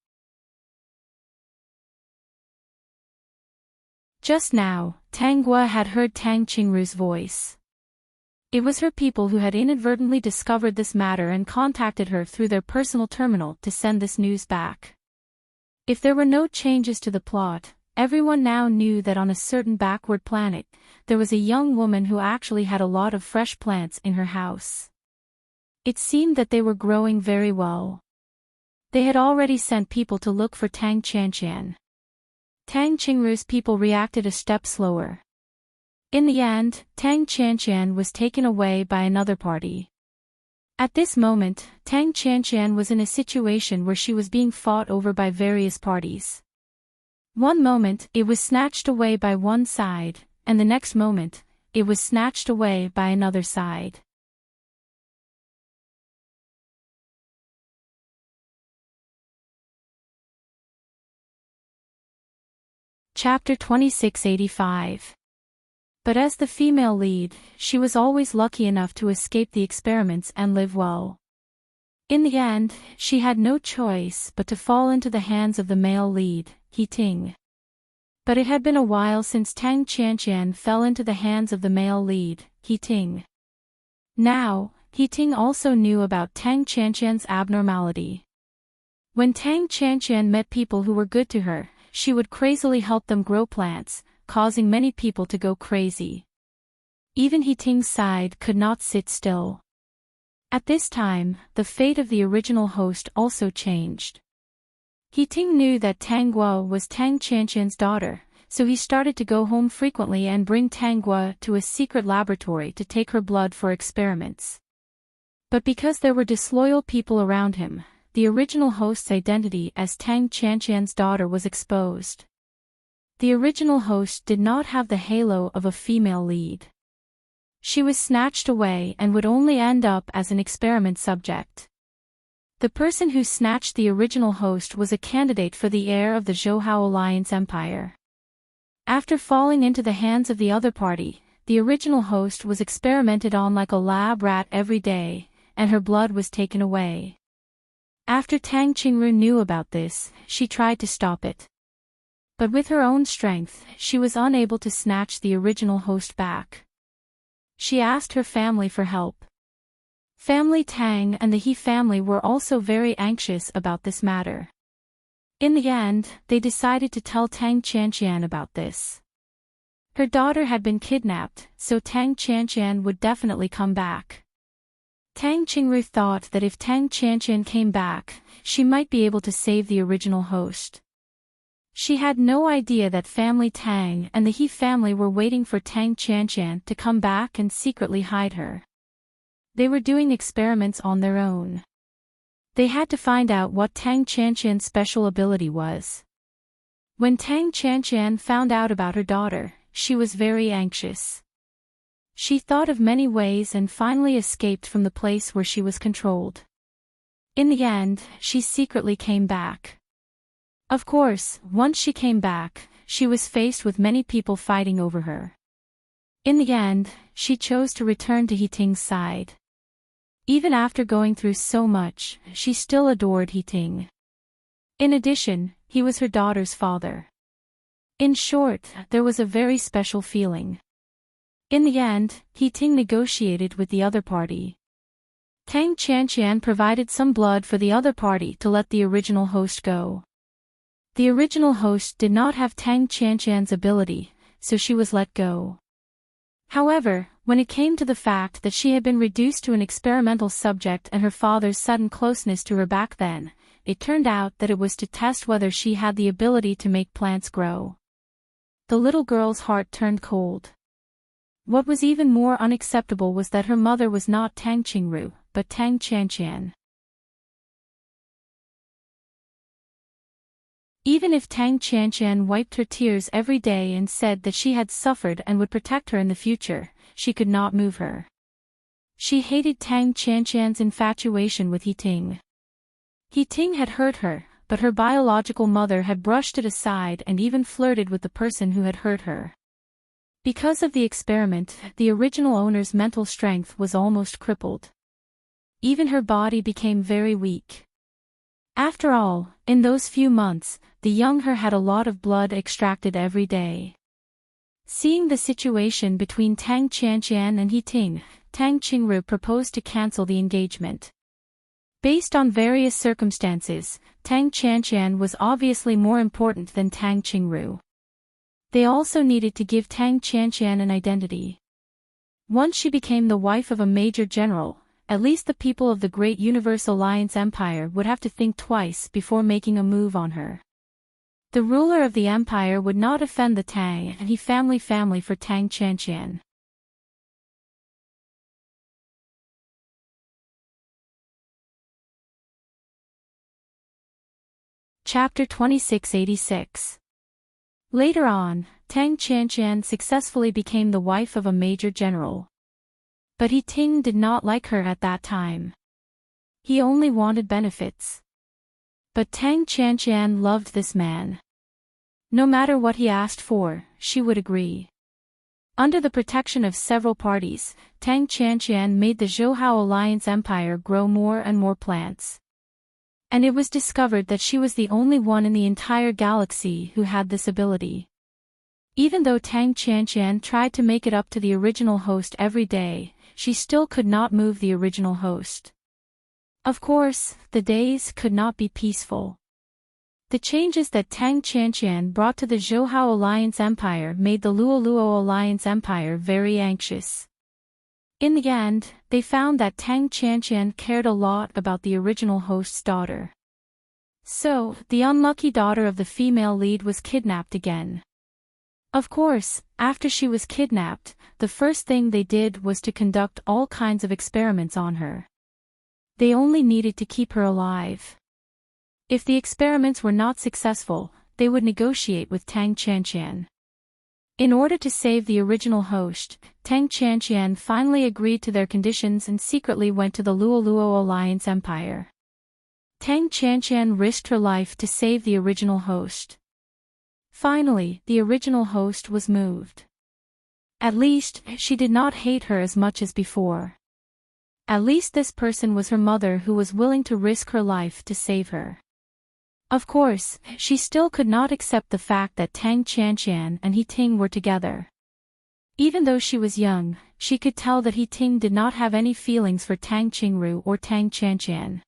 Just now, Tang Guo had heard Tang Qingru's voice. It was her people who had inadvertently discovered this matter and contacted her through their personal terminal to send this news back. If there were no changes to the plot, everyone now knew that on a certain backward planet, there was a young woman who actually had a lot of fresh plants in her house. It seemed that they were growing very well. They had already sent people to look for Tang Qianqian. Tang Qingru's people reacted a step slower. In the end, Tang Qianqian was taken away by another party. At this moment, Tang Qianqian was in a situation where she was being fought over by various parties. One moment, it was snatched away by one side, and the next moment, it was snatched away by another side. Chapter 2685. But as the female lead, she was always lucky enough to escape the experiments and live well. In the end, she had no choice but to fall into the hands of the male lead, Heartwarming. But it had been a while since Tang Qianqian fell into the hands of the male lead, Heartwarming. Now, Heartwarming also knew about Tang Qianqian's abnormality. When Tang Qianqian met people who were good to her, she would crazily help them grow plants, causing many people to go crazy. Even Heartwarming's side could not sit still. At this time, the fate of the original host also changed. Heartwarming knew that Tang Guo was Tang Qianqian's daughter, so he started to go home frequently and bring Tang Guo to a secret laboratory to take her blood for experiments. But because there were disloyal people around him, the original host's identity as Tang Qianqian's daughter was exposed. The original host did not have the halo of a female lead. She was snatched away and would only end up as an experiment subject. The person who snatched the original host was a candidate for the heir of the Zhouhao Alliance Empire. After falling into the hands of the other party, the original host was experimented on like a lab rat every day, and her blood was taken away. After Tang Qingru knew about this, she tried to stop it. But with her own strength, she was unable to snatch the original host back. She asked her family for help. Family Tang and the He family were also very anxious about this matter. In the end, they decided to tell Tang Qianqian about this. Her daughter had been kidnapped, so Tang Qianqian would definitely come back. Tang Qingru thought that if Tang Qianqian came back, she might be able to save the original host. She had no idea that family Tang and the He family were waiting for Tang Qianqian to come back and secretly hide her. They were doing experiments on their own. They had to find out what Tang Qianqian's special ability was. When Tang Qianqian found out about her daughter, she was very anxious. She thought of many ways and finally escaped from the place where she was controlled. In the end, she secretly came back. Of course, once she came back, she was faced with many people fighting over her. In the end, she chose to return to Heartwarming's side. Even after going through so much, she still adored Heartwarming. In addition, he was her daughter's father. In short, there was a very special feeling. In the end, Heartwarming negotiated with the other party. Tang Qianqian provided some blood for the other party to let the original host go. The original host did not have Tang Qianqian's ability, so she was let go. However, when it came to the fact that she had been reduced to an experimental subject and her father's sudden closeness to her back then, it turned out that it was to test whether she had the ability to make plants grow. The little girl's heart turned cold. What was even more unacceptable was that her mother was not Tang Qingru, but Tang Qianqian. Even if Tang Qianqian wiped her tears every day and said that she had suffered and would protect her in the future, she could not move her. She hated Tang Qianqian's infatuation with Heartwarming. Heartwarming had hurt her, but her biological mother had brushed it aside and even flirted with the person who had hurt her. Because of the experiment, the original owner's mental strength was almost crippled. Even her body became very weak. After all, in those few months, the young her had a lot of blood extracted every day. Seeing the situation between Tang Qianqian and Heartwarming, Tang Qingru proposed to cancel the engagement. Based on various circumstances, Tang Qianqian was obviously more important than Tang Qingru. They also needed to give Tang Qianqian an identity. Once she became the wife of a major general, at least the people of the Great Universal Alliance Empire would have to think twice before making a move on her. The ruler of the empire would not offend the Tang and He family for Tang Qianqian. Chapter 2686. Later on, Tang Qianqian successfully became the wife of a major general. But He Ting did not like her at that time. He only wanted benefits. But Tang Qianqian loved this man. No matter what he asked for, she would agree. Under the protection of several parties, Tang Qianqian made the Zhouhao Alliance Empire grow more and more plants. And it was discovered that she was the only one in the entire galaxy who had this ability. Even though Tang Qianqian tried to make it up to the original host every day, she still could not move the original host. Of course, the days could not be peaceful. The changes that Tang Qianqian brought to the Zhouhao Alliance Empire made the Luoluo Alliance Empire very anxious. In the end, they found that Tang Qianqian cared a lot about the original host's daughter. So, the unlucky daughter of the female lead was kidnapped again. Of course, after she was kidnapped, the first thing they did was to conduct all kinds of experiments on her. They only needed to keep her alive. If the experiments were not successful, they would negotiate with Tang Qianqian. In order to save the original host, Tang Qianqian finally agreed to their conditions and secretly went to the Luoluo Alliance Empire. Tang Qianqian risked her life to save the original host. Finally, the original host was moved. At least, she did not hate her as much as before. At least this person was her mother who was willing to risk her life to save her. Of course, she still could not accept the fact that Tang Qianqian and He Ting were together. Even though she was young, she could tell that He Ting did not have any feelings for Tang Qingru or Tang Qianqian.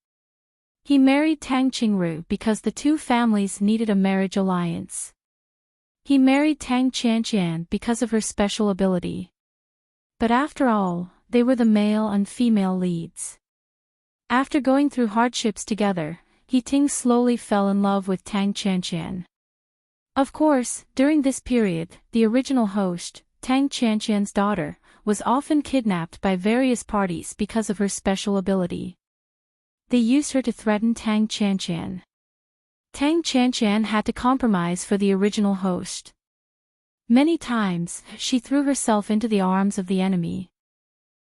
He married Tang Qingru because the two families needed a marriage alliance. He married Tang Qianqian because of her special ability. But after all, they were the male and female leads. After going through hardships together, He Ting slowly fell in love with Tang Qianqian. Of course, during this period, the original host, Tang Qianqian's daughter, was often kidnapped by various parties because of her special ability. They used her to threaten Tang Qianqian. Tang Qianqian had to compromise for the original host. Many times, she threw herself into the arms of the enemy.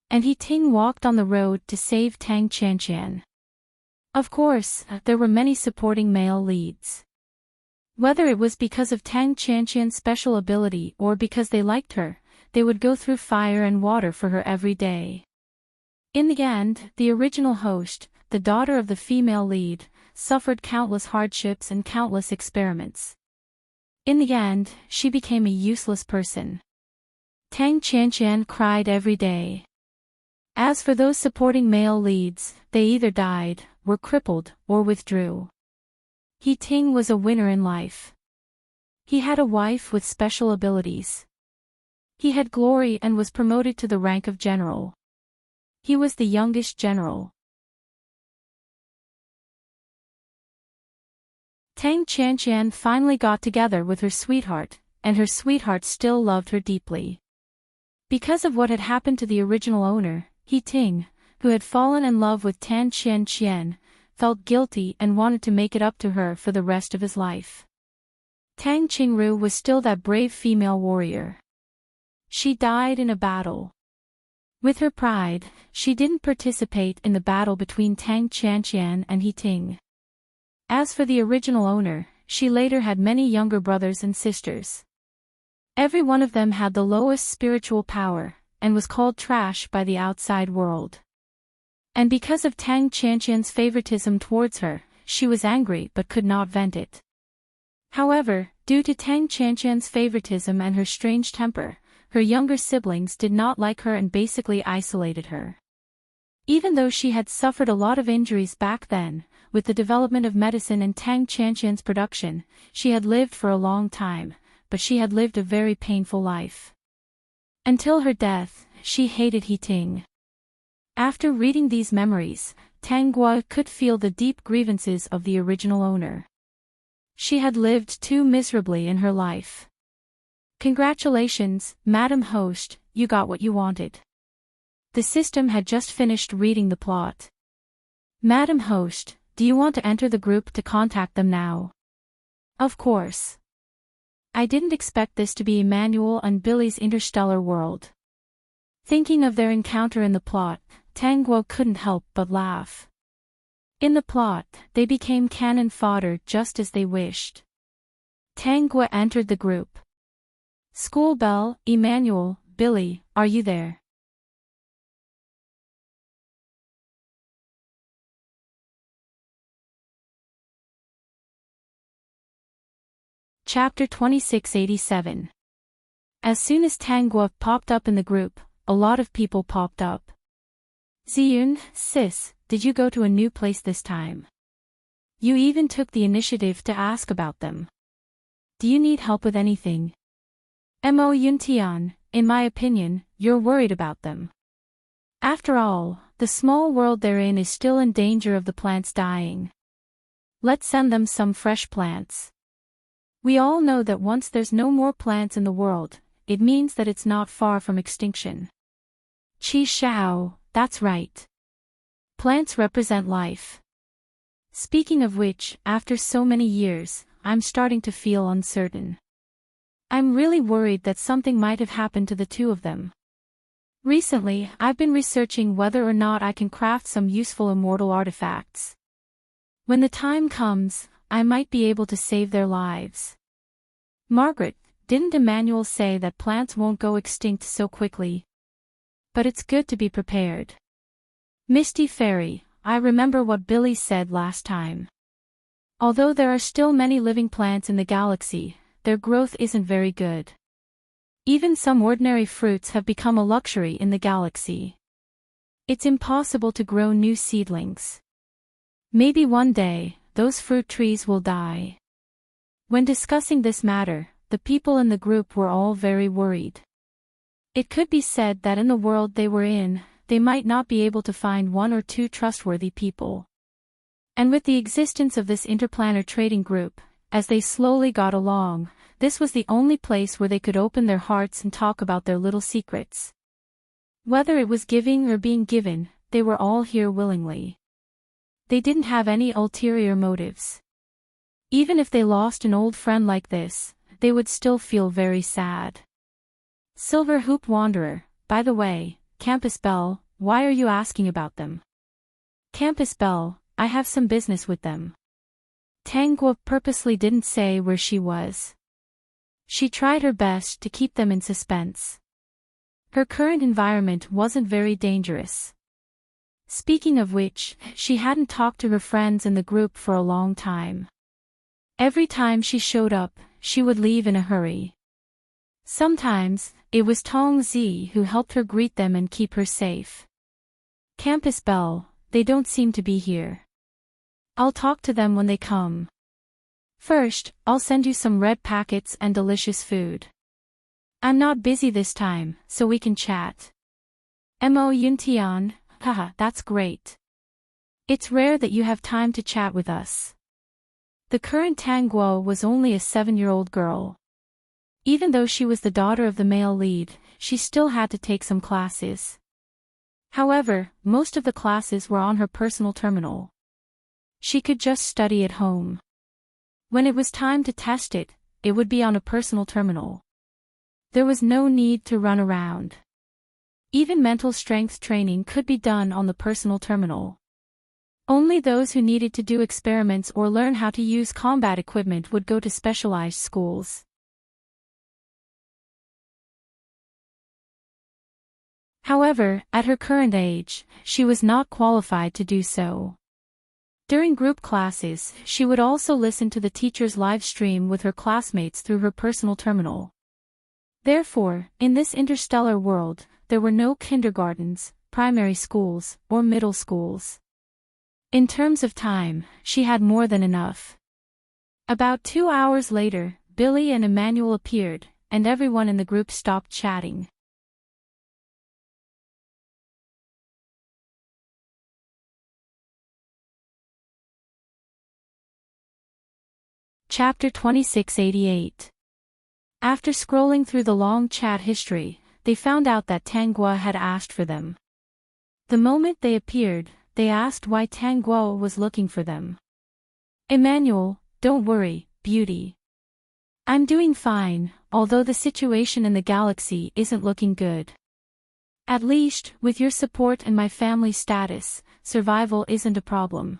And He Ting walked on the road to save Tang Qianqian. Of course, there were many supporting male leads. Whether it was because of Tang Qianqian's special ability or because they liked her, they would go through fire and water for her every day. In the end, the original host, the daughter of the female lead, suffered countless hardships and countless experiments. In the end, she became a useless person. Tang Qianqian cried every day. As for those supporting male leads, they either died, were crippled, or withdrew. He Ting was a winner in life. He had a wife with special abilities. He had glory and was promoted to the rank of general. He was the youngest general. Tang Qianqian finally got together with her sweetheart, and her sweetheart still loved her deeply. Because of what had happened to the original owner, He Ting, who had fallen in love with Tang Qianqian, felt guilty and wanted to make it up to her for the rest of his life. Tang Qingru was still that brave female warrior. She died in a battle. With her pride, she didn't participate in the battle between Tang Qianqian and He Ting. As for the original owner, she later had many younger brothers and sisters. Every one of them had the lowest spiritual power, and was called trash by the outside world. And because of Tang Qianqian's favoritism towards her, she was angry but could not vent it. However, due to Tang Qianqian's favoritism and her strange temper, her younger siblings did not like her and basically isolated her. Even though she had suffered a lot of injuries back then, with the development of medicine and Tang Qianqian's production, she had lived for a long time, but she had lived a very painful life. Until her death, she hated He Ting. After reading these memories, Tang Gua could feel the deep grievances of the original owner. She had lived too miserably in her life. Congratulations, Madam Host, you got what you wanted. The system had just finished reading the plot. Madam Host, do you want to enter the group to contact them now? Of course. I didn't expect this to be Emmanuel and Billy's interstellar world. Thinking of their encounter in the plot, Tanguo couldn't help but laugh. In the plot, they became cannon fodder just as they wished. Tanguo entered the group. School bell, Emmanuel, Billy, are you there? Chapter 2687. As soon as Tanguo popped up in the group, a lot of people popped up. Ziyun, sis, did you go to a new place this time? You even took the initiative to ask about them. Do you need help with anything? Mo Yuntian, in my opinion, you're worried about them. After all, the small world they're in is still in danger of the plants dying. Let's send them some fresh plants. We all know that once there's no more plants in the world, it means that it's not far from extinction. Qi Shao, that's right. Plants represent life. Speaking of which, after so many years, I'm starting to feel uncertain. I'm really worried that something might have happened to the two of them. Recently, I've been researching whether or not I can craft some useful immortal artifacts. When the time comes, I might be able to save their lives. Margaret, didn't Emmanuel say that plants won't go extinct so quickly? But it's good to be prepared. Misty Fairy, I remember what Billy said last time. Although there are still many living plants in the galaxy, their growth isn't very good. Even some ordinary fruits have become a luxury in the galaxy. It's impossible to grow new seedlings. Maybe one day, those fruit trees will die. When discussing this matter, the people in the group were all very worried. It could be said that in the world they were in, they might not be able to find one or two trustworthy people. And with the existence of this interplanar trading group, as they slowly got along, this was the only place where they could open their hearts and talk about their little secrets. Whether it was giving or being given, they were all here willingly. They didn't have any ulterior motives. Even if they lost an old friend like this, they would still feel very sad. Silver Hoop Wanderer, by the way, Campus Belle, why are you asking about them? Campus Belle, I have some business with them. Tanguo purposely didn't say where she was. She tried her best to keep them in suspense. Her current environment wasn't very dangerous. Speaking of which, she hadn't talked to her friends in the group for a long time. Every time she showed up, she would leave in a hurry. Sometimes, it was Tong Zi who helped her greet them and keep her safe. Campus Belle, they don't seem to be here. I'll talk to them when they come. First, I'll send you some red packets and delicious food. I'm not busy this time, so we can chat. Mo Yuntian, haha, that's great. It's rare that you have time to chat with us. The current Tanguo was only a 7-year-old girl. Even though she was the daughter of the male lead, she still had to take some classes. However, most of the classes were on her personal terminal. She could just study at home. When it was time to test it, it would be on a personal terminal. There was no need to run around. Even mental strength training could be done on the personal terminal. Only those who needed to do experiments or learn how to use combat equipment would go to specialized schools. However, at her current age, she was not qualified to do so. During group classes, she would also listen to the teacher's live stream with her classmates through her personal terminal. Therefore, in this interstellar world, there were no kindergartens, primary schools, or middle schools. In terms of time, she had more than enough. About 2 hours later, Billy and Emmanuel appeared, and everyone in the group stopped chatting. Chapter 2688. After scrolling through the long chat history, they found out that Tanguo had asked for them. The moment they appeared, they asked why Tanguo was looking for them. Emmanuel, don't worry, beauty. I'm doing fine, although the situation in the galaxy isn't looking good. At least, with your support and my family status, survival isn't a problem.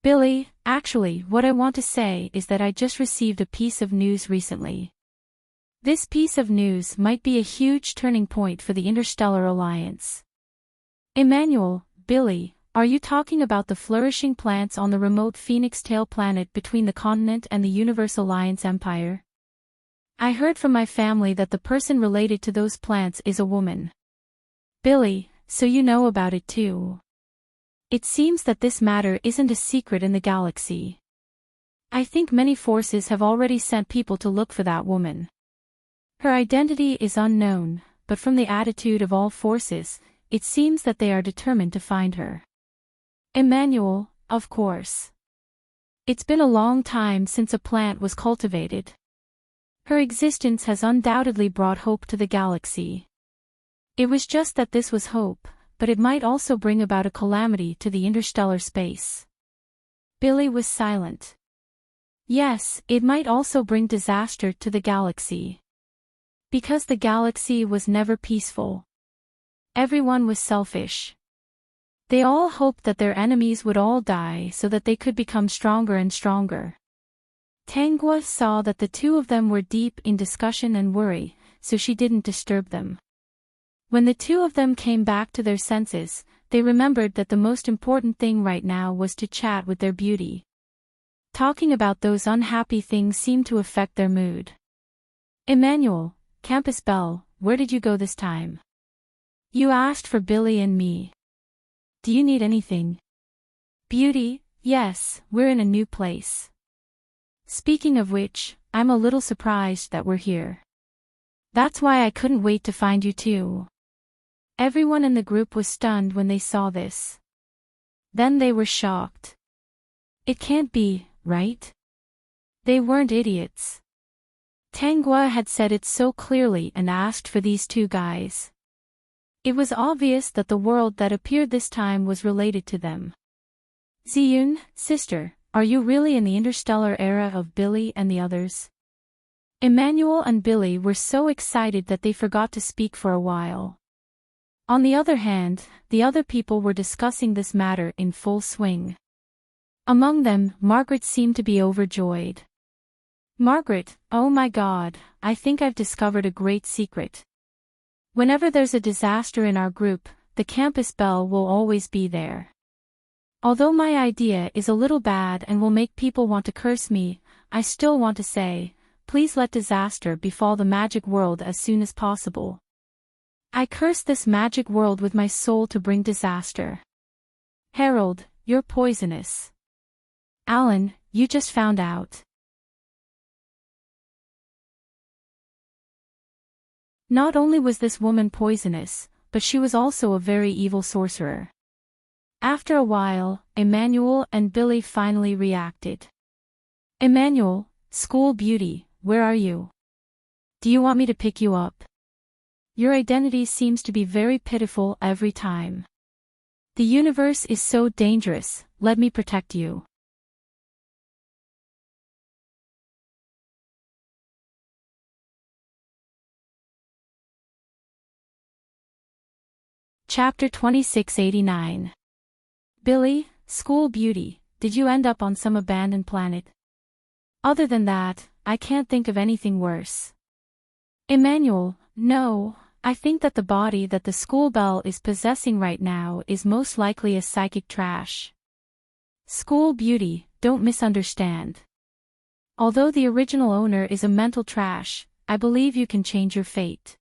Billy, actually, what I want to say is that I just received a piece of news recently. This piece of news might be a huge turning point for the Interstellar Alliance. Emmanuel, Billy, are you talking about the flourishing plants on the remote Phoenix Tail planet between the continent and the Universe Alliance Empire? I heard from my family that the person related to those plants is a woman. Billy, so you know about it too. It seems that this matter isn't a secret in the galaxy. I think many forces have already sent people to look for that woman. Her identity is unknown, but from the attitude of all forces, it seems that they are determined to find her. Emmanuel, of course. It's been a long time since a plant was cultivated. Her existence has undoubtedly brought hope to the galaxy. It was just that this was hope, but it might also bring about a calamity to the interstellar space. Billy was silent. Yes, it might also bring disaster to the galaxy. Because the galaxy was never peaceful. Everyone was selfish. They all hoped that their enemies would all die so that they could become stronger and stronger. Tangua saw that the two of them were deep in discussion and worry, so she didn't disturb them. When the two of them came back to their senses, they remembered that the most important thing right now was to chat with their beauty. Talking about those unhappy things seemed to affect their mood. Emmanuel, Campus Belle, where did you go this time? You asked for Billy and me. Do you need anything? Beauty, yes, we're in a new place. Speaking of which, I'm a little surprised that we're here. That's why I couldn't wait to find you too. Everyone in the group was stunned when they saw this. Then they were shocked. It can't be, right? They weren't idiots. Tangua had said it so clearly and asked for these two guys. It was obvious that the world that appeared this time was related to them. Ziyun, sister, are you really in the interstellar era of Billy and the others? Emmanuel and Billy were so excited that they forgot to speak for a while. On the other hand, the other people were discussing this matter in full swing. Among them, Margaret seemed to be overjoyed. Margaret, oh my God, I think I've discovered a great secret. Whenever there's a disaster in our group, the Campus Belle will always be there. Although my idea is a little bad and will make people want to curse me, I still want to say, please let disaster befall the magic world as soon as possible. I curse this magic world with my soul to bring disaster. Harold, you're poisonous. Alan, you just found out. Not only was this woman poisonous, but she was also a very evil sorcerer. After a while, Emmanuel and Billy finally reacted. Emmanuel, school beauty, where are you? Do you want me to pick you up? Your identity seems to be very pitiful every time. The universe is so dangerous, let me protect you. Chapter 2689. Billy, school beauty, did you end up on some abandoned planet? Other than that, I can't think of anything worse. Emmanuel, no, I think that the body that the school belle is possessing right now is most likely a psychic trash. School beauty, don't misunderstand. Although the original owner is a mental trash, I believe you can change your fate.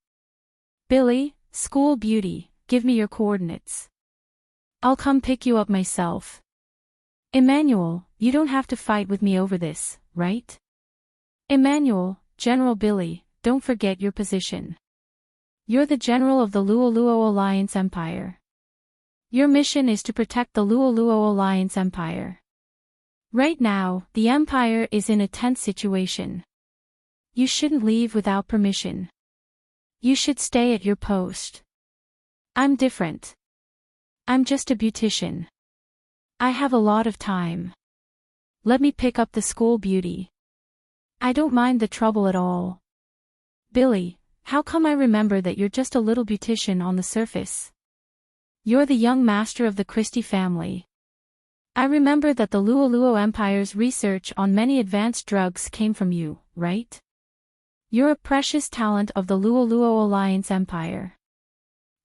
Billy, school beauty, give me your coordinates. I'll come pick you up myself. Emmanuel, you don't have to fight with me over this, right? Emmanuel, General Billy, don't forget your position. You're the general of the Luoluo Alliance Empire. Your mission is to protect the Luoluo Alliance Empire. Right now, the Empire is in a tense situation. You shouldn't leave without permission. You should stay at your post. I'm different. I'm just a beautician. I have a lot of time. Let me pick up the school beauty. I don't mind the trouble at all. Billy, how come I remember that you're just a little beautician on the surface? You're the young master of the Christie family. I remember that the Luoluo Empire's research on many advanced drugs came from you, right? You're a precious talent of the Luoluo Alliance Empire.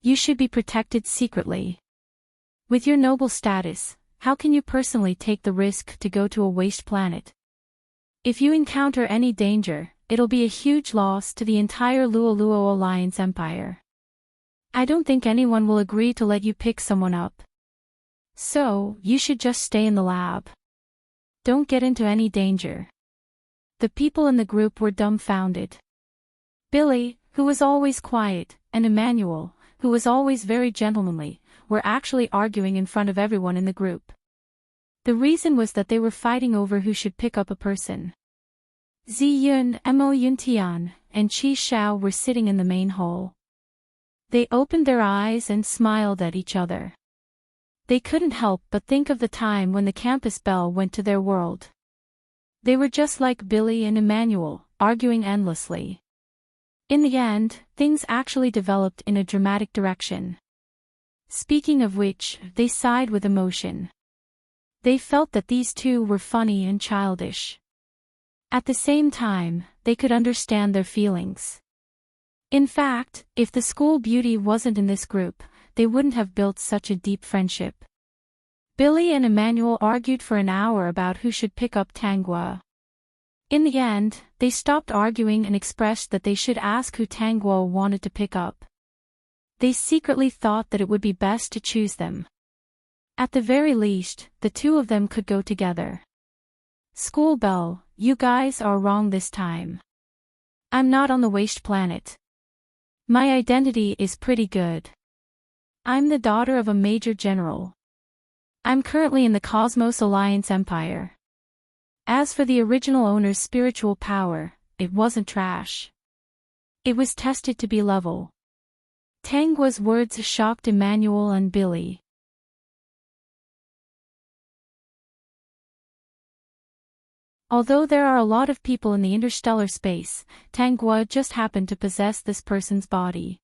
You should be protected secretly. With your noble status, how can you personally take the risk to go to a waste planet? If you encounter any danger, it'll be a huge loss to the entire Luoluo Alliance Empire. I don't think anyone will agree to let you pick someone up. So, you should just stay in the lab. Don't get into any danger. The people in the group were dumbfounded. Billy, who was always quiet, and Emmanuel, who was always very gentlemanly, were actually arguing in front of everyone in the group. The reason was that they were fighting over who should pick up a person. Ziyun, Mo Yuntian, and Qi Shao were sitting in the main hall. They opened their eyes and smiled at each other. They couldn't help but think of the time when the campus bell went to their world. They were just like Billy and Emmanuel, arguing endlessly. In the end, things actually developed in a dramatic direction. Speaking of which, they sighed with emotion. They felt that these two were funny and childish. At the same time, they could understand their feelings. In fact, if the school beauty wasn't in this group, they wouldn't have built such a deep friendship. Billy and Emmanuel argued for an hour about who should pick up Tanghua. In the end, they stopped arguing and expressed that they should ask who Tanghua wanted to pick up. They secretly thought that it would be best to choose them. At the very least, the two of them could go together. School bell, you guys are wrong this time. I'm not on the waste planet. My identity is pretty good. I'm the daughter of a major general. I'm currently in the Cosmos Alliance Empire. As for the original owner's spiritual power, it wasn't trash. It was tested to be level. Tanghua's words shocked Emmanuel and Billy. Although there are a lot of people in the interstellar space, Tanghua just happened to possess this person's body.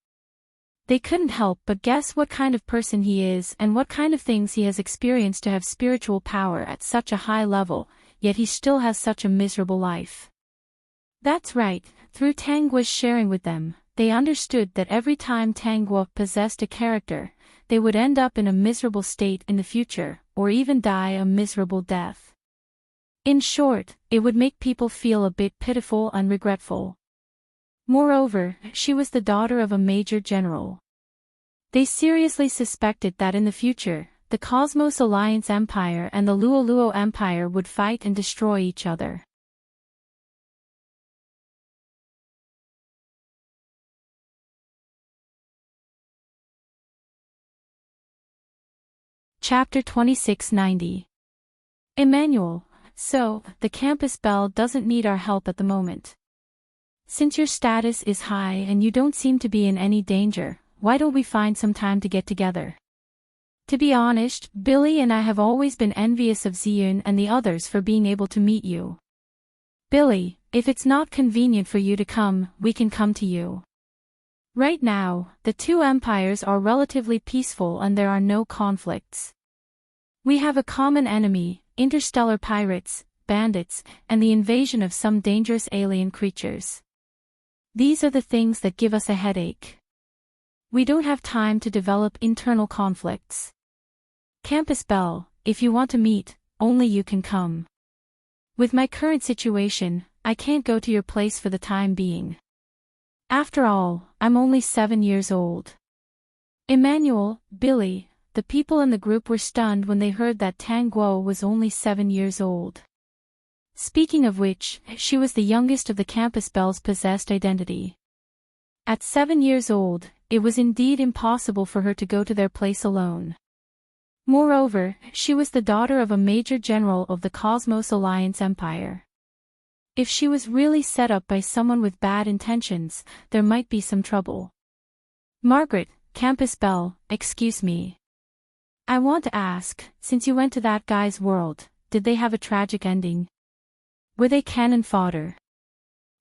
They couldn't help but guess what kind of person he is and what kind of things he has experienced to have spiritual power at such a high level, yet he still has such a miserable life. That's right, through Tanghua's sharing with them, they understood that every time Tanghua possessed a character, they would end up in a miserable state in the future, or even die a miserable death. In short, it would make people feel a bit pitiful and regretful. Moreover, she was the daughter of a major general. They seriously suspected that in the future, the Cosmos Alliance Empire and the Luoluo Empire would fight and destroy each other. Chapter 2690. Emmanuel, so, the campus bell doesn't need our help at the moment. Since your status is high and you don't seem to be in any danger, why don't we find some time to get together? To be honest, Billy and I have always been envious of Ziyun and the others for being able to meet you. Billy, if it's not convenient for you to come, we can come to you. Right now, the two empires are relatively peaceful and there are no conflicts. We have a common enemy, interstellar pirates, bandits, and the invasion of some dangerous alien creatures. These are the things that give us a headache. We don't have time to develop internal conflicts. Campus Bell, if you want to meet, only you can come. With my current situation, I can't go to your place for the time being. After all, I'm only 7 years old. Emmanuel, Billy, the people in the group were stunned when they heard that Tanghua was only 7 years old. Speaking of which, she was the youngest of the Campus Bell's possessed identity. At 7 years old, it was indeed impossible for her to go to their place alone. Moreover, she was the daughter of a major general of the Cosmos Alliance Empire. If she was really set up by someone with bad intentions, there might be some trouble. Margaret, Campus Bell, excuse me. I want to ask, since you went to that guy's world, did they have a tragic ending? Were they cannon fodder?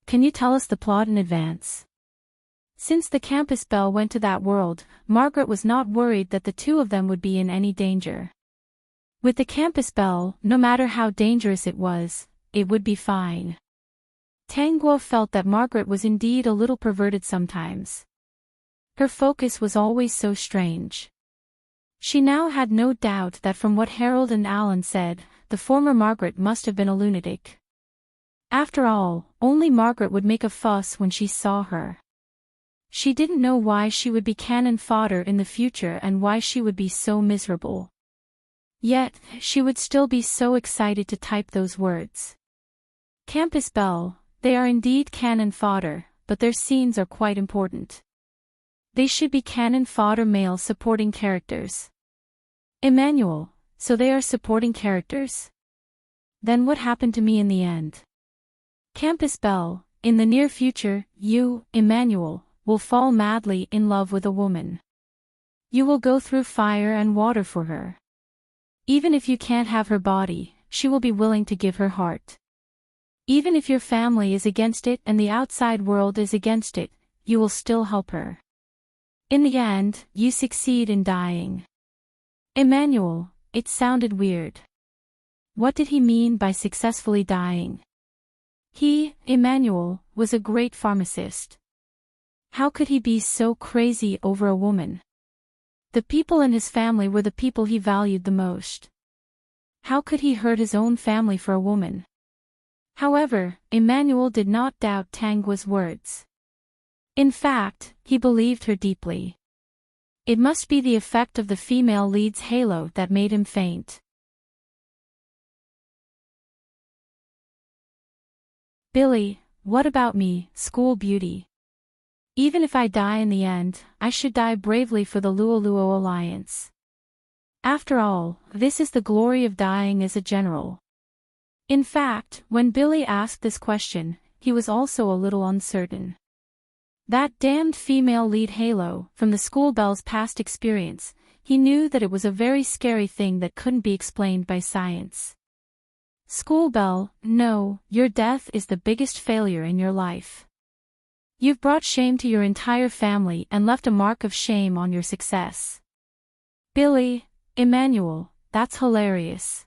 can you tell us the plot in advance? Since the campus belle went to that world, Margaret was not worried that the two of them would be in any danger. With the campus belle, no matter how dangerous it would be fine. Tanguo felt that Margaret was indeed a little perverted sometimes. Her focus was always so strange. She now had no doubt that from what Harold and Alan said, the former Margaret must have been a lunatic. After all, only Margaret would make a fuss when she saw her. She didn't know why she would be cannon fodder in the future and why she would be so miserable. Yet, she would still be so excited to type those words. Campus belle, they are indeed cannon fodder, but their scenes are quite important. They should be cannon fodder male supporting characters. Emmanuel, so they are supporting characters? Then what happened to me in the end? Campus belle, in the near future, you, Emmanuel, will fall madly in love with a woman. You will go through fire and water for her. Even if you can't have her body, she will be willing to give her heart. Even if your family is against it and the outside world is against it, you will still help her. In the end, you succeed in dying. Emmanuel, it sounded weird. What did he mean by successfully dying? He, Emmanuel, was a great pharmacist. How could he be so crazy over a woman? The people in his family were the people he valued the most. How could he hurt his own family for a woman? However, Emmanuel did not doubt Tangua's words. In fact, he believed her deeply. It must be the effect of the female lead's halo that made him faint. Billy, what about me, school beauty? Even if I die in the end, I should die bravely for the Luo Alliance. After all, this is the glory of dying as a general. In fact, when Billy asked this question, he was also a little uncertain. That damned female lead halo, from the school belle's past experience, he knew that it was a very scary thing that couldn't be explained by science. School belle, no, your death is the biggest failure in your life. You've brought shame to your entire family and left a mark of shame on your success. Billy, Emmanuel, that's hilarious.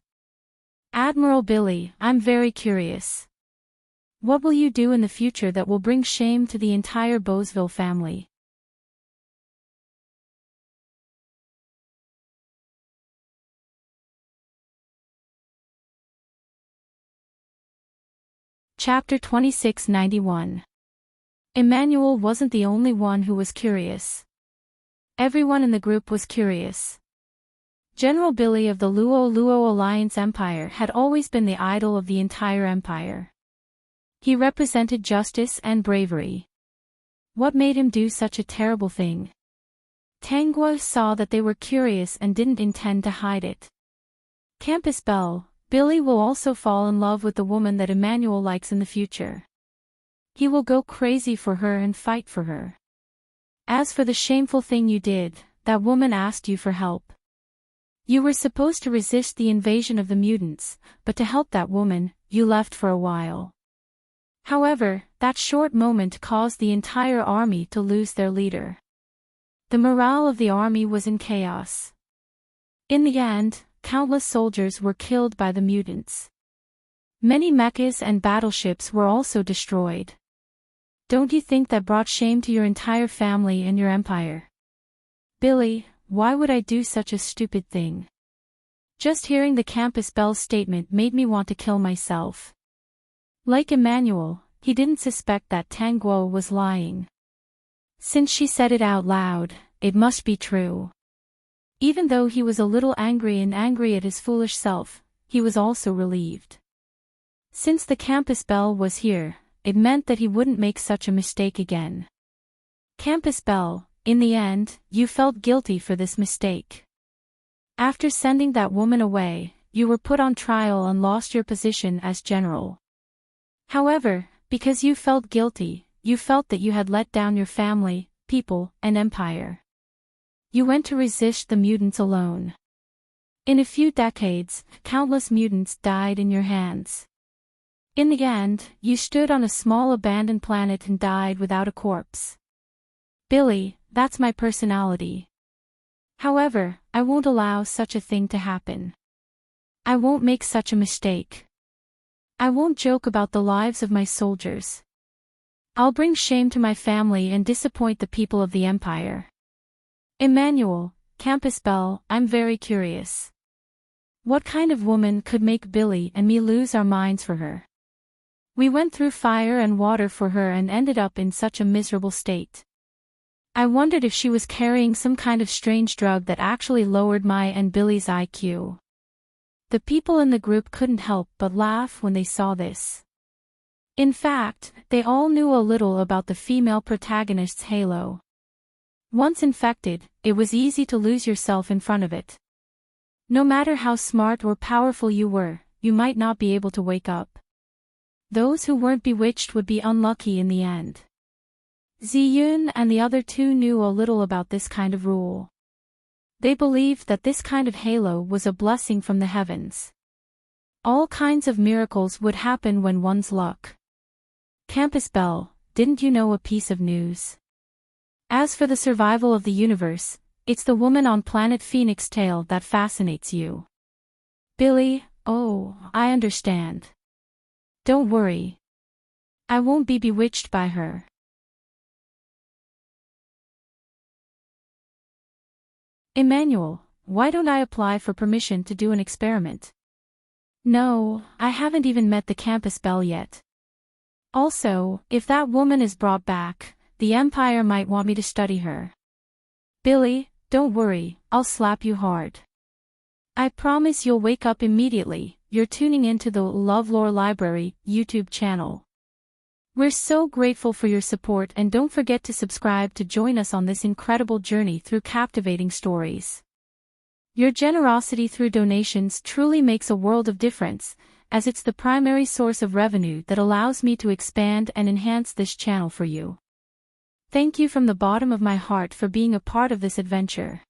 Admiral Billy, I'm very curious. What will you do in the future that will bring shame to the entire Bowesville family? Chapter 2691. Emmanuel wasn't the only one who was curious. Everyone in the group was curious. General Billy of the Luo Alliance Empire had always been the idol of the entire empire. He represented justice and bravery. What made him do such a terrible thing? Tangua saw that they were curious and didn't intend to hide it. Campus belle, Billy will also fall in love with the woman that Emmanuel likes in the future. He will go crazy for her and fight for her. As for the shameful thing you did, that woman asked you for help. You were supposed to resist the invasion of the mutants, but to help that woman, you left for a while. However, that short moment caused the entire army to lose their leader. The morale of the army was in chaos. In the end, countless soldiers were killed by the mutants. Many mechas and battleships were also destroyed. Don't you think that brought shame to your entire family and your empire? Billy, why would I do such a stupid thing? Just hearing the campus belle's statement made me want to kill myself. Like Emmanuel, he didn't suspect that Tanguo was lying. Since she said it out loud, it must be true. Even though he was a little angry at his foolish self, he was also relieved. Since the campus belle was here, it meant that he wouldn't make such a mistake again. Campus belle, in the end, you felt guilty for this mistake. After sending that woman away, you were put on trial and lost your position as general. However, because you felt guilty, you felt that you had let down your family, people, and empire. You went to resist the mutants alone. In a few decades, countless mutants died in your hands. In the end, you stood on a small abandoned planet and died without a corpse. Billy, that's my personality. However, I won't allow such a thing to happen. I won't make such a mistake. I won't joke about the lives of my soldiers. I'll bring shame to my family and disappoint the people of the Empire. Emmanuel, Campus Belle, I'm very curious. What kind of woman could make Billy and me lose our minds for her? We went through fire and water for her and ended up in such a miserable state. I wondered if she was carrying some kind of strange drug that actually lowered my and Billy's IQ. The people in the group couldn't help but laugh when they saw this. In fact, they all knew a little about the female protagonist's halo. Once infected, it was easy to lose yourself in front of it. No matter how smart or powerful you were, you might not be able to wake up. Those who weren't bewitched would be unlucky in the end. Ziyun and the other two knew a little about this kind of rule. They believed that this kind of halo was a blessing from the heavens. All kinds of miracles would happen when one's luck. Campus Belle, didn't you know a piece of news? As for the survival of the universe, it's the woman on planet Phoenix Tail that fascinates you. Billy, oh, I understand. Don't worry. I won't be bewitched by her. Emmanuel, why don't I apply for permission to do an experiment? No, I haven't even met the Campus Belle yet. Also, if that woman is brought back, the Empire might want me to study her. Billy, don't worry, I'll slap you hard. I promise you'll wake up immediately. You're tuning into the LoveLore Library YouTube channel. We're so grateful for your support, and don't forget to subscribe to join us on this incredible journey through captivating stories. Your generosity through donations truly makes a world of difference, as it's the primary source of revenue that allows me to expand and enhance this channel for you. Thank you from the bottom of my heart for being a part of this adventure.